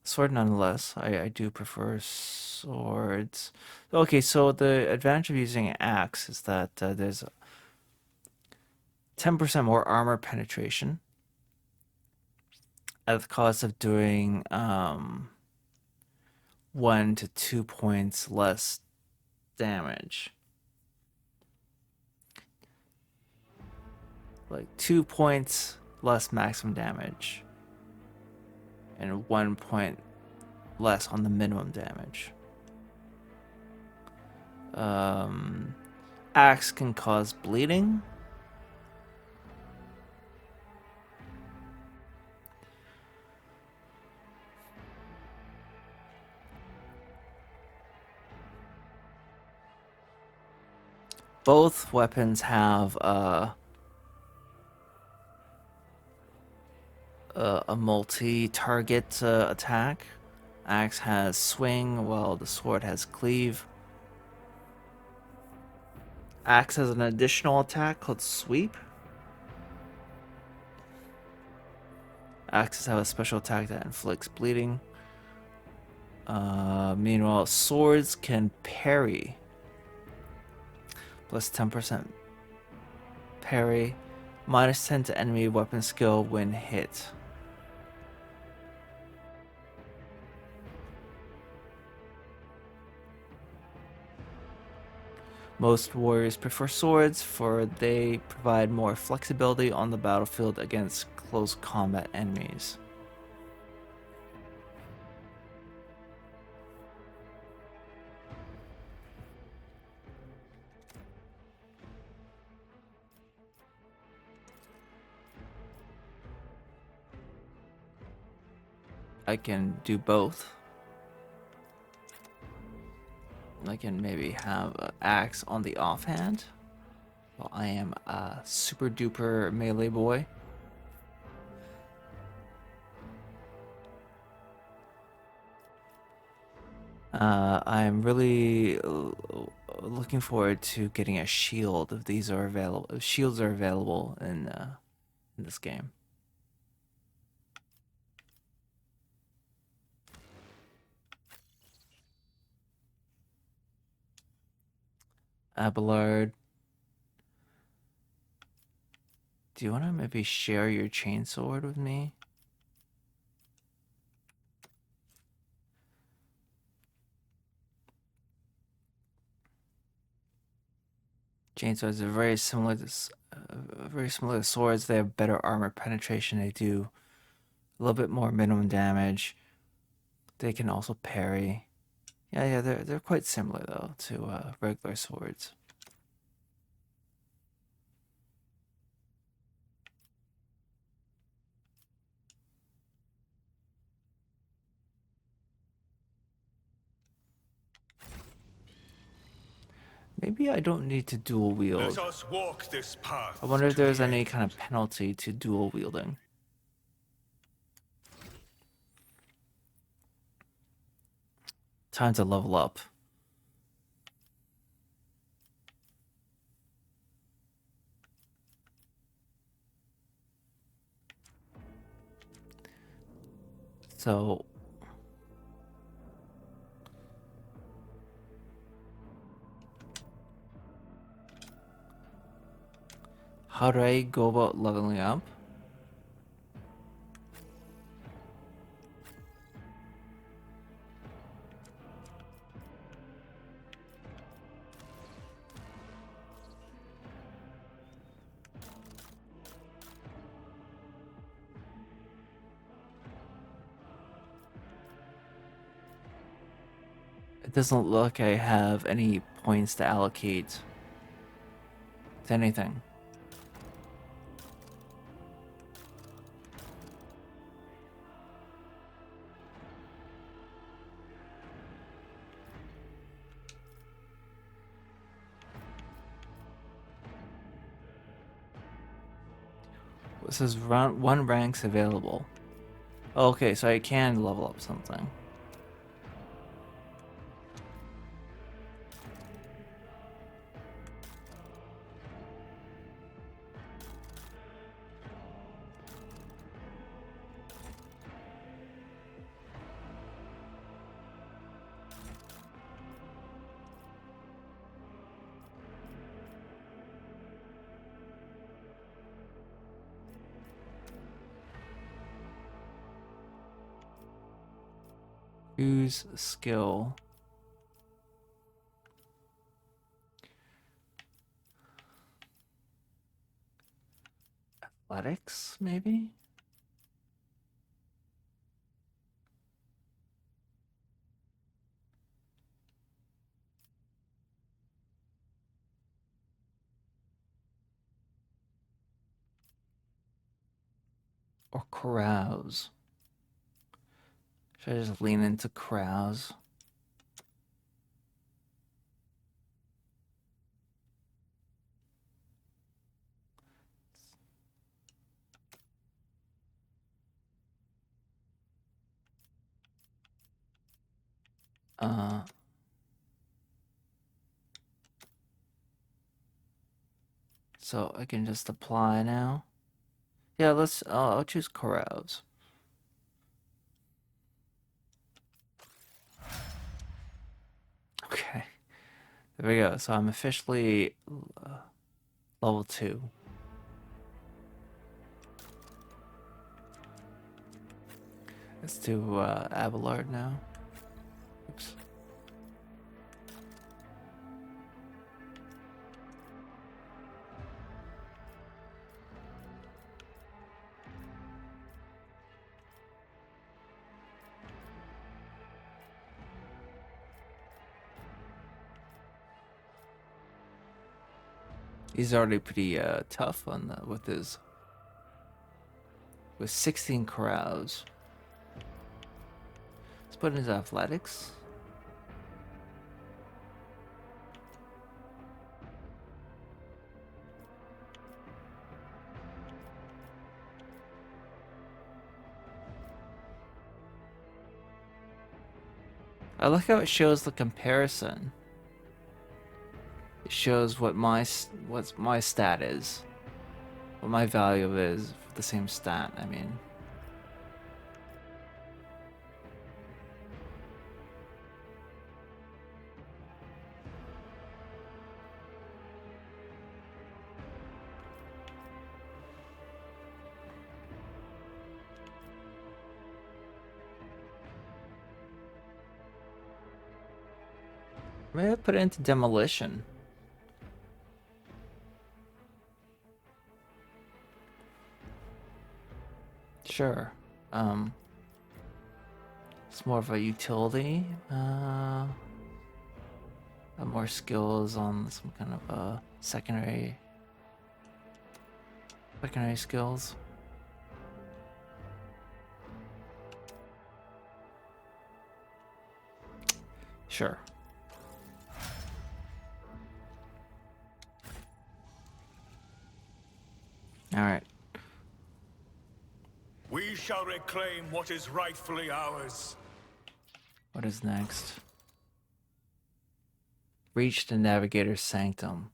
Speaker 1: Sword nonetheless. I do prefer swords. Okay, so the advantage of using an axe is that there's 10% more armor penetration at the cost of doing 1 to 2 points less damage. Like 2 points less maximum damage, and 1 point less on the minimum damage. Axe can cause bleeding. Both weapons have a multi-target attack. Axe has swing, while the sword has cleave. Axe has an additional attack called sweep. Axes have a special attack that inflicts bleeding. Meanwhile, swords can parry. Plus 10% parry. Minus 10 to enemy weapon skill when hit. Most warriors prefer swords, for they provide more flexibility on the battlefield against close combat enemies. I can do both. I can maybe have an axe on the offhand. Well, I am a super duper melee boy. I'm really looking forward to getting a shield if these are available. If shields are available in this game. Abelard, do you want to maybe share your chainsword with me? Chainswords are very similar to swords. They have better armor penetration. They do a little bit more minimum damage. They can also parry. Yeah, they're quite similar though to regular swords. Maybe I don't need to dual wield.
Speaker 2: Let us walk this path.
Speaker 1: I wonder if
Speaker 2: to
Speaker 1: there's
Speaker 2: the
Speaker 1: any
Speaker 2: end.
Speaker 1: kind of penalty to dual wielding. Time to level up. So how do I go about leveling up? It doesn't look like I have any points to allocate to anything. It says round 1 ranks available. Okay, so I can level up something. Use skill. Athletics, maybe? Or carouse. Should I just lean into carouse? So I can just apply now. Yeah, I'll choose carouse. Okay, there we go. So I'm officially level 2. Let's do Abelard now. Oops. He's already pretty tough on with 16 carouse. put into athletics. I like how it shows the comparison. It shows what what's my stat is, what my value is for the same stat. I mean, maybe I put it into demolition. Sure. It's more of a utility. More skills on some kind of secondary skills. Sure. All right.
Speaker 2: We shall reclaim what is rightfully ours.
Speaker 1: What is next? Reach the Navigator's Sanctum.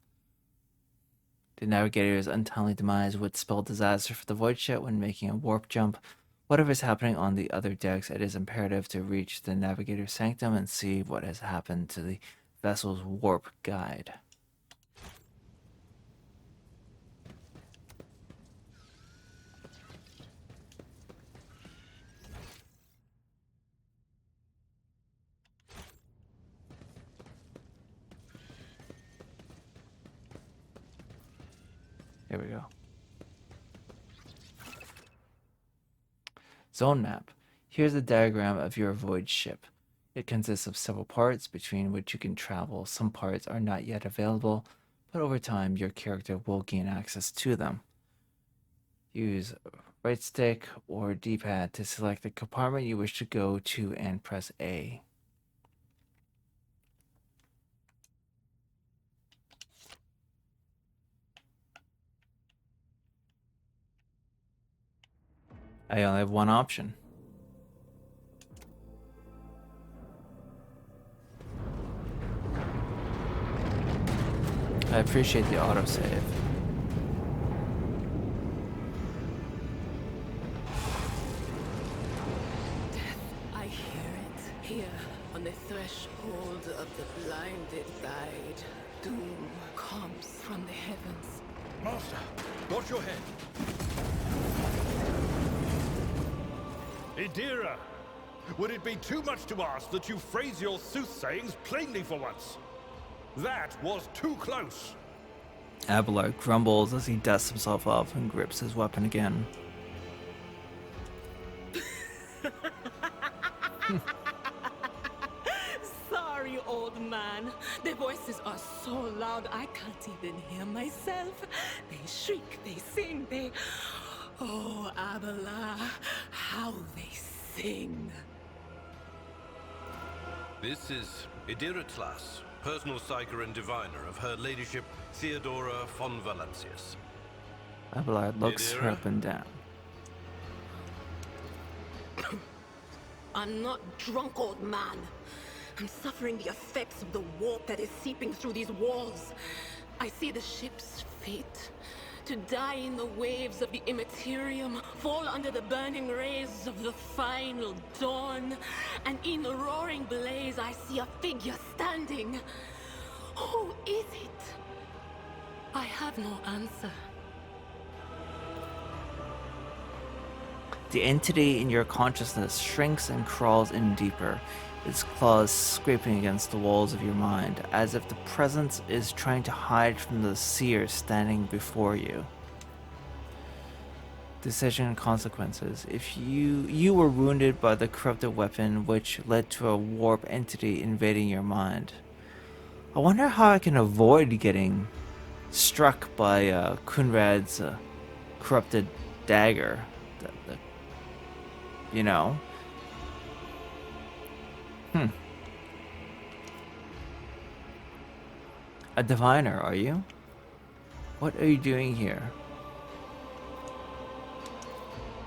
Speaker 1: The Navigator's untimely demise would spell disaster for the Void Ship when making a warp jump. Whatever is happening on the other decks, it is imperative to reach the Navigator's Sanctum and see what has happened to the vessel's warp guide. Here we go. Zone map. Here's a diagram of your void ship. It consists of several parts between which you can travel. Some parts are not yet available, but over time your character will gain access to them. Use right stick or D-pad to select the compartment you wish to go to and press A. I only have one option. I appreciate the autosave.
Speaker 9: I hear it here on the threshold of the blinded guide. Doom comes from the heavens.
Speaker 6: Master, watch your head. Idira, would it be too much to ask that you phrase your soothsayings plainly for once? That was too close.
Speaker 1: Abelard grumbles as he dusts himself off and grips his weapon again.
Speaker 9: Sorry, old man. Their voices are so loud I can't even hear myself. They shriek, they sing, they... Oh, Abelard, how they sing.
Speaker 6: This is Idira Tlas, personal psyker and diviner of Her Ladyship Theodora von Valentius.
Speaker 1: Abelard looks her up and down.
Speaker 9: I'm not drunk, old man. I'm suffering the effects of the warp that is seeping through these walls. I see the ship's fate. To die in the waves of the immaterium, fall under the burning rays of the final dawn. And in the roaring blaze, I see a figure standing. Who is it? I have no answer.
Speaker 1: The entity in your consciousness shrinks and crawls in deeper, its claws scraping against the walls of your mind, as if the presence is trying to hide from the seer standing before you. Decision and consequences. If you were wounded by the corrupted weapon which led to a warp entity invading your mind. I wonder how I can avoid getting struck by Kunrad's corrupted dagger. You know? A diviner, are you? What are you doing here?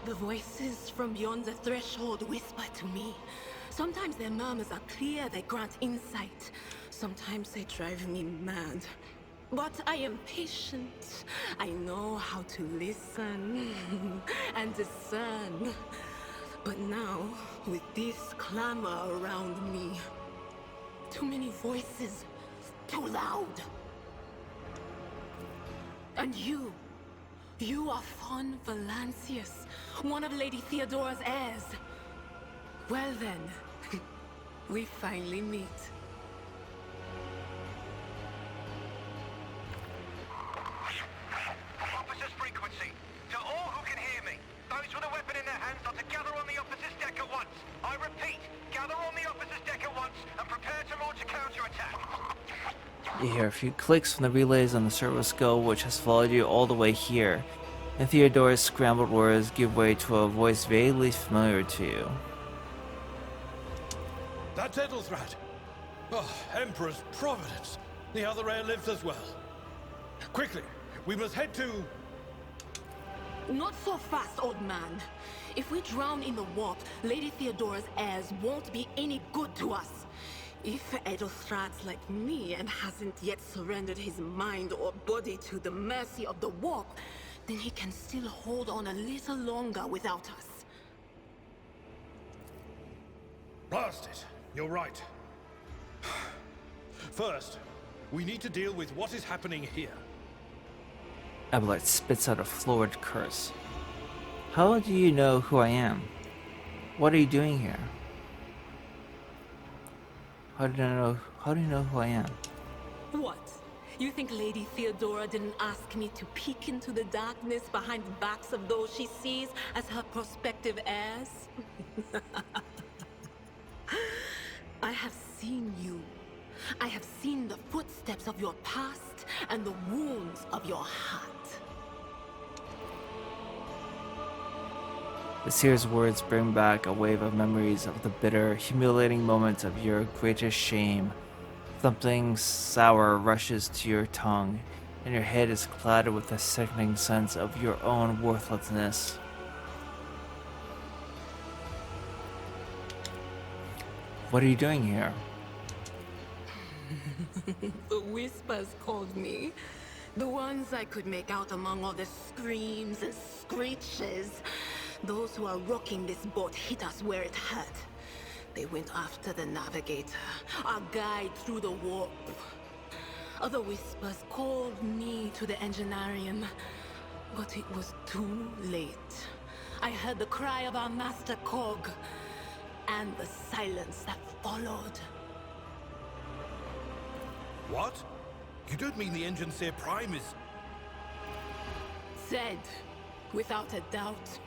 Speaker 11: The voices from beyond the threshold whisper to me. Sometimes their murmurs are clear, they grant insight. Sometimes they drive me mad. But I am patient. I know how to listen and discern. But now, with this clamor around me, too many voices, too loud. And you are Fon Valancius, one of Lady Theodora's heirs. Well then, we finally meet.
Speaker 10: Officer's frequency. To all who can hear me, those with a weapon in their hands are to gather on the officer's deck at once. I repeat, gather on the officer's deck at once and prepare to launch a counterattack.
Speaker 1: You hear a few clicks from the relays on the servo scope, which has followed you all the way here, and Theodora's scrambled words give way to a voice vaguely familiar to you.
Speaker 6: That's Edelthrat. Oh, Emperor's Providence. The other heir lives as well. Quickly, we must head to...
Speaker 11: Not so fast, old man. If we drown in the warp, Lady Theodora's heirs won't be any good to us. If Edelthrat's like me and hasn't yet surrendered his mind or body to the mercy of the warp, then he can still hold on a little longer without us.
Speaker 6: Blast it. You're right. First, we need to deal with what is happening here.
Speaker 1: Abelard spits out a florid curse. How do you know who I am? What are you doing here? How do you know who I am?
Speaker 11: What? You think Lady Theodora didn't ask me to peek into the darkness behind the backs of those she sees as her prospective heirs? I have seen you. I have seen the footsteps of your past and the wounds of your heart.
Speaker 1: The seer's words bring back a wave of memories of the bitter, humiliating moments of your greatest shame. Something sour rushes to your tongue, and your head is clouded with a sickening sense of your own worthlessness. What are you doing here?
Speaker 11: The whispers called me. The ones I could make out among all the screams and screeches. Those who are rocking this boat hit us where it hurt. They went after the navigator, our guide through the warp. Other whispers called me to the engineerium, but it was too late. I heard the cry of our master Cog, and the silence that followed.
Speaker 6: What? You don't mean the Engineer Prime is...
Speaker 11: Said, without a doubt.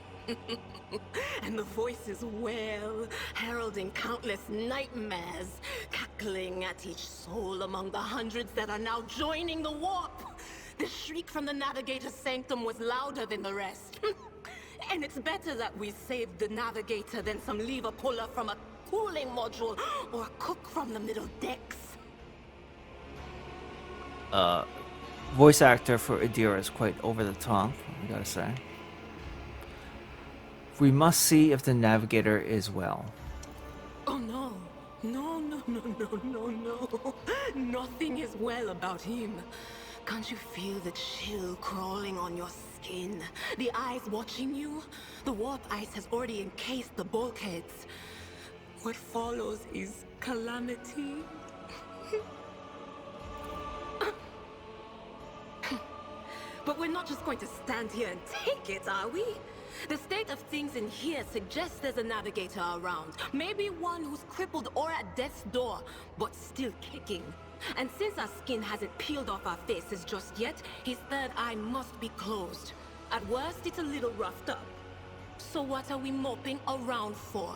Speaker 11: And the voices wail, heralding countless nightmares, cackling at each soul among the hundreds that are now joining the warp. The shriek from the Navigator's sanctum was louder than the rest. And it's better that we saved the Navigator than some lever puller from a cooling module or a cook from the middle decks.
Speaker 1: Voice actor for Idira is quite over the top, I gotta say. We must see if the navigator is well.
Speaker 11: Oh no. No. Nothing is well about him. Can't you feel the chill crawling on your skin? The eyes watching you? The warp ice has already encased the bulkheads. What follows is calamity. But we're not just going to stand here and take it, are we? The state of things in here suggests there's a navigator around. Maybe one who's crippled or at death's door, but still kicking. And since our skin hasn't peeled off our faces just yet, his third eye must be closed. At worst, it's a little roughed up. So what are we moping around for?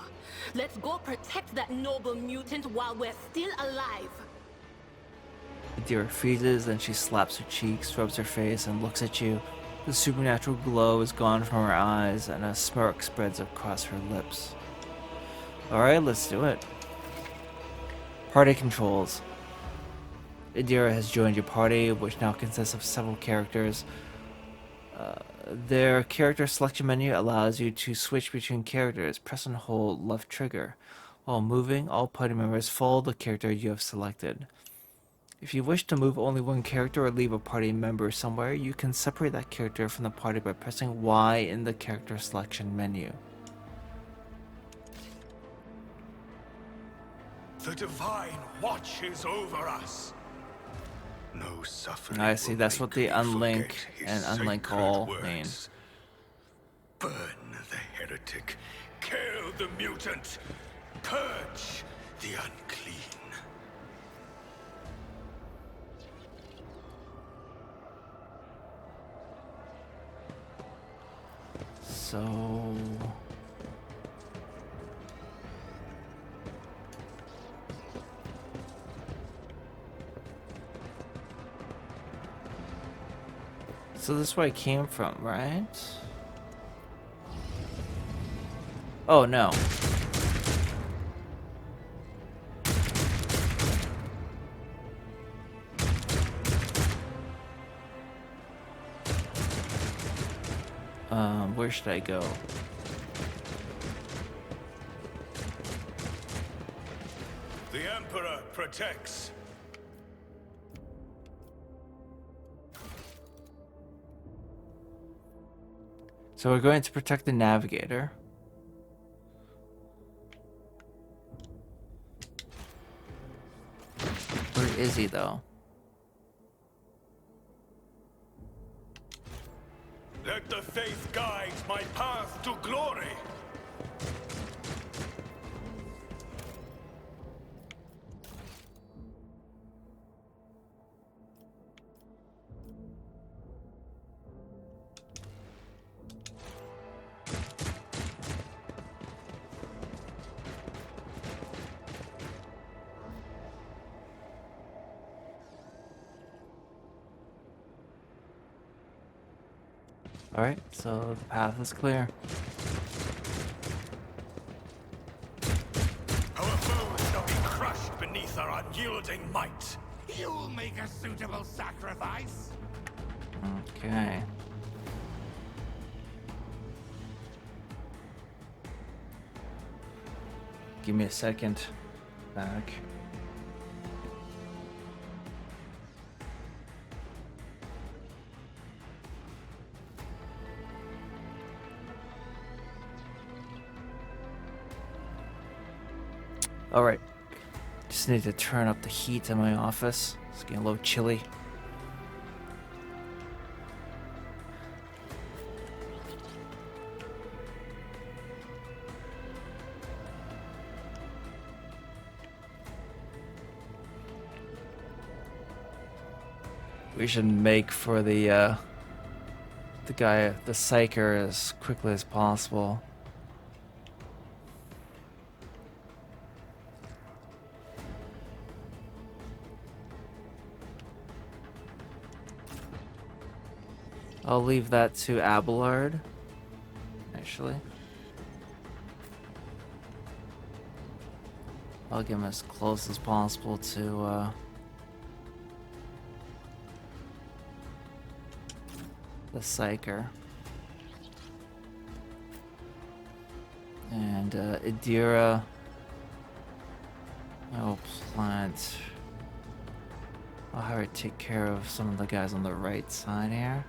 Speaker 11: Let's go protect that noble mutant while we're still alive.
Speaker 1: Idira freezes, then she slaps her cheeks, rubs her face, and looks at you. The supernatural glow is gone from her eyes, and a smirk spreads across her lips. Alright, let's do it. Party controls. Idira has joined your party, which now consists of several characters. Their character selection menu allows you to switch between characters. Press and hold left trigger. While moving, all party members follow the character you have selected. If you wish to move only one character or leave a party member somewhere, you can separate that character from the party by pressing Y in the character selection menu.
Speaker 2: The Divine watches over us. No suffering.
Speaker 1: I see, that's what the
Speaker 2: will make me
Speaker 1: unlink
Speaker 2: forget his
Speaker 1: and unlink
Speaker 2: sacred
Speaker 1: all
Speaker 2: words.
Speaker 1: mean.
Speaker 2: Burn the heretic, kill the mutant, purge the unclean.
Speaker 1: So... So this is where I came from, right? Oh no. Where should I go?
Speaker 2: The Emperor protects.
Speaker 1: So we're going to protect the navigator. Where is he though?
Speaker 2: Let the faith guide my path to glory.
Speaker 1: Alright, so the path is clear.
Speaker 2: Our foes shall be crushed beneath our unyielding might.
Speaker 7: You'll make a suitable sacrifice.
Speaker 1: Okay. Give me a second. Back. Alright. Just need to turn up the heat in my office. It's getting a little chilly. We should make for the guy, the psyker, as quickly as possible. I'll leave that to Abelard, actually. I'll get him as close as possible to the psyker. And Idira, I'll plant. I'll have her take care of some of the guys on the right side here.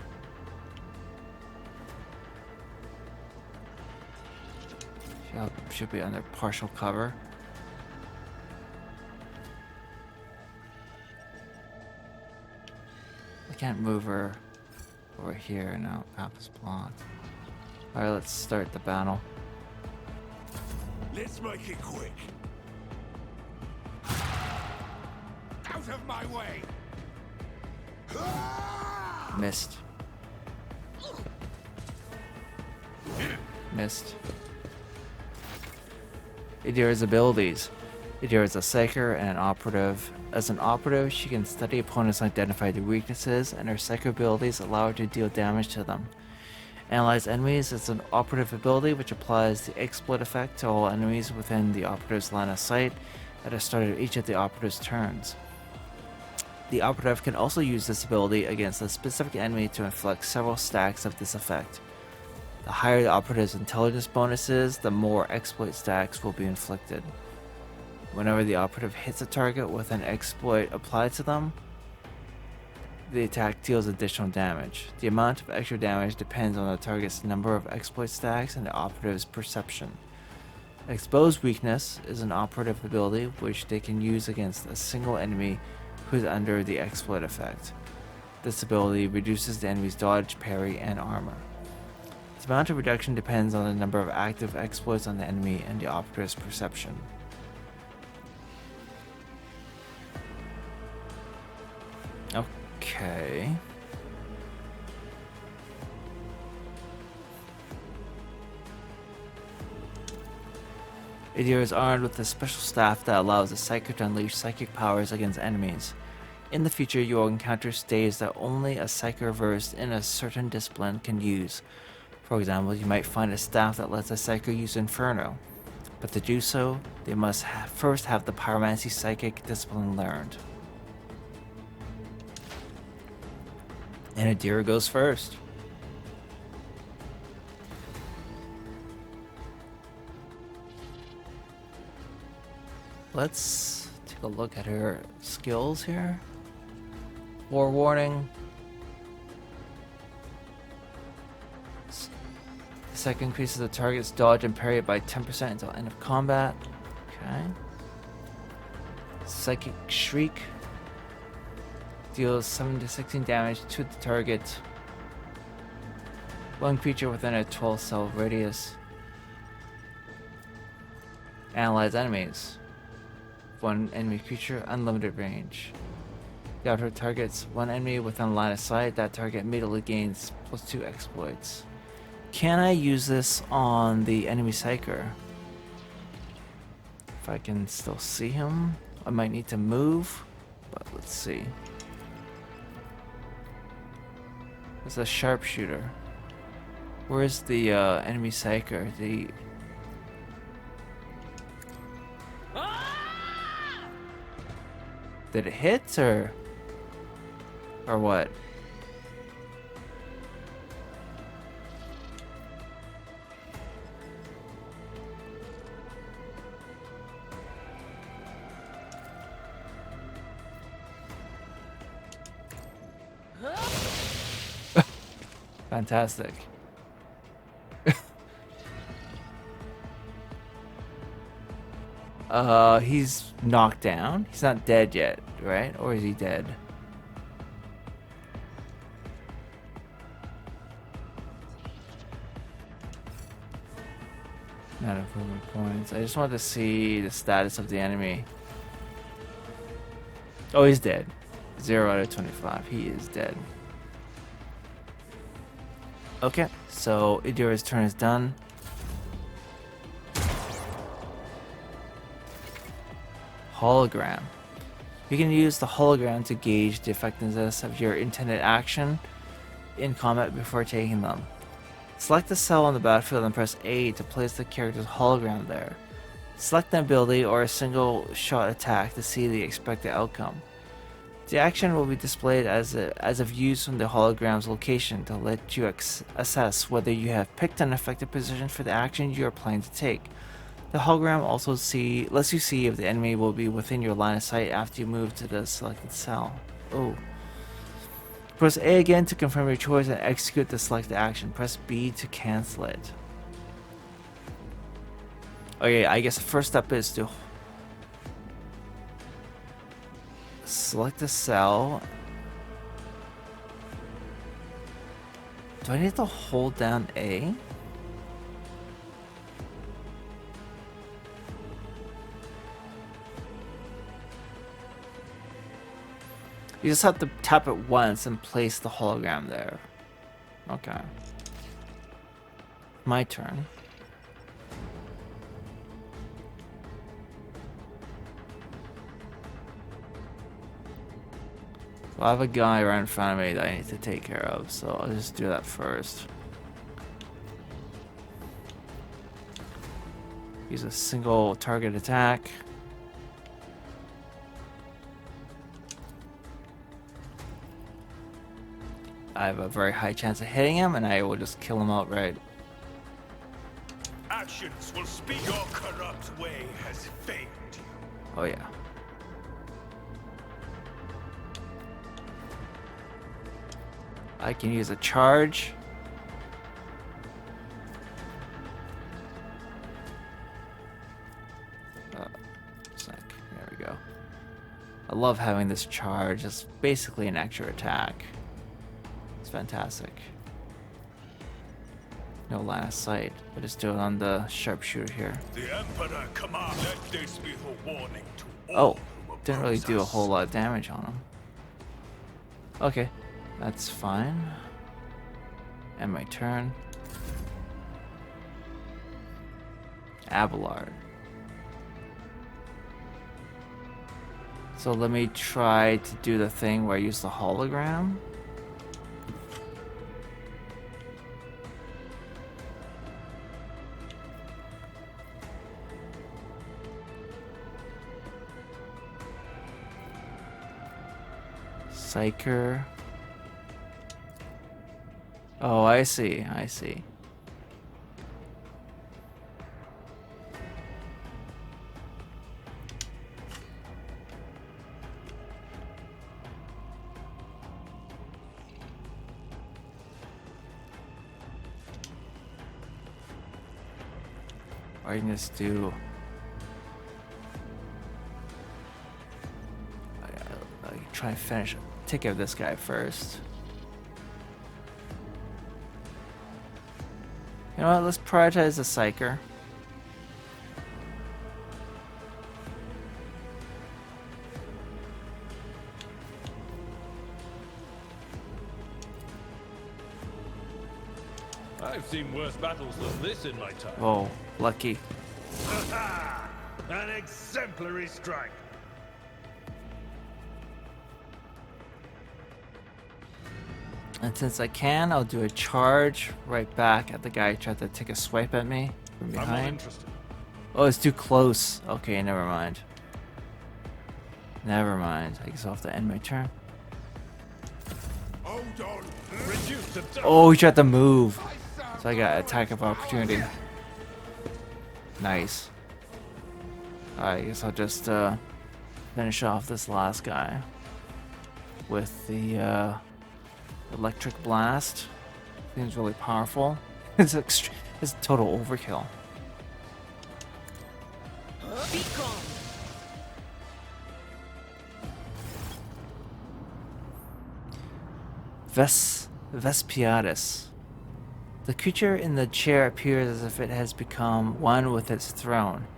Speaker 1: Should be under partial cover. I can't move her over here now. Path is blocked. Alright, let's start the battle.
Speaker 2: Let's make it quick.
Speaker 7: Out of my way.
Speaker 1: Missed. Missed. Idira's abilities. Idira is a psyker and an operative. As an operative, she can study opponents and identify their weaknesses, and her psyker abilities allow her to deal damage to them. Analyze enemies is an operative ability which applies the exploit effect to all enemies within the operative's line of sight. at the start of each of the operative's turns. The operative can also use this ability against a specific enemy to inflict several stacks of this effect. The higher the operative's intelligence bonus is, the more exploit stacks will be inflicted. Whenever the operative hits a target with an exploit applied to them, the attack deals additional damage. The amount of extra damage depends on the target's number of exploit stacks and the operative's perception. Expose Weakness is an operative ability which they can use against a single enemy who is under the exploit effect. This ability reduces the enemy's dodge, parry, and armor. The amount of reduction depends on the number of active exploits on the enemy and the operative's perception. Okay. Idir is armed with a special staff that allows the Psyker to unleash psychic powers against enemies. In the future, you will encounter staves that only a Psyker versed in a certain discipline can use. For example, you might find a staff that lets a Psyker use Inferno, but to do so, they must first have the Pyromancy Psychic discipline learned. And Adira goes first. Let's take a look at her skills here. Warning. Second increases the target's dodge and parry by 10% until end of combat. Okay. Psychic Shriek. Deals 7 to 16 damage to the target. One creature within a 12 cell radius. Analyze enemies. One enemy creature, unlimited range. The outer targets one enemy within line of sight. That target immediately gains +2 exploits. Can I use this on the enemy Psyker? If I can still see him, I might need to move, but let's see. It's a sharpshooter. Where's the enemy Psyker? Did it hit or what? Fantastic. He's knocked down. He's not dead yet, right? Or is he dead? Not improvement points. I just wanted to see the status of the enemy. Oh, he's dead. 0 out of 25. He is dead. Okay, so Idira's turn is done. Hologram. You can use the hologram to gauge the effectiveness of your intended action in combat before taking them. Select a cell on the battlefield and press A to place the character's hologram there. Select an ability or a single shot attack to see the expected outcome. The action will be displayed as a view from the hologram's location to let you assess whether you have picked an effective position for the action you are planning to take. The hologram also lets you see if the enemy will be within your line of sight after you move to the selected cell. Oh. Press A again to confirm your choice and execute the selected action. Press B to cancel it. Okay, I guess the first step is to select a cell. Do I need to hold down A? You just have to tap it once and place the hologram there. Okay. My turn. Well, I have a guy right in front of me that I need to take care of, so I'll just do that first. Use a single target attack. I have a very high chance of hitting him, and I will just kill him outright.
Speaker 2: Actions will speak. Your corrupt way has failed you.
Speaker 1: Oh yeah. I can use a charge. There we go. I love having this charge. It's basically an extra attack. It's fantastic. No line of sight. I just do it on the sharpshooter here.
Speaker 2: The Emperor commands. Let this be the warning to all.
Speaker 1: Oh, didn't really do a whole lot of damage on him. Okay, that's fine. And my turn. Abelard. So let me try to do the thing where I use the hologram. Psyker. Oh, I see. I see. I can just do. I try and finish. Take out this guy first. You know what? Let's prioritize the Psyker.
Speaker 6: I've seen worse battles than this in my time.
Speaker 1: Oh, lucky.
Speaker 2: An exemplary strike.
Speaker 1: And since I can, I'll do a charge right back at the guy who tried to take a swipe at me from
Speaker 6: I'm not
Speaker 1: behind.
Speaker 6: interested.
Speaker 1: Oh, it's too close. Okay, never mind. Never mind. I guess I'll have to end my turn.
Speaker 2: Hold on.
Speaker 6: Reduce to dust.
Speaker 1: Oh, he tried to move. So I got attack of opportunity. Nice. Alright, I guess I'll just finish off this last guy with the electric blast. Seems really powerful. It's total overkill.
Speaker 11: Be gone.
Speaker 1: Vespiatus. The creature in the chair appears as if it has become one with its throne.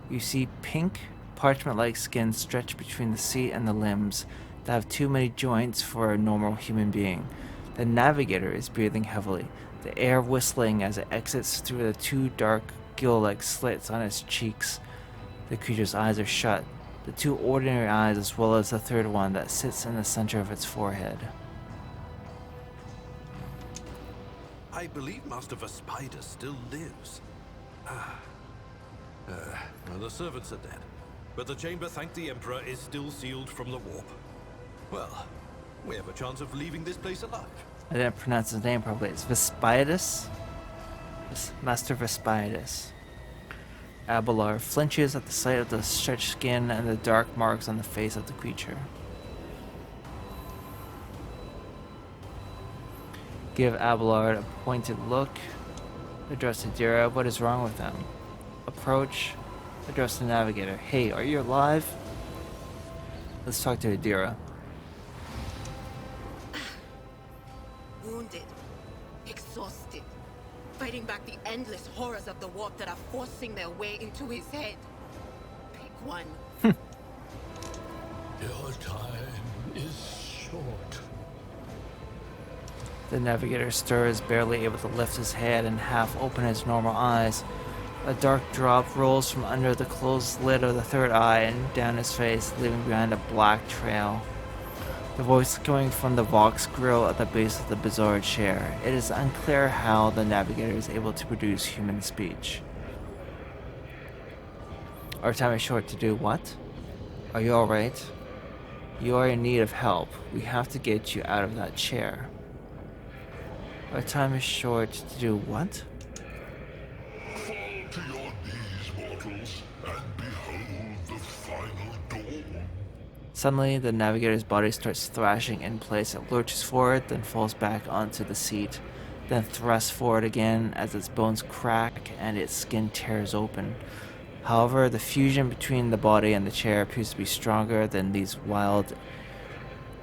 Speaker 1: You see pink, parchment-like skin stretched between the seat and the limbs that have too many joints for a normal human being. The navigator is breathing heavily, the air whistling as it exits through the two dark gill-like slits on its cheeks. The creature's eyes are shut, the two ordinary eyes as well as the third one that sits in the center of its forehead.
Speaker 6: I believe Master Vespider still lives. Well, the servants are dead, but the chamber, thank the Emperor, is still sealed from the warp. Well, we have a chance of leaving this place alive.
Speaker 1: I didn't pronounce his name properly. It's Vespidas. Master Vespidas. Abelard flinches at the sight of the stretched skin and the dark marks on the face of the creature. Give Abelard a pointed look. Address Theodora. What is wrong with them? Approach. Address the navigator. Hey, are you alive? Let's talk to Theodora.
Speaker 11: Wounded. Exhausted. Fighting back the endless horrors of the warp that are forcing their way into his head. Pick one.
Speaker 2: Your time is short.
Speaker 1: The navigator stirs, barely able to lift his head and half open his normal eyes. A dark drop rolls from under the closed lid of the third eye and down his face, leaving behind a black trail. The voice coming from the Vox grill at the base of the bizarre chair. It is unclear how the navigator is able to produce human speech. Our time is short to do what? Are you alright? You are in need of help. We have to get you out of that chair. Our time is short to do what?
Speaker 2: Fall to your knees, mortals, and behold the final dawn.
Speaker 1: Suddenly, the navigator's body starts thrashing in place. It lurches forward, then falls back onto the seat, then thrusts forward again as its bones crack and its skin tears open. However, the fusion between the body and the chair appears to be stronger than these wild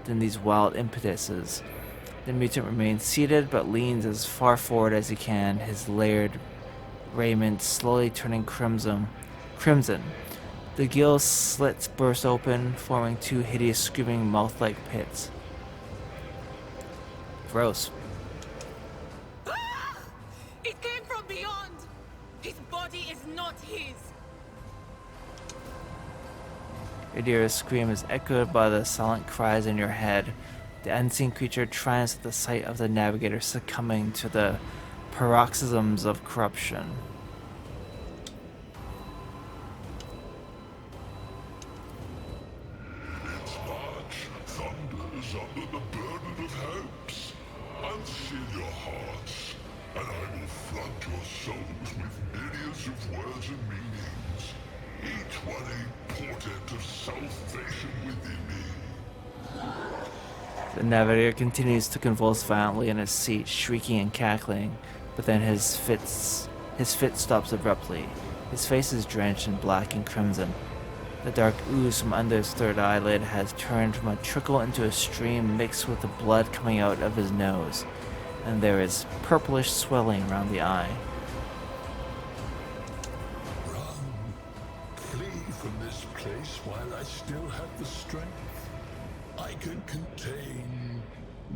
Speaker 1: impetuses. The mutant remains seated but leans as far forward as he can, his layered raiment slowly turning crimson. The gill slits burst open, forming two hideous screaming mouth-like pits. Gross.
Speaker 11: It came from beyond! His body is not his!
Speaker 1: Idira's scream is echoed by the silent cries in your head. The unseen creature triumphs at the sight of the navigator succumbing to the paroxysms of corruption.
Speaker 2: Its march thunders under the burden of hopes. Unseal your hearts, and I will flood your souls with myriads of words and meanings, each one a portent of salvation within me.
Speaker 1: The navigator continues to convulse violently in his seat, shrieking and cackling, but then his fit stops abruptly. His face is drenched in black and crimson. The dark ooze from under his third eyelid has turned from a trickle into a stream mixed with the blood coming out of his nose, and there is purplish swelling around the eye.
Speaker 2: Run. Flee from this place while I still have the strength. I can contain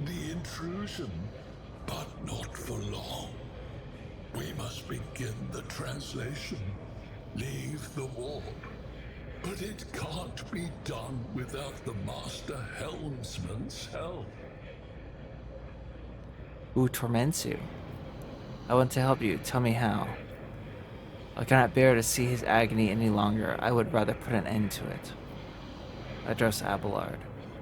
Speaker 2: the intrusion, but not for long. We must begin the translation. Leave the ward. But it can't be done without the Master Helmsman's help.
Speaker 1: Who torments you? I want to help you. Tell me how. I cannot bear to see his agony any longer. I would rather put an end to it. Address Abelard.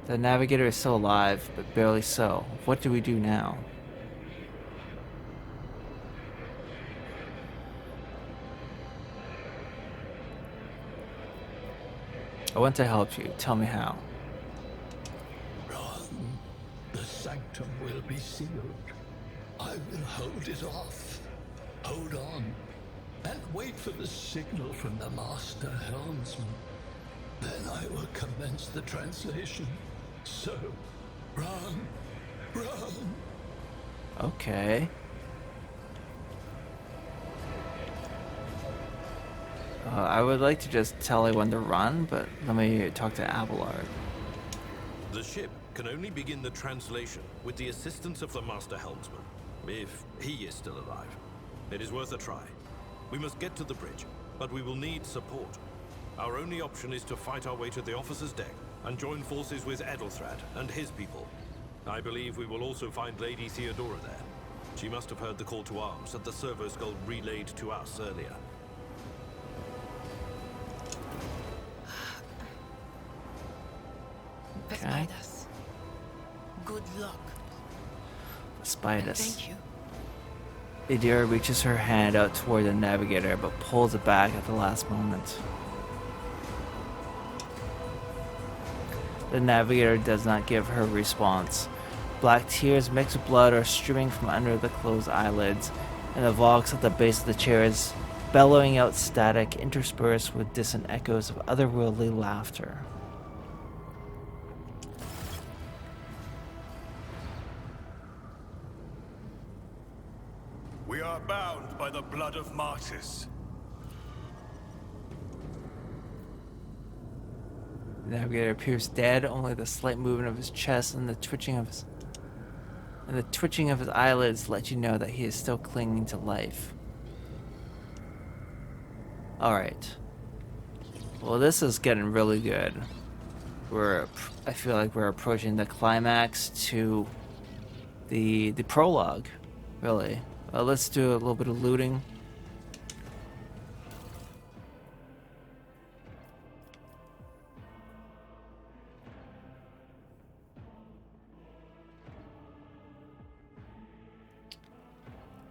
Speaker 1: The navigator is still alive, but barely so. What do we do now? I want to help you. Tell me how.
Speaker 2: Run. The sanctum will be sealed. I will hold it off. Hold on. And wait for the signal from the Master Helmsman. Then I will commence the translation. So, run. Run.
Speaker 1: Okay. I would like to just tell everyone to run, but let me talk to Abelard.
Speaker 6: The ship can only begin the translation with the assistance of the Master Helmsman, if he is still alive. It is worth a try. We must get to the bridge, but we will need support. Our only option is to fight our way to the officer's deck and join forces with Edelthrad and his people. I believe we will also find Lady Theodora there. She must have heard the call to arms that the servo skull relayed to us earlier.
Speaker 1: Okay.
Speaker 11: Good luck.
Speaker 1: Despite us.
Speaker 11: Thank you.
Speaker 1: Idira reaches her hand out toward the navigator, but pulls it back at the last moment. The navigator does not give her response. Black tears mixed with blood are streaming from under the closed eyelids, and the vox at the base of the chair is bellowing out static interspersed with distant echoes of otherworldly laughter.
Speaker 2: We are bound by the blood of martyrs.
Speaker 1: The navigator appears dead, only the slight movement of his chest and the twitching of his eyelids let you know that he is still clinging to life. Alright. Well, this is getting really good. I feel like we're approaching the climax to the prologue, really. Let's do a little bit of looting.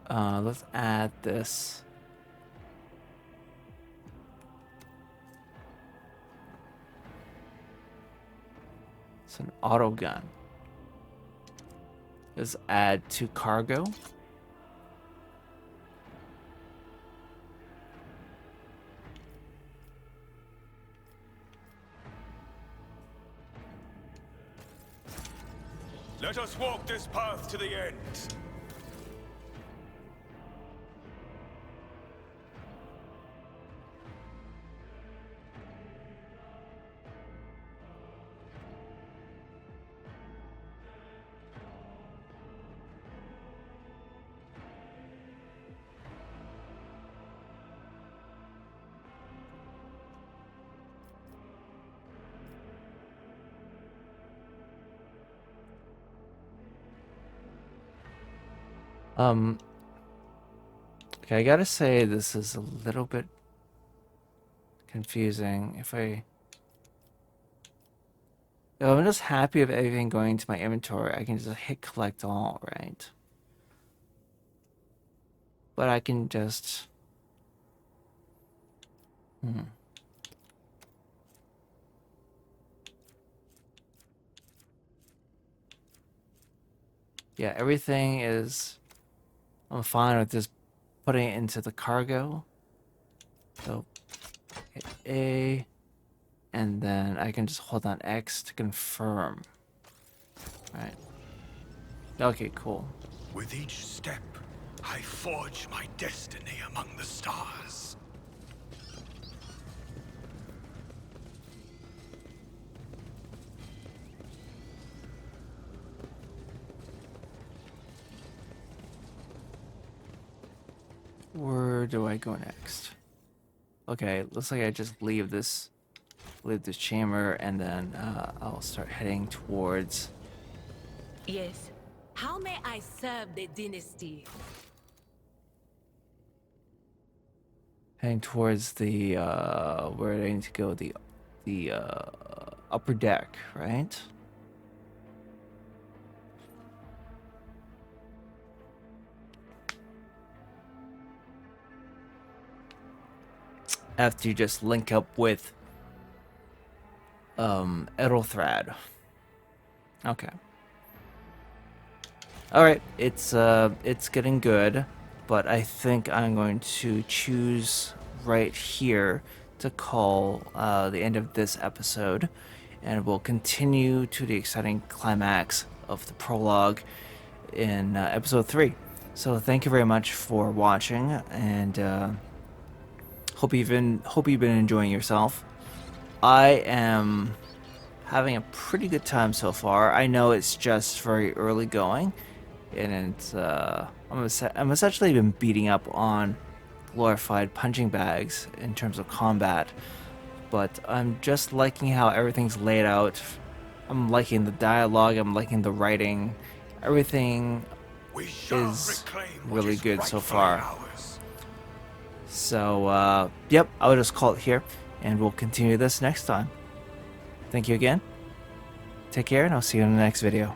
Speaker 1: Let's add this. It's an auto gun. Let's add to cargo.
Speaker 7: Let us walk this path to the end.
Speaker 1: Okay, I gotta say this is a little bit confusing. I'm just happy with everything going into my inventory. I can just hit collect all, right? But I can just... Yeah, everything is... I'm fine with just putting it into the cargo. So, hit A, and then I can just hold on X to confirm. Right. Okay, cool.
Speaker 7: With each step, I forge my destiny among the stars.
Speaker 1: Where do I go next? Okay, looks like I just leave this chamber, and then I'll start heading towards...
Speaker 11: Yes. How may I serve the dynasty?
Speaker 1: Heading towards the where I need to go, the upper deck, right? After you just link up with Ethelthrad. Okay. Alright, it's getting good, but I think I'm going to choose right here to call the end of this episode, and we'll continue to the exciting climax of the prologue in episode 3. So thank you very much for watching, and hope you've been enjoying yourself. I am having a pretty good time so far. I know it's just very early going, and it's I'm essentially been beating up on glorified punching bags in terms of combat, but I'm just liking how everything's laid out. I'm liking the dialogue, I'm liking the writing. Everything is really good so far. So yep, I'll just call it here, and we'll continue this next time. Thank you again. Take care, and I'll see you in the next video.